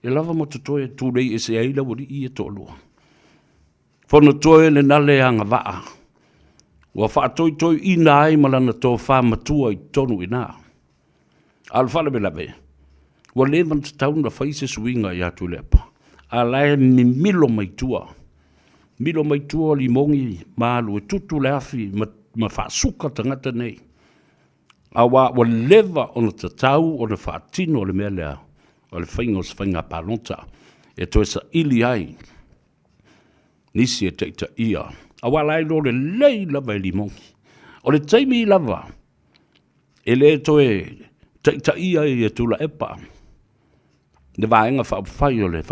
E lava mo te toe tūrei e se aila wari i e toa lua. Whana toe le nale anga waa. Ua wha toi ina ai malana tō wha matua i tonu ina. Al whala me lawe. Ua levan te tauna whai se suinga i atu lepa. A lae mi milo mai tua. Milo mai tua li mongi maalu e tutu le afi ma wha suka tangata nei. A wa leva ona te tau o le wha tino o le mea lea. O le whainga o se whainga palonta. E toi sa ili ai. Nisi e teita ia. A wa lai lo le lei lava e li mongi. O le taimi lava. E le toi teita ia e tula epa. Le vaenga whai o le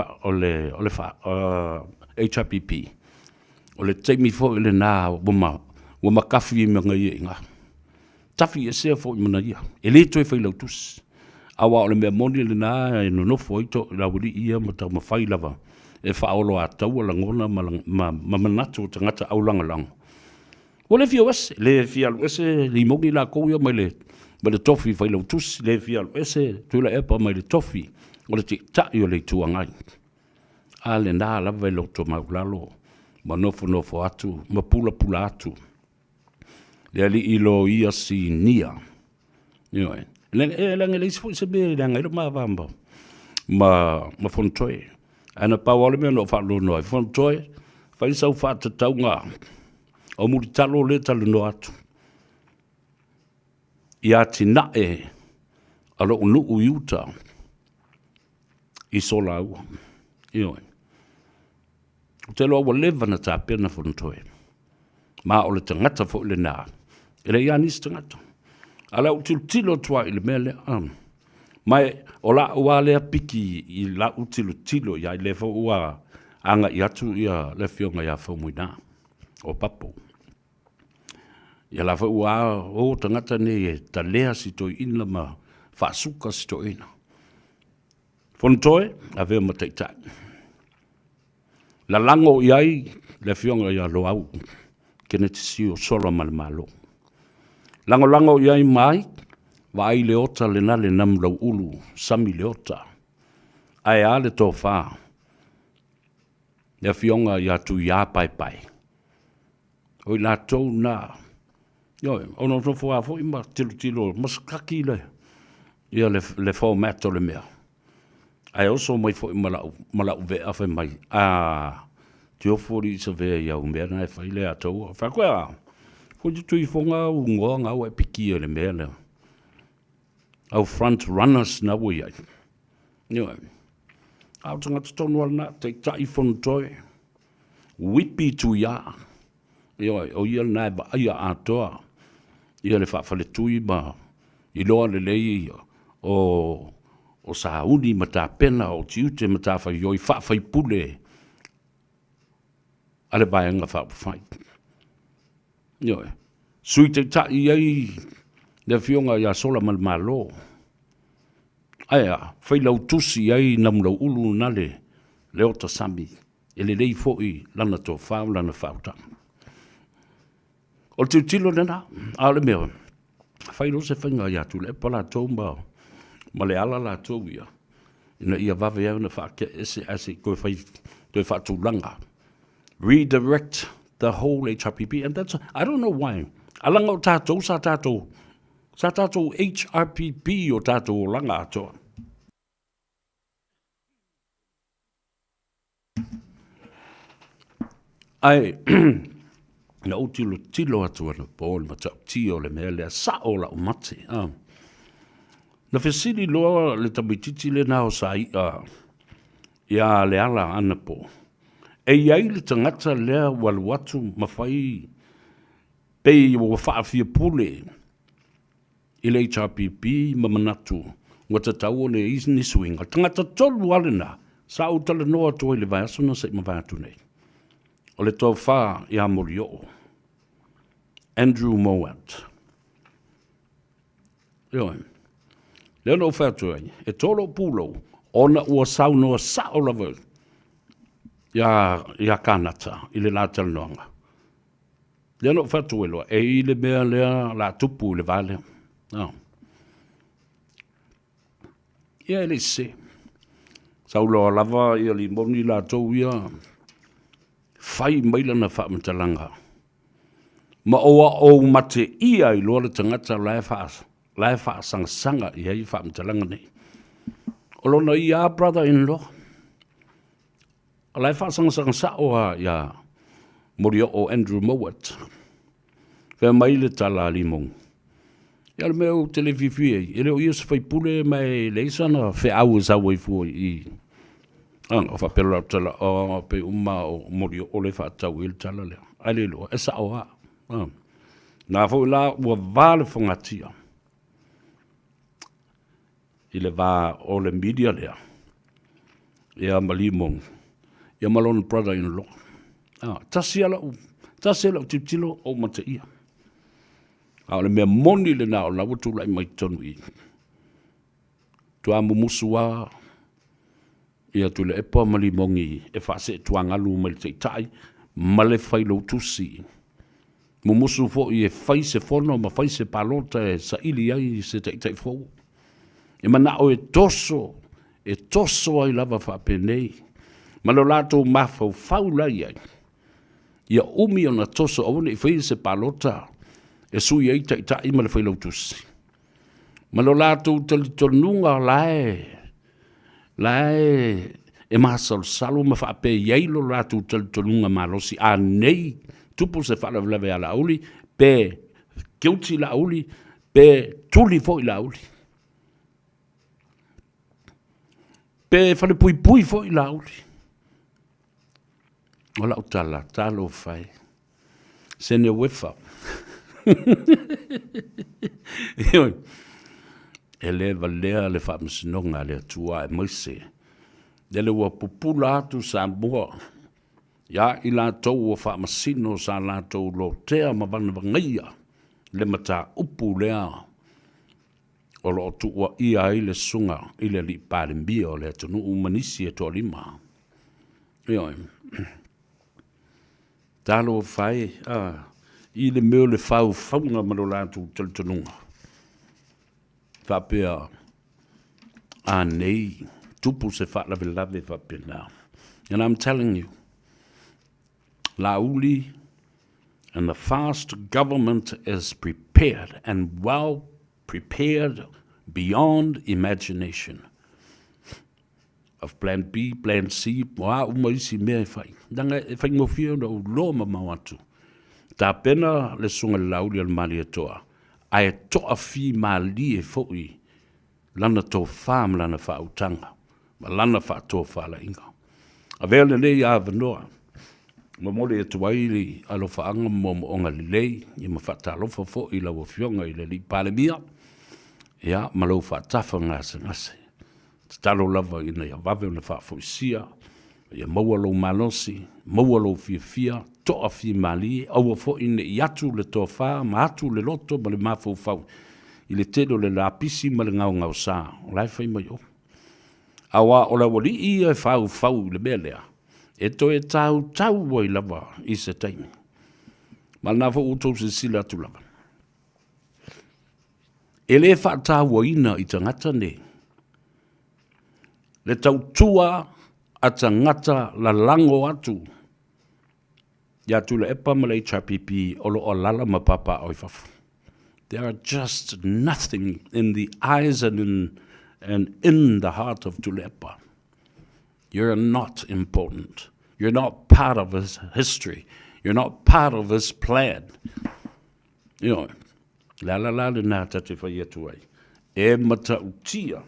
HRPP. O le taimi fo le nā wama kafi i mga i inga. Tafi e sea fo i mana ia. E le toi whai lau tus. Awa o le mea moni le nā e no nofo ito la wuri ia ma tau ma whai lava. E whaolo a tau ala ngona ma manatu o tangata aulanga lang. O le fia wese, le fia wese li mongi la kouia mai le tofi whai lau tus. Le fia wese tuila epa mai le tofi. O le tai o le tuangai. A le nā lava e loto maulalo. Ma nofo atu, ma pula atu. Le ali ilo ia si nia. Ioe. Lange le isfo se be langa ilo ma vamba. Ma fontoe. Ana pawale me no whalo noi. Fontoe, whai sau whata taunga. O muri talo le talo no atu. Ia tina e. Alo unu uiuta. I sola ua. Ioe. Te loa wa lewa na tā pena fontoe. Ma o le tangata fo le nā. E le ia nisi tangata. Ala utilo tua i le mele. Mai o la ua lea piki i la utilo ia i le fo ua anga i atu ia le fionga ia fo muina. O papo. Ia la fo ua o tangata ne e ta lea si toi ina ma whaasuka si toi ina. Fontoe, a vea ma teitai. La lango iai, le fionga ia lo au, kene te si o sola malo. Lango iai mai, wa ai le ota le nale nam lau ulu, sami le ota. Ai a le tō wha. Le fionga ia tu ia pai. Oi la tau na. Ioi, ono tofo a fo ima tilo, maskaki le. Ia le format o le mea. Ai oso mai fo malau vea fai mai. Te ofori sa vea iau mea na e fai le atou. Wha koea, ko te tui fonga u ngoa ngau e piki le mea leo. Au front runners na ui ai. Nioi. Au tangata tonu alna, te tai fontoe. Wipi tu ia. Ioi, o ia na e ba aia atoa. Ia le whawhale tui ma. I loa le lei o sa uni ma tā pena o tiute ma tā whai oi whawhai pule. Ale baenga whawhai. Ioi. Sui te tai ai le fionga ia sola malo. Aia, whai lau tusi ai nam lau ulu nale leo ta sami. E le lei foi lana tō whau lana whauta. O te tilo nena, ale mea. Whai lo se whainga ia tu le pala tōmbao. Ma le ala la tō ia. Ina ia wawe au na whake ese koe whaatūlanga. Redirect the whole HRPP. And that's, I don't know why. Alanga o tātou, sa tātou HRPP o tātou o langa atoa. Ai, na o tilo atua na pōle ma tau tio le mea lea sa o la o mate. Na whesiri loa le tamititi le nao sa ia le ala ana po. E iai le tangata lea walu atu mawhai pei o whaafia pule i le HRPP mamanatu wa tatau o le isni swinga. Tangata tolu alena sa utala noa toi le vai asuna sa ima vai atu nei. O le tau wha i amori o. Andrew Mowat. Ioi. Leo no whātua ai. E tolo pūlo. Ona ua sau noa sa o lava. Ia kanata. I le la talanoanga. Leo no whātua loa. E i le mea lea la tupu le vale. Ia le se. Sau loa lava ia li moni la tau ia. Whai maila na whaamatalanga. Ma oa o mate ia i loa le tangata lai wha sanga i hei whaamatalanga nei. O lona ia brother-in-law. A lai wha sanga sa oa ia mori o Andrew Mowat. Whea mai le tala limong. Ia le mea o televivia i leo ia se whaipule mai leisana whea au sa waifua i o whapela tala o pe uma o mori o le whaatau i le tala lea. Aile loa, e sa oa. Nā fo la ua vale whangatia. I le vā o le media lea. Ia malimong. Ia malon brother-in-law. Tasi ala u tiptilo o mata ia. A le mea moni le nao la watu lai mai tonu i. Tua mumusua. Ia tu le epa malimongi e whase tuangalu mai te tai. Male whailo tusi. Mumusu fo i e whai se whono ma whai se palota e sa ili ai se teitai fo. E mana o e toso ai lava whapenei. Malo lato mafau whaulai ai. Ia umi ona toso au ne whai se palota e sui ai teitai ma le whai lautusi. Malo lato talitonunga lae e masal salo ma whape iailo lato talitonunga malosi a nei tupu se whala vlave a lauli, pe kiuti lauli, pe tuli foi lauli. Pe whale pui foi lauli. O lau talo fai. Sene wefa. E le valea le whamsinonga le atua e moise. Dele ua pupula atu sa mua. Ia i la tau o whaamasino sa la tau lo tea ma vana vangaia le mata upu lea o lo tua ia i le sunga i le li pārembia o le atunu umanisi e toa lima. Ioi. Talo o whai, i le meo le whaunga mano la tu talitonunga. Whapea a nei tupu se whaalawe whapea now. And I'm telling you, Lauli and the fast government is prepared and well prepared beyond imagination. Of plan B, plan C, wa umaisi mea fai. Danga e fai ngofia no loma mawatu. Ta pena le sunga lauli al mali atoa. Ai toa fi mali e foi. Lana to fam lana fa utanga. Ma lana fa to fa la inga. Avele le ya vanoa. Mamole e tuaili alo whaanga mo onga lilei, i ma whata alofa fo i lau fionga i le li palemia, ia ma lau whatafa ngase. Talo lava ina ia wawe na whafo isia, ia maua lau malosi, maua lau fia, toa fia mali, aua fo ina i atu le toa wha, ma atu le loto, ma le mafau fau, i le tedo le lapisi ma le ngau sa, o lai whai mai o. Awa o la wali i e fau le mea lea, e to e tau wai lava i se taimi. Ma na fo utou se sila atu lava. E le wha ina i tangata ne. Le tau tua a tangata la lango atu. Ya tu le epa ma le HRPP o lo o lala ma papa o ifafu. There are just nothing in the eyes and in the heart of Tulepa. You're not important. You're not part of his history. You're not part of his plan. You know, la na tati fa yetu ai. E mata utia.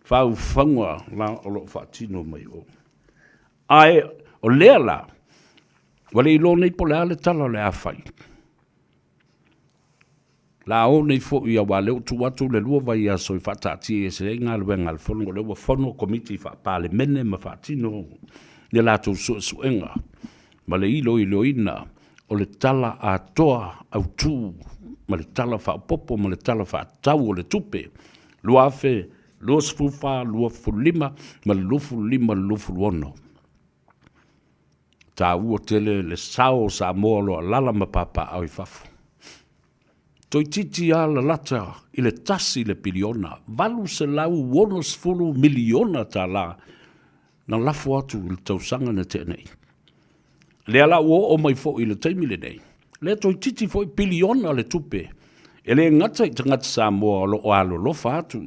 Fa ufangwa la o lo fatino mai o. Ai O lea la, wale ilo nei po lea le tala le a whai. La o nei fo ia wa leo tu watu le lua vai a soi whatati e se inga lue ngal whono le wa whono komiti wha pale mene ma whatino le la tu suenga. Ma le ilo ina o le tala a toa au tu ma le tala wha popo ma le tala wha tau o le tupe. Lua afe, lua sfufa, lua fulima ma le lufu lima le lufu luono. Ta ua tele le sao sa moa loa lala ma papa au i fafu. Toi titi a la lata i le tasi le piliona, valu se lau wonos fulu miliona ta la, na lafu atu i le tausanga na tenei. Le ala o mai fo i le taimile nei. Le toi titi fo i piliona le tupe, e le ngata i tangata sa moa lo o alo lo fa atu,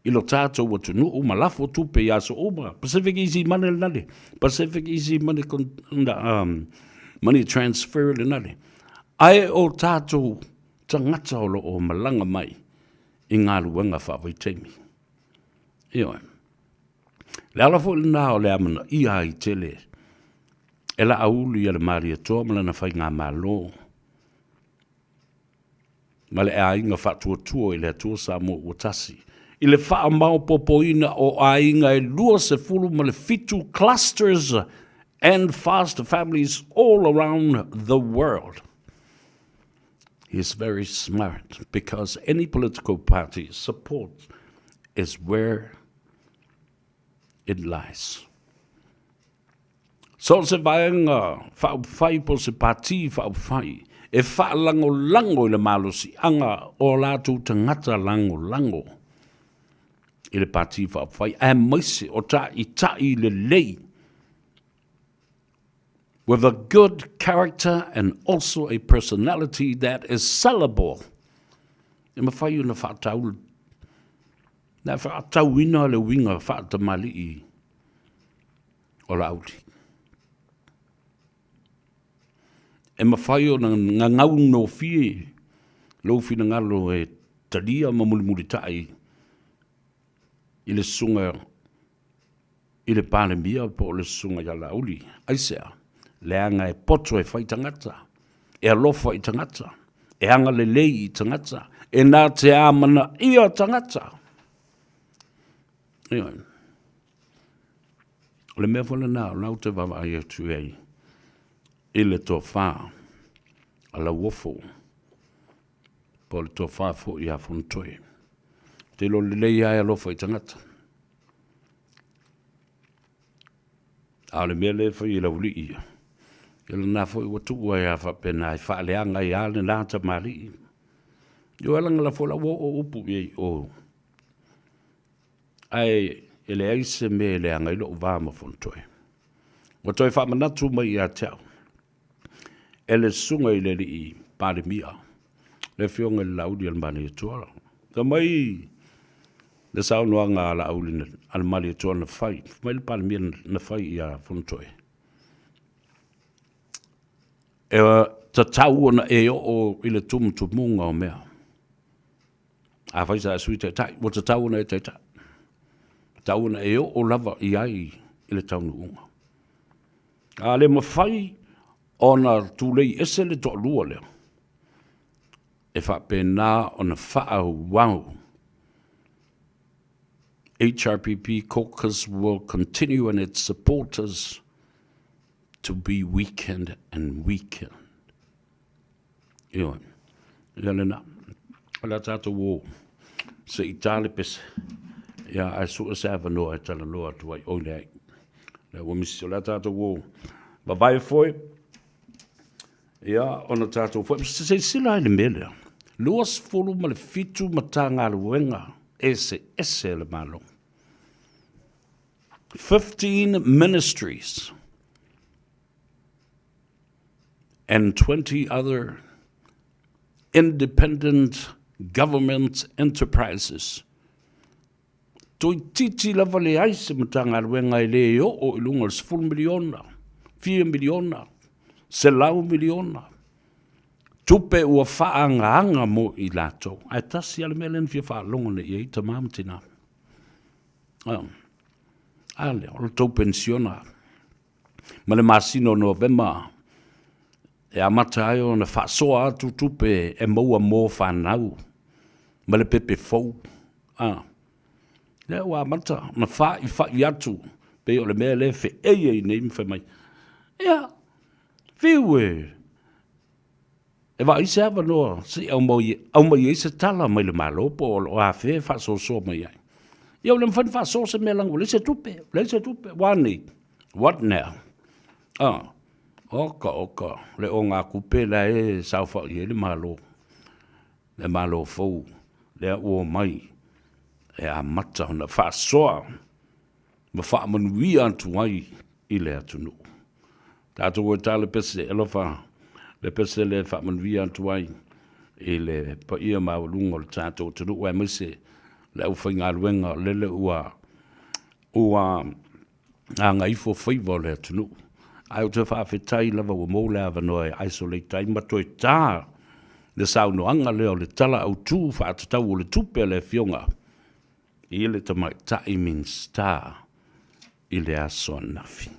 i lo tātou watu nu uma lafu tupe i aso uma, Pacific Easy Money le nale, Pacific Easy Money, money Transfer le nale. Ai o tātou tangata o lo o malanga mai i ngā luenga whawai teimi. Ioi. Le ala fo na o le amana i ai tele. E la auli ale maria toa mala na whai ngā malo. Ma le a inga whatua tua i le atua sa mo utasi. I le wha mau popoina o a inga e lua se fulu ma le fitu clusters and fast families all around the world. He is very smart because any political party support is where it lies. So se vaenga whai po se parti whai e wha lango i le malosi anga o lātou tangata lango i le parti whai a maise o ta i le lei with a good character and also a personality that is sellable. E mawhai una whaatau. Na whaatau ina le winga whaatamali i o lauri. E mawhai o nga ngau no fie, lo fina ngalo e talia ma muli tai i le sunga, i le pāne mia po le sunga ya lauri. Aisea. Le anga e poto e whai tangata, e alofa i tangata, e anga le lei i tangata, e nā te āmana ia tangata. Ioi. Le mea whana nā, nau te wawa ai atu ei, i le tō whā, a la wofo, po le tō whā fo i a whantoe. Te lo le lei ai alofa i tangata. A le mea le whai i la uli ia. Ele na foi o tu ai a pena ai fa le anga ia le na ta mari. Yo ala ngala fola wo o upu ye o. Ai ele ai se me le anga lo va ma fontoe. O toi fa mana tu mai a tau. Ele sunga ile i pandemia. Le fionga la udi al mani toa. Ka mai le sau no nga la udi al mani toa na fai. Mai le pandemia na fai ia fontoe. E ta tau ona e o i le tumutumunga o mea. A whai sa sui te tai, o ta tau ona e te tai. Tau ona e o lava i ai i le taunu unga. A le mawhai ona tūlei ese le toa lua leo. E wha pēnā ona wha wau. HRPP caucus will continue and its supporters to be weakened and weakened. Ioi. Iale na. Ala tata wo. Se i tale pese. Ia ai sua se ava noa e tala noa tuai oile ai. Le wamisi o la tata wo. Ba vai foi. Ia ona tata foi. Se sila ai le mele. Luas fulu ma le fitu matanga luenga. Ese le malo. 15 ministries. And 20 other independent government enterprises. Toi titi lava le aise matanga luenga i le o ilunga 10 miliona, 4 miliona, se lau miliona. Tupe ua whaanga mo i lato. Ai tasi ale melen fia whaalonga le iei tamamatina. Ale, o tau pensiona. Ma le masino November. E amata ai o na whaasoa atu tupe e maua mō whanau. Ma le pepe fau. Lea wā mata, na whai atu. Pe o le mea le whi ei nei mwhi mai. Ia, whiu e wa ise awa noa, si au mai ise tala mai le malopo o a whi whaasoa mai ai. Ia o le mwhani whaasoa se mea langu, le se tupe, wani. What now? Oka, le o ngā kupe la e sau whau i le malo. Le malo fau, le o mai. E a mata na whaasoa. Ma whaamanu antu ai i le atunu. Tātou e tāle pese elofa, le pese le whaamanu antu ai i le pa ia maulunga le tātou tunu ua mise le au whainga luenga lele ua a ngā ifo whaiva le atunu. Ai o te whaafetai lava ua mō le awa noe isolate tai matoi tā le saunoanga leo le tala au tū whaatatau o le tupe le fionga. I le tamai tai min star. I le aso nafi.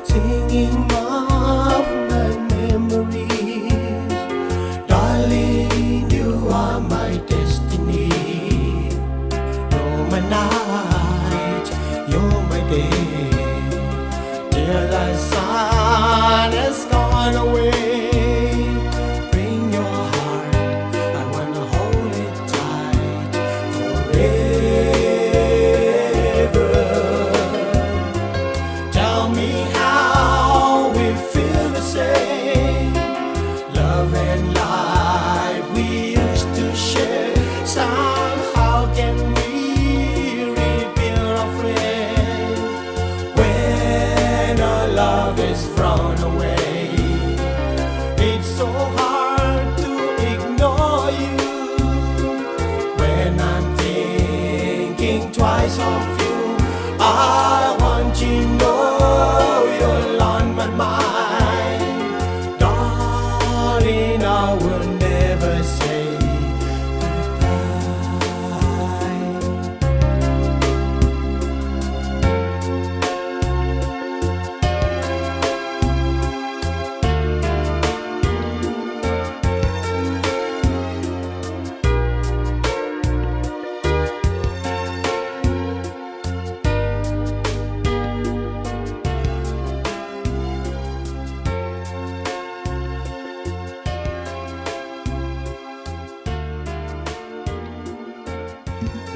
Singing of my memory. away. It's so hard to ignore you when I'm thinking twice of you. I want you to know you're on my mind, darling. I will never say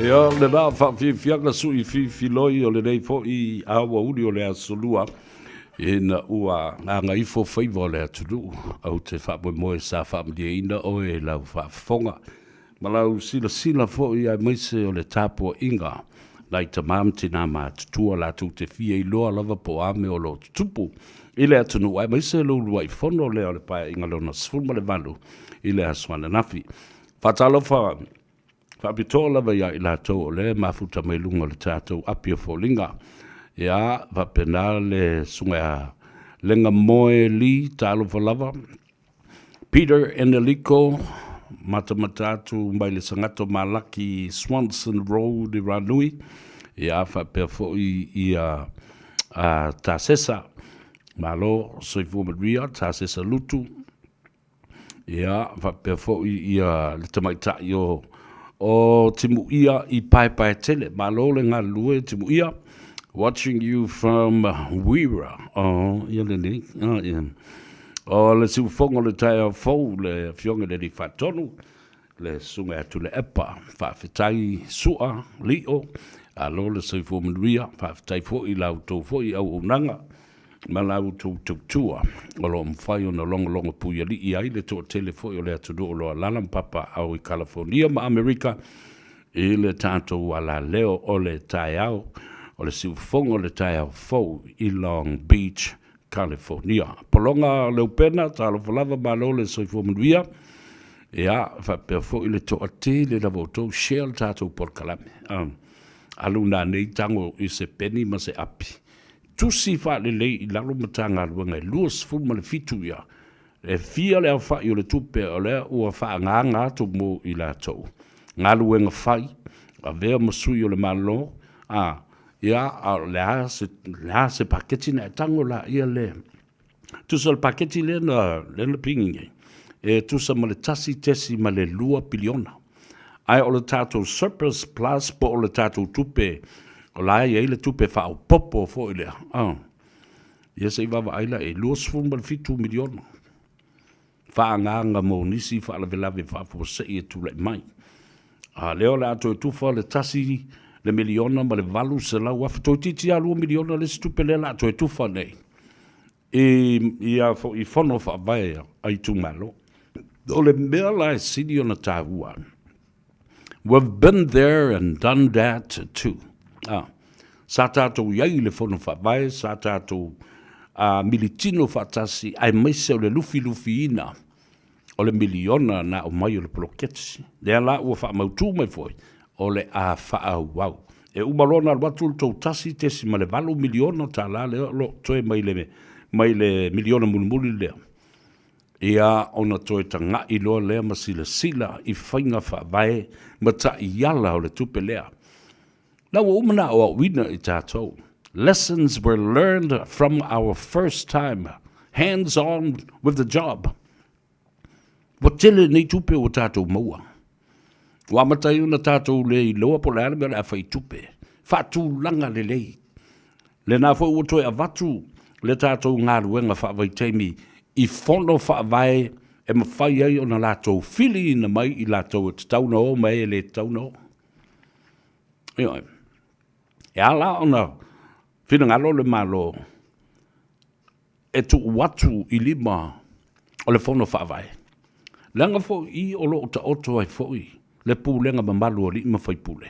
Ia, le nā whawhianga sui whiwhiloi o le nei fo I awa uri o le asolua e na ua ngā ifo whaiva o le aturu au te whamoe moe sa whamdia ina o e lau whafonga. Ma lau sila fo I ai maise o le tāpua inga nai ta mamtina ma tutua la tu te fia I loa lava po ame o lo tupu I le atunu ai maise lo lua I fono le o le pae inga lo na sfulma le valu I le aswana nafi. Whatalofa Whapitoa lava ia I lātou o le mafuta mai lunga le tātou api o fōlinga. Ia, whapena le sunga lenga moe li tālofa lava. Peter Eneliko, matamatatu mai le sangato malaki Swanson Road I Ranui. Ia, whapea fo I Tāsesa. Malo, Soifu Maria, Tāsesa Lutu. Ia, whapea fo I le tamaita I o timu ia I pai tele malo le ngā lue timu ia watching you from Wira ia le ni o le siu fongo le tai o fou le fionga le whatonu le sunga atu le epa whawhetai sua lio alo le siu manuia whawhetai fo I lau tō fo I au unanga ma lau tō tua o lo mwhai o na longa puia li I ai le tō tele fo I o le atu do o lo alalam papa au I California ma Amerika I le tātou ala leo o le tai au o le siufongo le tai au fou I Long Beach, California. Polonga leupena talo falava malo le soifo manuia ia whapea fo I le toa te le lavo tau share le tātou porkalame. Aluna nei tango I se peni ma se api. Tusi wha le lei I lalo matanga luanga luas fulma le fitu ia. E fia le au wha I o le tupe o le ua wha ngā to mo I la tau. Ngā luenga whai, a vea masui o le malo, ia a le se paketi na tango la ia le. Tusa le paketi le na pinginge. E tusa ma le tasi tesi ma le lua piliona. Ai o le tātou surplus plus po o le tātou tupe, o la ia I le tupe wha o popo fo I lea. Ia se iwawa aila e lua sfumba le fitu miliona. Wha nganga mo nisi wha la velave wha fo se I tu le mai. Leo le ato e tufa le tasi le miliona ma le valu se lau afa toi titi a 2 miliona le stupe le la ato e tufa nei. Ia I fono wha vai ai tu malo. O le mea la e sidi o na tāua. We've been there and done that too. Sa tātou iai le fono wha vai, sa tātou militino wha tasi, ai maise o le lufi ina. O le miliona na o mai o le poloketsi. Lea la ua wha mautu mai foi, o le a wha wau. E umalona al watu tau tasi tesi ma le 2 miliona ta la le lo toe mai le miliona mulumuli lea. Ia ona toe tanga I loa lea ma sila I whainga wha vai ma ta I ala o le tupe lea. Na ua umana o a wina I tātou. Lessons were learned from our first time, hands-on with the job. Wa tele nei tupe o tātou maua. Wa matai una tātou le I loa po le anime le a whai tupe. Whatu langa le lei. Le nā fo uotoe a watu le tātou ngā ruenga whaavai teimi I fono whaavai e mawhai ai o na lātou fili ina mai I lātou e tauna o mai e le tauna o. Ioi. E ala ona whina ngalo le malo e tu watu I lima o le fono whaavai. Langa fo I o lo ta oto ai fo I le pūlenga mamalu o li ima whai pūle.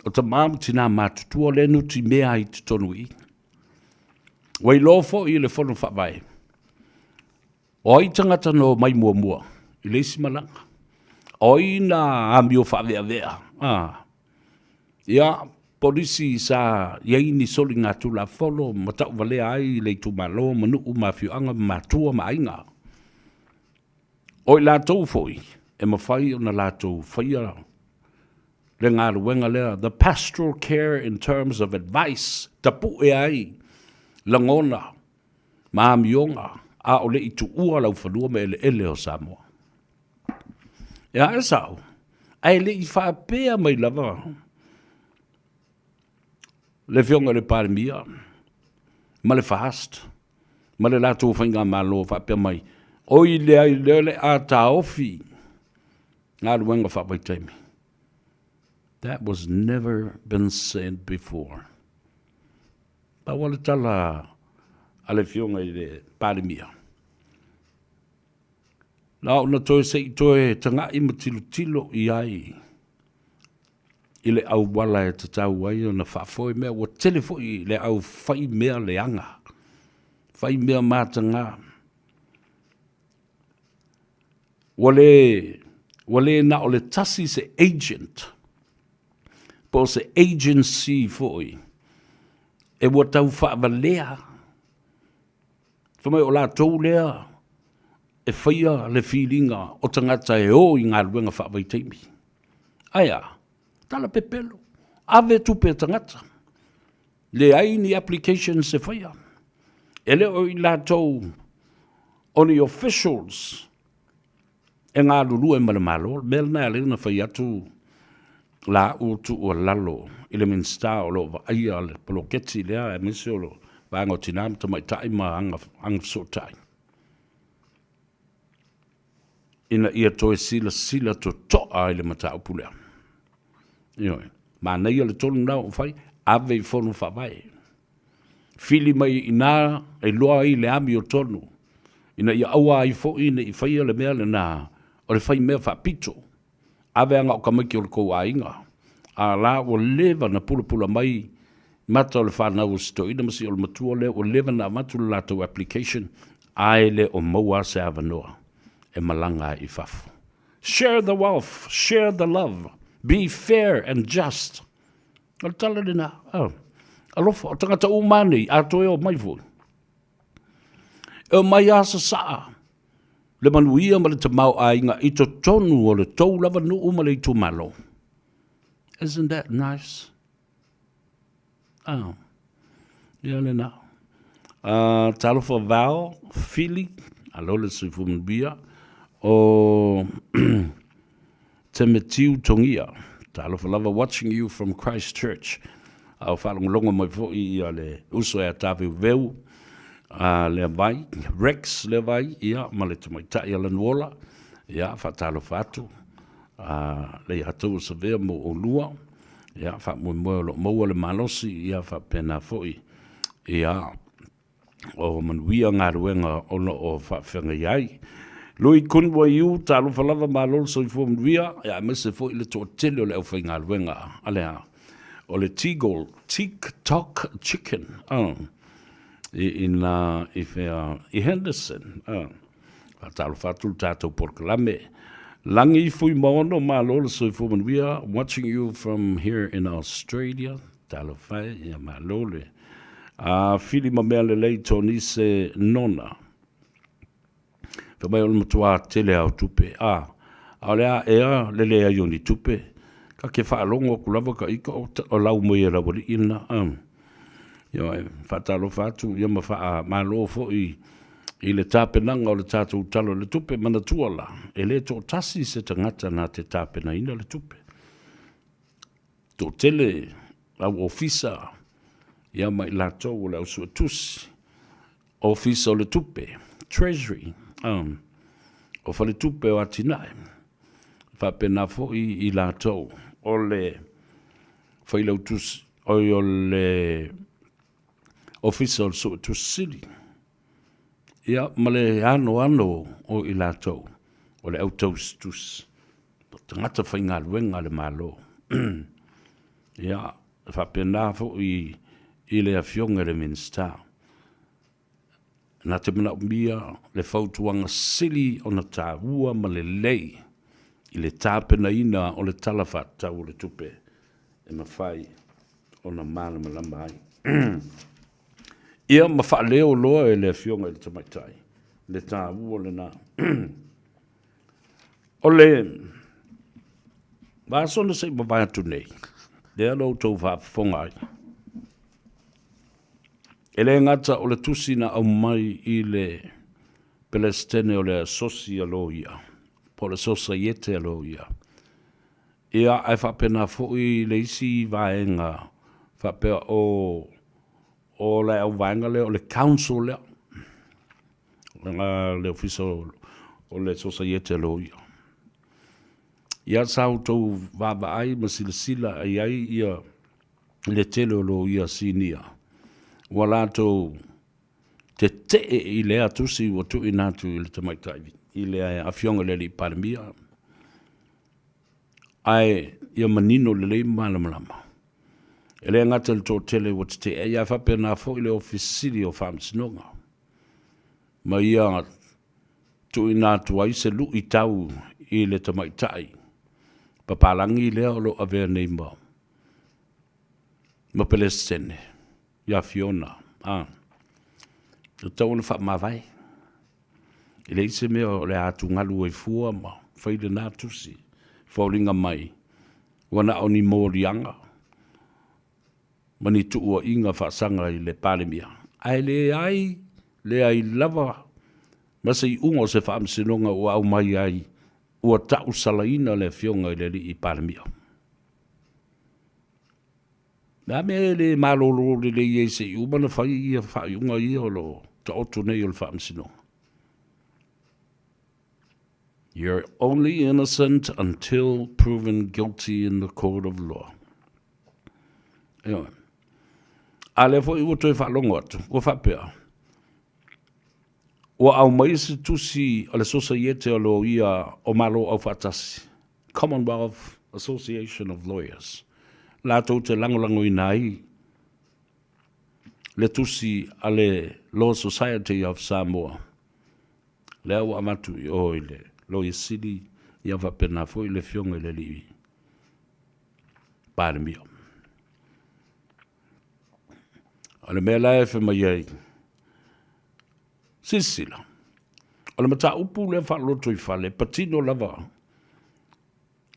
O ta māmu tina mātutua le nuti mea I te tonu I. Wai lo fo i le fono whawai. O i tangata no mai mua mua. I le isi malanga. O i na amio whawea vea. Ia, polisi sa iaini soli ngā tula folo, matau wale ai le tu malo, manu mawhiuanga, matua mainga. O i lātou foi, e mawhai o na lātou whaia le ngā ruenga lea, the pastoral care in terms of advice, tapu e ai, langona, maamionga, a o le i tu ua lau whanua me ele o Samoa. Ia e sao, ai le i whaapea mai lava, le fionga le parimia, ma le fast, ma le lātou whainga malo whaapea mai, oi le ai le a ta ofi, ngā ruenga whaapai taimi. That was never been said before. Pa wale tala ale fionga i le parimia. Nā una toi se i toi tanga i matilo tilo i ai. I le au wala e te tau ai o na whaafoi mea wa telefoi le au whai mea le anga. Whai mea mātanga. Wale na o le tasi se agent. Po se agency foi. E wa tau whaavalea. Whamai o la tau lea. E whaia le feelinga o tangata e o i ngā ruenga whaavai teimi. Aia, tala pepelo. Ave tupe tangata. Le aini application se whaia. E le o i la tau on the officials. E ngā lulu e malamalo. Melna e leuna whaia tu la utu o lalo. Ile minsta o lo aia le poloketi lea e misi o lo. Vango tinam tamai tai ma anga so tai. Ina ia toe sila to toa i le mata upulea. Ioi, ma nei le tonu nao whai, ave i whonu whawai. Fili mai ina e loa i le ami o tonu. Ina ia aua i fo ina i whaia le mea le nā, o le whai mea whapito. Ave anga o kamaki o le kou a inga. A la o leva na pula mai, mata o le whanau o sto ina masi o le matua le, o leva na matu le lato application, ai le o maua se avanoa. E malanga I fafu. Share the wealth, share the love, be fair and just. Al tala dina, alofa, o tangata umani, a toe o mai fui. E o mai asa saa, le manuia ma le tamau a inga I to tonu o le tau lava nu uma le I tu malo. Isn't that nice? Oh, yeah, le na. Talofa Val, Philly, alo le sifumbia, o Temetiu Tongia, talofa lava watching you from Christchurch. Au whalonga mai fo I le uso e atawe veu, le vai, Rex le vai, ia, ma le tamai tai ala nuola, ia, whatalofa atu, le hatu sa vea mo o lua, ia, mo le malosi, ia, whapena foi, ia, o manuia ngā ruenga ono o whawhenga iai. Lui kunwa iu, talo whalava malol so I fo manuia, ia, mese fo I le tō tele o le au whai ngā ruenga, alea, o le tigol, TikTok chicken, I Henderson, talo whatul tātou porkalame, langi fui maono malol so I fo manuia, watching you from here in Australia, talo whai, ia malole, Fili mamea le lei toni se nona. Whamai o le matua tele au tupe. A lea ea le lea ioni tupe. Ka ke whaalongo kulava ka ika o lau mo ia rawari ina. Ia whatalo whatu, ia ma wha malo fo I le tāpenanga o le tātou talo le tupe mana tuala. E le tō tasi se tangata nā te tāpena ina le tupe. Tō tele au ofisa. Ia mai lātou o le au sua tusi. Office o le tupe. Treasury. O whale tupe o atinai. Whapena fo I lātou. O le whailau tusi. O le office o le sua tusi. Ia ma le ano o I lātou. O le au taus tusi. Tangata whainga luenga le malo. Ia whapena fo I le afionga le minsta. Nā te mana umia le fautuanga sili o na tāua ma le lei i le tāpena ina o le talafa tau le tupe e mawhai o na mana malama ai. Ia mawha leo loa e le fionga i le tamaitai. Le tāua le nā. O le Vāsona sei mawai atu nei. Le alo tau whaafonga ai. E le ngata o le tusina au mai i le Palestine o le asosi alo ia. Po le societe alo ia. Ia ai whapena fui le isi vaenga whapea o le au vaenga le o le council le. Le official o le societe alo ia. Ia sau tau vava ai masilasila ai ia le tele lo ia sinia. Wala tau te i le atusi o tu inatu i le tamaitai. I le afionga le li paramia. Ai ia manino le le malamalama. E le ngata le tō tele o te e ia whapena fo i le ofisiri o whamsinonga. Ma ia tu inatu ai se lu i tau i le tamaitai. Papalangi lea o lo avea nei mau. Ma Palestine. Ia Fiona. Tau na wha mawai. I le ise mea o le atu ngalu e fua ma. Whaile nā tusi. Whaulinga mai. Wana o ni mōrianga. Mani tua inga whaasanga i le palemia. Ai le ai lava. Masa i ungo se whaamsinonga o au mai ai. Ua tau salaina le fionga i le li i paramia. Nā mea le malolo le i se i umana whai ia whai unga ia o lo ta otu nei o le whaamsino. You're only innocent until proven guilty in the court of law. Ewa. A le fo i uto e whalongo atu, ua whapea. Ua au maise tusi o le societe o lo ia o malo au whatasi. Commonwealth Association of Lawyers. La tau te langolango i nai. Le tusi a le Law Society of Samoa. Le au amatu i o i le Lawyer City i awa pena fo i le fionga i le li. Pāremia. O le mea lae fe mai ai. Sisila. O le mata upu le whaloto i whale, patino lava.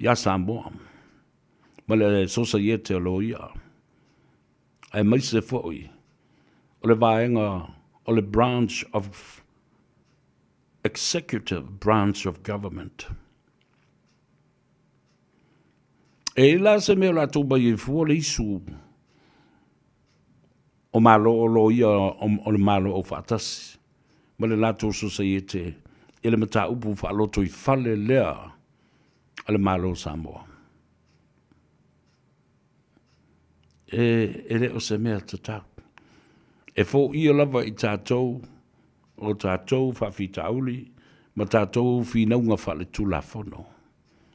Ia Samoa. Ma le societe o lo ia. Ai maise foi. O le vaenga, o le branch of, executive branch of government. E la se mea la tuba i fua le isu. O malo o lo ia, o le malo o whatasi. Ma le lato societe, e le mata upu whaaloto i whale lea a le malo Samoa. E le o se mea tatau. E fo ia lava i tātou, o tātou whawhitauli, ma tātou whinaunga whale tula whono.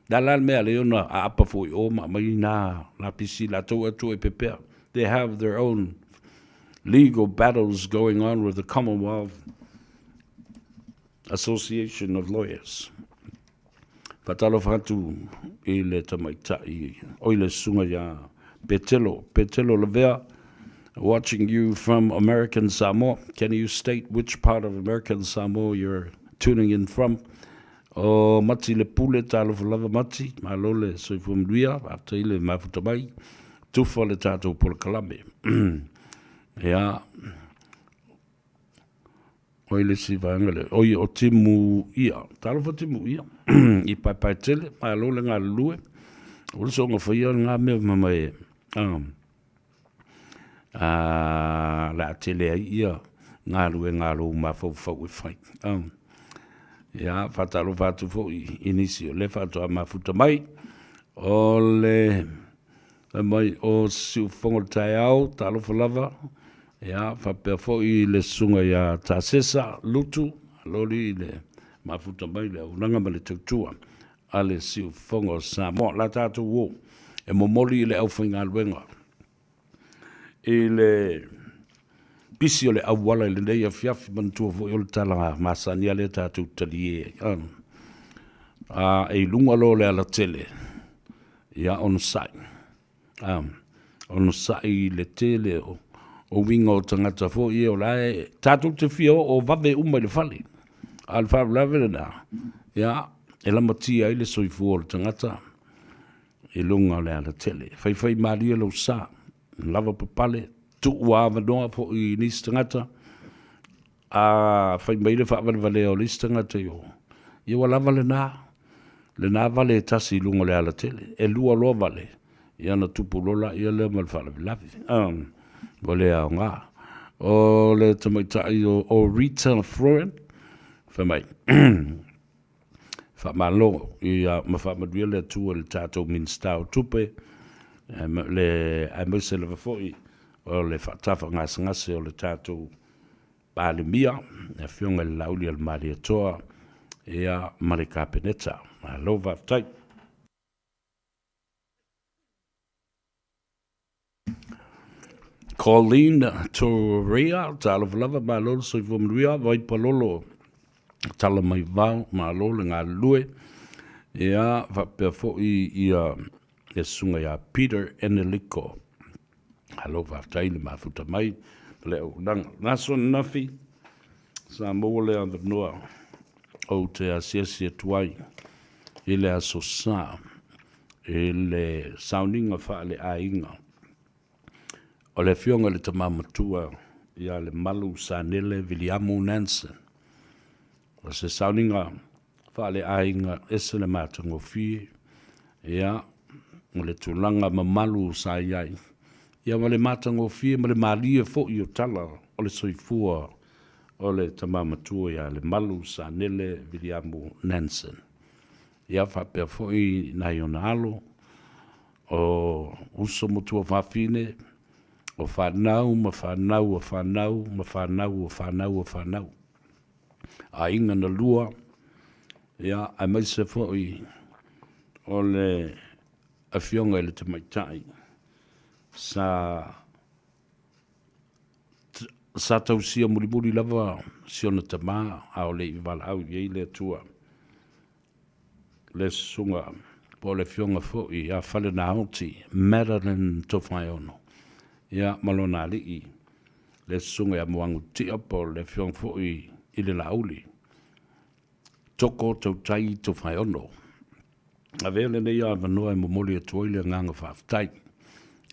Da lan mea leona a apa fo i oma, mai nā pisi la tau atu e pepea. They have their own legal battles going on with the Commonwealth Association of Lawyers. Patalo fatu i le tamaitai, o i le sunga ya Petelo Levea, watching you from American Samoa. Can you state which part of American Samoa you're tuning in from? O mati le pule talo lava mati, malole soifumduia, after ile mafutamai, tufa le tato pula kalambe. Ya. Oi le si vangale, oi o timu ia, talo fa timu ia, I pai tele, malole ngā lue, o le songa whaia ngā mea mamae, la tele ia, ngā lue ngā lue ma fau e whai. Ia, whatalo whatu fo inisi o le whatu a mafuta mai, o le mai o siu whongo tai au, talo whalava, ia, whapea fo I le sunga ia tāsesa, lutu, lori le mafuta mai le unanga ma le tautua, a le siu whongo Samoa, la tātou wo, e momoli I le au whainga luenga. I le pisi o le awala i le nei a fiafi mantua fo i o le tala masania le tātou tali e. E lunga lo le ala tele. Ia ono sai. Ono sai le tele o winga o tangata fo i o lai. Tātou te fio o vave uma le fali. Al fa lave le na. Ia, e la matia i le soifu o le tangata. E lunga le ala tele. Fai maria lo sa. Lava papale. Tu ua vanoa po i nis tangata. Fai maile fa vale o nis tangata yo. Ia wa lava le na. Le nā vale tasi lunga le ala tele. E lua loa vale. Ia na tupu lola, ia le malwhala vilavi. O le au ngā. O le tamaitai o Rita Florent. Whamai. Whamalo. Ia mawhamaduia le tua le tātou minstau tupe. Le aimese le wafoi. O le whatafa ngase o le tātou pāle mia. E whionga le lauli al maria toa. Ia marika peneta. Hello, Vaftai. Colleen Torea, tala valava malolo soi vomruia, vai palolo tala mai vau, malolo ngā lue. Ia, vapea fo ia e sunga ia Peter Eneliko. Hello, Vaftai, le mafuta mai, leo nang naso nafi, sa mole an noa, o te asiasia tuai. Ele aso sa, ele sauninga wha le ainga. O le fionga le tamamatua, ia le malu sa nele Williamu Nansen. O se sauninga wha le ainga ese le matango fie, ia o le tulanga mamalu sa iai. Ia ma le matango fie, ma le malia fo i o tala, o le soifua, o le tamamatua, ia le malu sa nele Williamu Nansen. Ia whapea fwoi na iona alo, o uso mutua whawhine, o whanau, ma whanau, o whanau, ma whanau, o whanau, o whanau. A inga na lua, ia a maise fwoi, o le a whionga ele te maitai, sa tausia muri lava, siona te maa, a o le i wala au, iei le tua. Le sunga po le fionga fo i a fale na hauti Madeline Tofaiona. Ia malona li i le sunga ia muangu tia po le fionga fo i le lauli. Toko tau tai Tofaiona. A vele ne ia vanoa e momoli e tuoile nganga whaftai.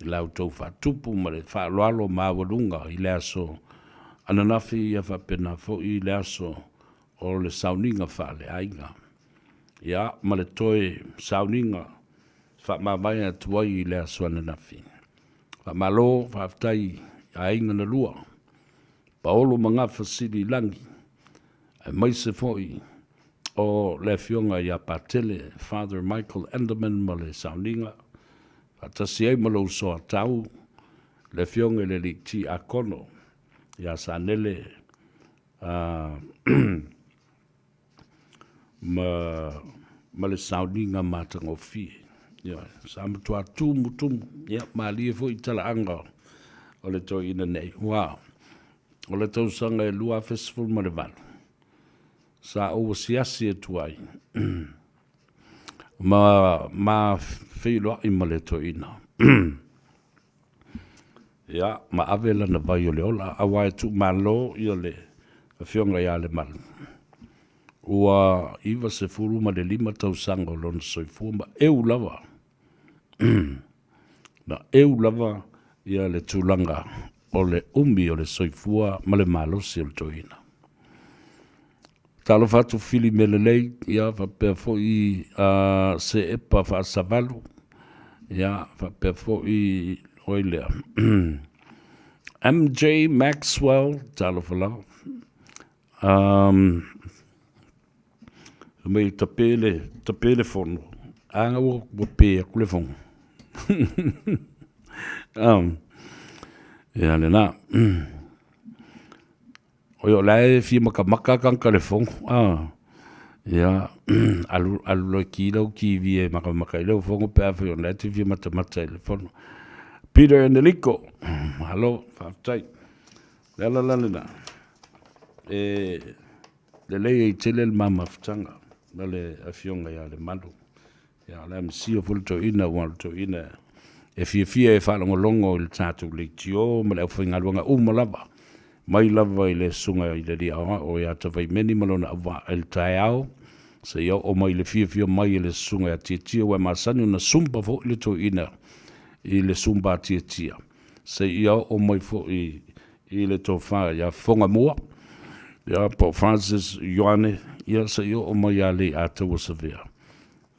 I lau tau whatupu ma le whaaloalo mawalunga i le aso ananafi ia whapena fo i le aso o le sauninga whaale ainga. Ia, ma le toe sauninga, whamawai a tuai i lea suana nafi. Whamalo, whaftai, a inga na lua. Paolo mga whasiri langi. A maise foi, o le fionga i a patele, Father Michael Enderman ma le sauninga. Whatasi ei malo soa tau, le fionga le li ti a kono. Ia sanele, ma le sauninga matango fie. Ia, sa matua tumu, ia, ma lia fo i tala anga o le toi ina nei. Wow. O le tau sanga e lua festival ma le valu. Sa o siasi e tuai. Ma whiloa i ma le toi ina. Ia, ma avela na vai o le ola, awa e tu malo i o le fionga ia le malu. Ua iwa se furu ma le 5 tausanga o lona soifua ma eu lava. Na eu lava ia le tūlanga o le umi o le soifua ma le malosi o le toina. Talo fatu fili melelei ia whapea fo i se epa whaasavalu. Ia whapea fo i oilea. MJ Maxwell, talo whalau. Mei tapele fono. Anga wo pe kule fono. Ya le na. Oyo lai fi maka kan ka le fono. Ya alu ki lo ki vi maka le fono pe afi on lati vi mata le fono. Peter Eneliko. Hello, faftai. la na. Le lei tele le mama ftanga. Le afionga ya le malu. Ya la msio fulto ina walto ina. E fia e whanongo longo il tātou le tio, ma le awhinga luanga lava. Mai lava i le sunga i le ria o ia tawai meni malona awa il tai au. Se iau o mai le fia mai i le sunga i tia wai masani una sumpa fo i le to ina i le sumpa tia. Se iau o mai fo i le to wha ia fonga mua. Ia po Francis Ioane, ia se iau o mai a le a taua savea.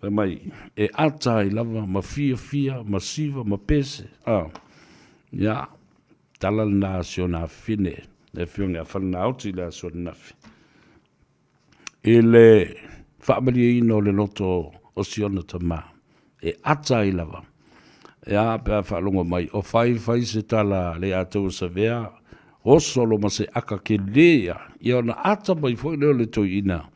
Mai e ata I lava ma fia ma siva ma pese ya tala na siona fine le fionga falna auti la sona fi ele family no le loto o siona tama e ata I lava ya pa falongo mai o fai se tala le ato savea o solo ma se aka ke lea ia na ata mai foi le to ina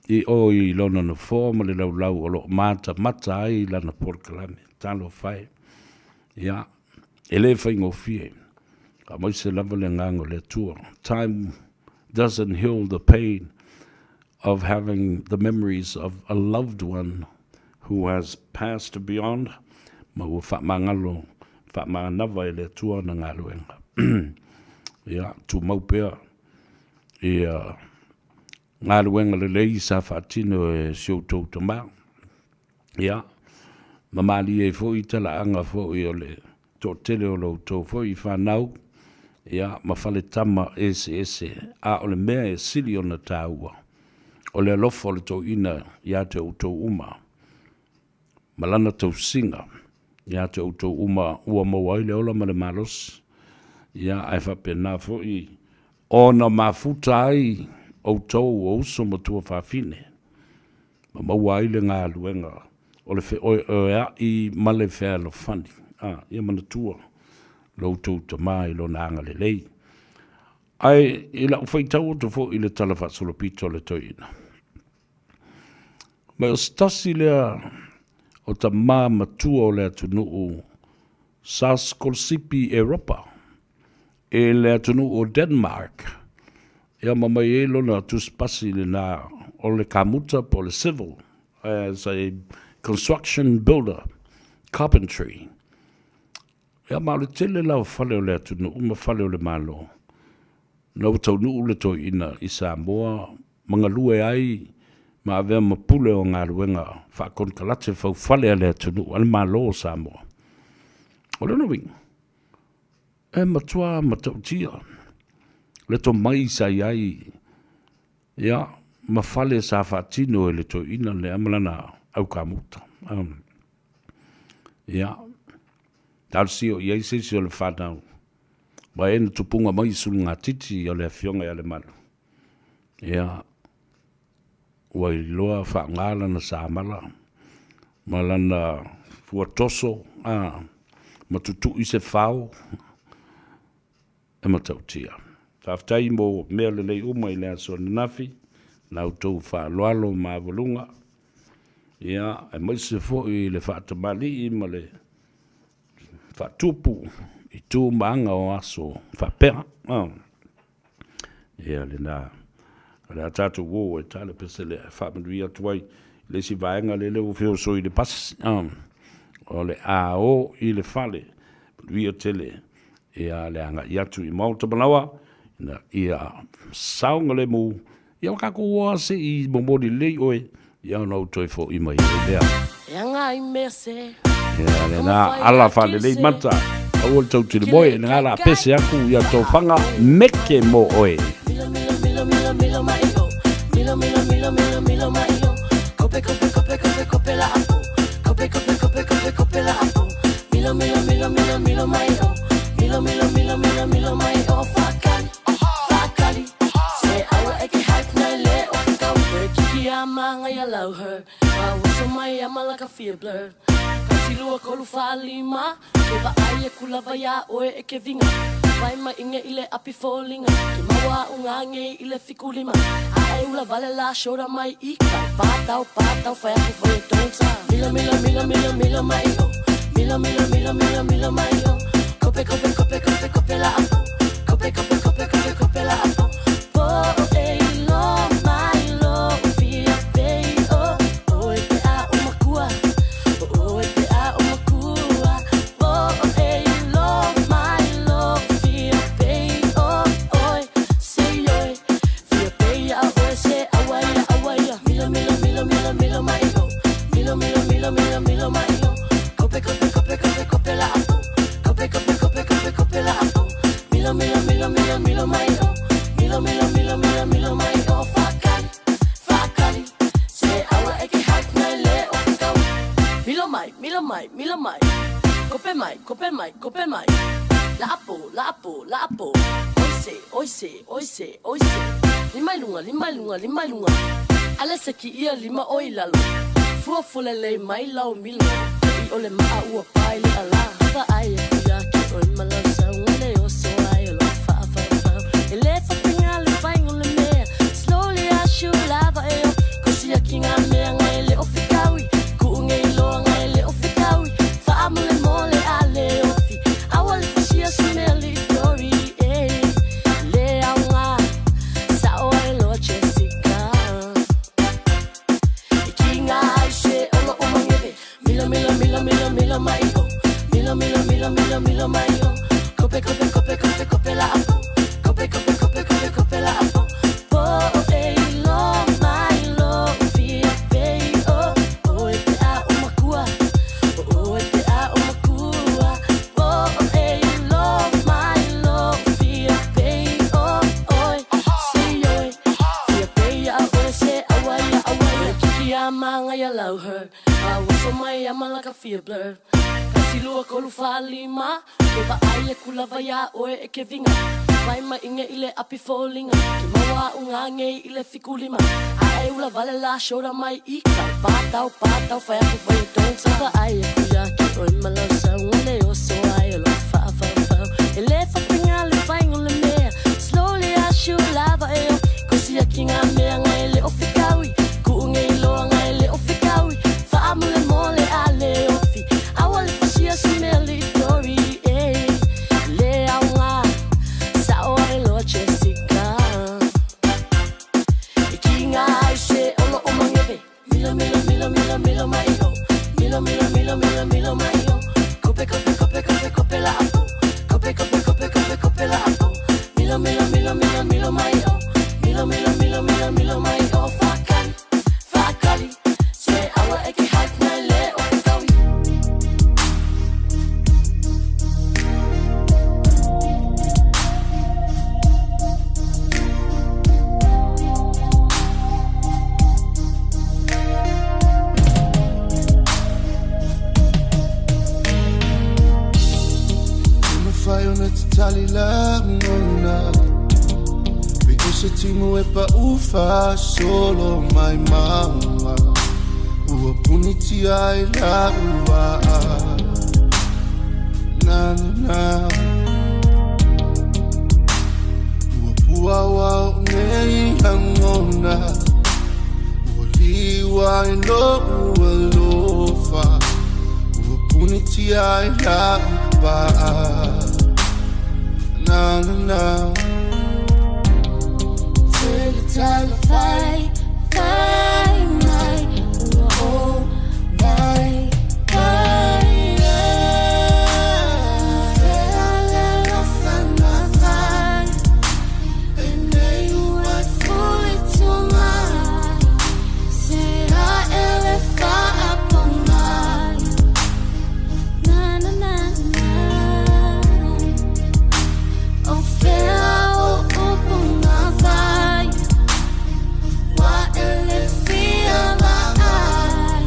I oi lona no forma le lau o lo mata ai lana porkalane talo fai ya ele fai ngofie ka mai se lava le ngango le tour. Time doesn't heal the pain of having the memories of a loved one who has passed beyond ma ua whamangalo whamanganawa le tour na ngaluenga ya tu maupea ngā ruenga le lei sa whaatino e sioutou tamā. Ia, mamali e fo I tala anga fo I ole tō tele o lau tō fo I whanau. Ia, mawhale tama ese a ole mea e sili o na tāua. Ole alofo le tō ina ia te outou uma. Malana tau singa. Ia te outou uma ua mawai le ola ma le malos. Ia, ai whapena fo I. O na mafuta ai. O tau o uso ma tua whawhine. Ma maua ile ngā luenga. O le whi o ea I male whea lo whani. Ia mana tua. Lo tau ta mai lo nanga le lei. Ai, ila u whaitau o te fo I le tala whaasolo pito le toina. Mai o stasi lea o ta mā matua o lea tunu o Saskolsipi Europa. E lea tunu o Denmark. Ia mamai e lona tuspasi le na o le kamuta po le civil as a construction builder, carpentry. Ia ma le tele lau fale o le atunu, uma fale o le malo. Nau tau nuu le toi ina I Samoa, mga lue ai, ma avea mapule o ngā ruenga, whakon kalate fau fale a le atunu, ale malo o Samoa. O le noving, e matua matautia. Le to mai sa iai ia ma fale sa fatino le to ina le amalana au kamuta ia tal sio iai se le fata ba en tupunga mai sul ngatiti o le fionga ya le malo ia wai loa fa ngala na sa mala malana fuatoso matutu I se fao e matautia Taftai mo mea le nei uma I le aso nafi, na utou whaaloalo ma volunga. Ia, e mai se fo I le whaatamali I ma le whaatupu I tū maanga o aso whapea. Ia, le nā, le atatu wō e tale pese le whaamanuhi atuai, le si vaenga le leo whio so I le pasi. O le AO I le whale, ria tele, ia le anga I atu I Mauta Manawa, na ia saunga le mu ia kako wa se I momori le oe ia no toi fo I mai le ia ngai mese ia le na ala fa le mata o tau te boy na ala pese aku ia to fanga meke mo oe milo mai kope la apo kope la apo milo mai milo mai Manga ya lau her Waso mai amalaka fia blur Kasi lua kolu whalima Ke ba aia kulava ya oe e ke vinga Vai ma inge ile api folinga Ke mawa unga nge ile fikulima Ae ula vale la shora mai ika Patau fai aku fai tonsa Milo mai o Milo mai o Kope la apo Kope kopela apo. Po e lo mai lo fia pei o. O e te a umakua. O e te a umakua. Po e lo mai lo fia pei o. Oi, sei oi. Fia pei a oi se awaya awaya. Milo milo milo milo milo mai o. Milo milo milo milo milo mai o. Kope kope kope kope kope la apo. Kope kope kope kope kope la apo. Milo milo milo milo milo mai o. Milo milo milo milo milo mai o. Fakali fakali. Se awa eke hak nai le o kau. Milo mai milo mai milo mai. Kope mai kope mai kope mai. La apo la apo la apo. Oise oise oise oise. Limai lunga limai lunga limai lunga. Ale seki ia lima oi lalo. Fua fulele mai lau milo. I ole maa ua pai le ala. Hava ai e kuya ki oi malau sa ngale o so ai lo fa fa fa. Ele fa pinga le fai ngole mea. Slowly I should lava e o. Kosi a kinga mea ngai le o fikawi. Ku ngai loa ngai le o fikawi. Fa amule mole a le o fi. Awale fashia smeli dori e. Le au nga. Sa o e lo Jessica. Ikinga ai se olo o mangebe. Milo milo milo milo milo mai o. Milo milo milo milo milo mai o. Kope kope kope kope kope la apo. Kope kope kope kope kope la apo. Po e lo mai lo fia pei o. O e te a umakua. O e te a umakua. Po e lo mai lo fia pei o. Oi, sei oi. Fia pei a o se awaya awaya. Kiki a manga ya lau her. So mai ama like a fear blur. Kasi lua kolu falima. Ke ba ai e kulava ya oe e ke vinga. Vai ma inge ile api folinga. Ke mawa unga nge ile fikulima. Ai ula vale la shora mai ika. Patau fai aku fai tong. Sava ai e kuya ki oi malau sa ngale o so ai lo fa fa fa. Ele fa pinga le fai ngole mea. Slowly I should lava e o. Kosi a kinga mea ngai le o fikawi. Ku unge iloa ngai le o fikawi. Amule mole ale ofi. Awale fashia smeli dori eh. Le aunga. Sa o e lo Jessica. Ikinga ai se olo o mangebe. Milo milo milo milo milo mai o. Milo milo milo milo milo mai o. Kope kope kope kope kope la apo. Kope kope kope kope kope la apo. Milo milo milo milo milo mai o. Milo milo milo milo milo mai o. Fakali fakali. Se awa eke hak nai le o kawi. Uma fai ona te tali la ngona. Pego se timu e pa ufa solo mai mama. Ua puniti ai la ua. Na na na. Ua pua wa nei hangona. Ua liwa e no ua lofa. Ua puniti ai la ua. Na na na. Till it's all a fight, fight, night. Oh, bye, bye, yeah. Say I let off and I fight. And then you were fully to mine. Say I ever fought up on mine. Na na na na. Oh, fair, oh, open my fight. Why ele fia mai?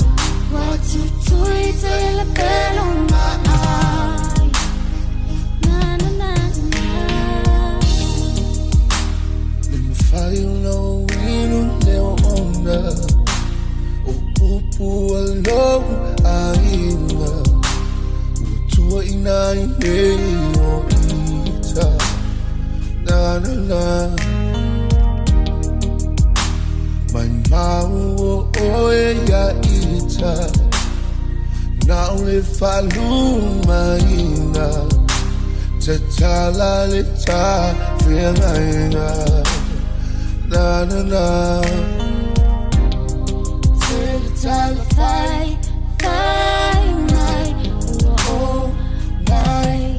What to it ele pelo mai? Na na na na. Lima fai no inu leo onda. O pupu alo aina. Utua ina ine o ita. Na na na. Mai mau o e ya ita. Na ole falu maina. Te tala le ta whianga na na na. Tell fight, night, oh, night,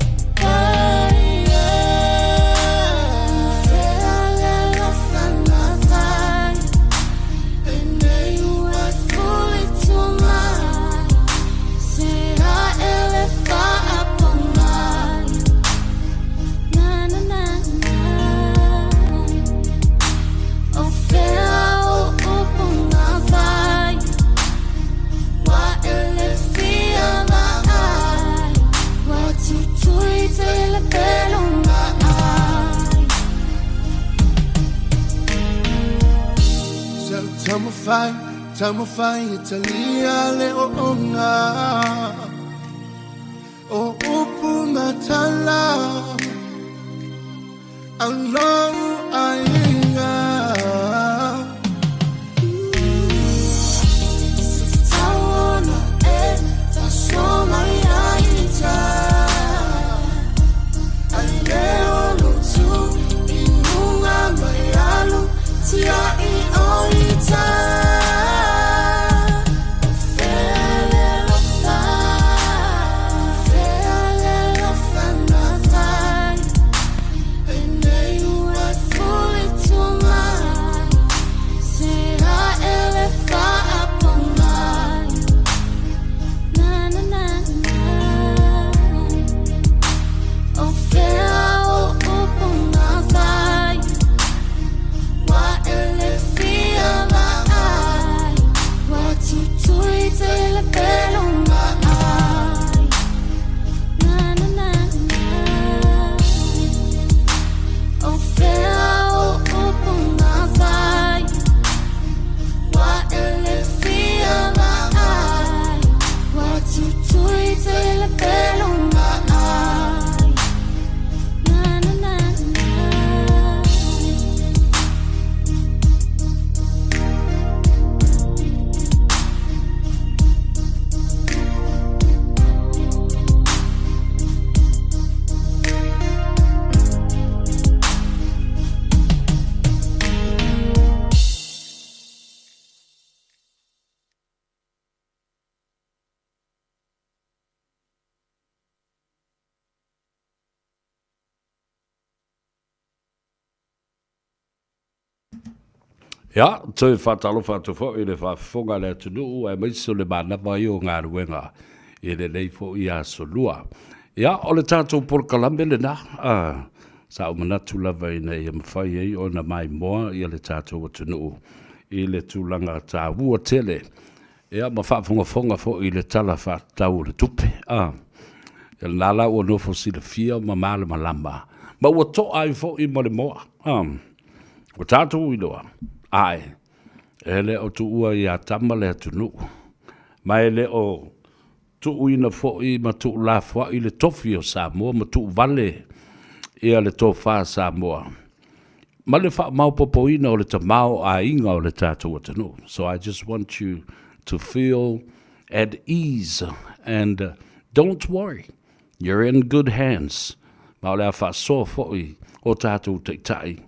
Tamo fai Italia le ona o upu matala along ainga Tawana e tasoma yaita Aleo lutu inunga mayalu tia I oita Ja, toi whatalo whatu fo i le whafonga le tunu e maiso le mana vai o ngā ruenga i le nei fo i a solua. Ja, o le tātou porkalambe le na, sa o manatu lava i nei mawhai ei o na mai moa i le tātou o tunu i le tūlanga tā ua tele. Ja, ma whafonga fo i le tala whatau le tupe. E nala o nofo si le fia ma male malama. Ma ua to ai fo i mo le moa. O tātou i loa. Ai, ele o tu ua i a tama le atunu. Ma ele o tu uina fo i ma tu la fo i le tofi o Samoa, ma tu vale i a le tofa Samoa. Ma le fa mau popoina o le tamao a inga o le tātou atunu. So I just want you to feel at ease and don't worry. You're in good hands. Ma le a fa so fo i o tātou te tai.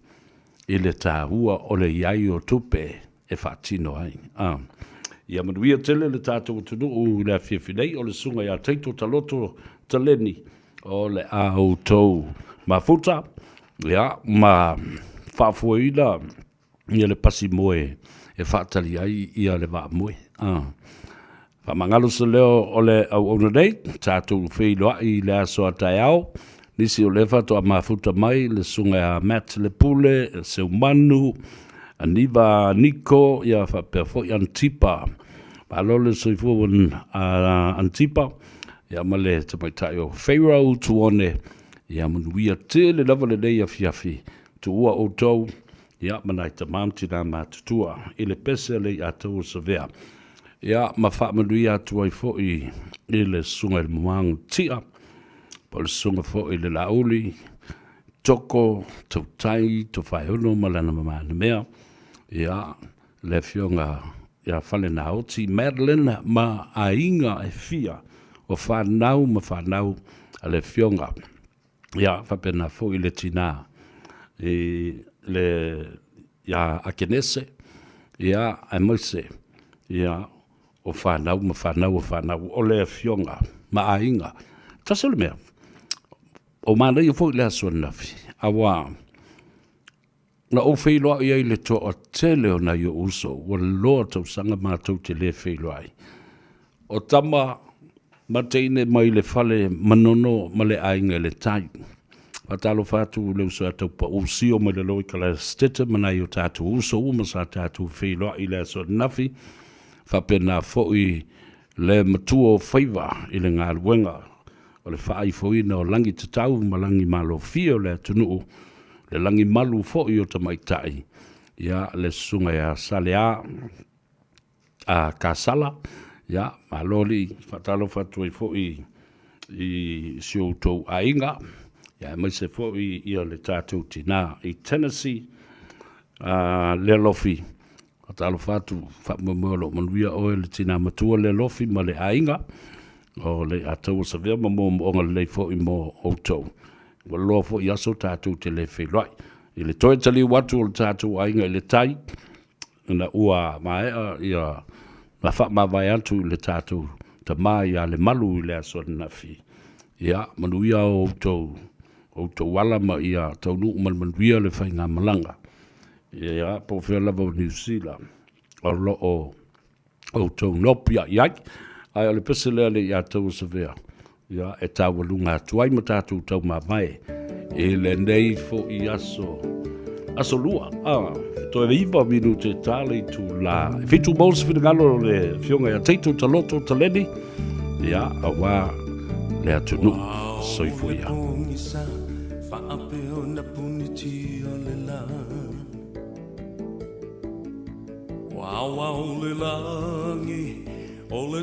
I le tāua o le iai o tupe e whaatino ai. Ia manuia tele le tātou tunu o le whiawhinei o le sunga ia teito taloto taleni o le au tau mafuta. Ia, ma whaafuaina ia le pasi moe e whaatali ai ia le waa moe. Whamangalo se leo o le au ona nei, tātou whiloa i le asoa tai au. Nisi o lefa to a mafuta mai, le sunga a Matt le pule, se umanu, a niva Niko, ia whapea fo i Antipa. Palo le soifu a Antipa, ia male te maitai o Pharaoh tuone, ia manuia te le lava le nei a fiafi, tu ua o tau, ia manai ta mamtina matutua, i le pese le a tau savea. Ia ma wha manuia tu ai fo i le sunga il muangu tia, pa le sunga fo i le lauli, toko, tau tai, to whaehono, malana mamana mea, ia, le fionga, ia whale na oti, Madeline ma ainga e fia, o whanau ma whanau, a le fionga, ia, whapena fo i le tina, le ia akenese ia ai moise ia o whanau ma whanau o whanau o le fionga ma ainga tasele mea o mana i fo le aso nafi awa na o whailoa i le to o tele o na i uso o loa tau sanga mātou te le whailoa ai o tama mateine mai le fale manono ma le ainga le tai Patalo fatu le uso atu pa usio ma le loi kala stete mana i o tatu uso uma sa tatu whailoa i le aso nafi whapena foi le matuo whaiva i le ngā luenga o le whaai foina o langi tatau ma langi malo fio le tunuu le langi malu foi o tamaitai ia le sunga ia salea a kasala ia maloli fatalo fatu i foi i sio tau ainga ia mai se foi i o le tatu tina i Tennessee le lofi fatalo fatu whamamolo manuia o le tina matua le lofi ma le ainga o le atau sa vea mo onga le foi mo outou wa loa fo i aso tatu te le whailoi. I le toi tali watu o le tatu ainga i le tai, na ua maea i a na wha mawai atu i le tatu ta mai a le malu i le aso na fi. Ia, manuia o outou wala ma i a taunu manuia le whainga malanga. Ia, po whea lava o New Zealand. O lo o outou nopia iai, ai o le pese lea le i a tau sa vea. Ia, e tau alunga tuai ma tātou tau mamae. E le nei fo i aso lua. To e iwa minu te tale tu la. E fitu mausi fina ngalo le fionga ia teito taloto taleni. Ia, a wā le atunu. Soifu ia. Wow, wow, le langi, o le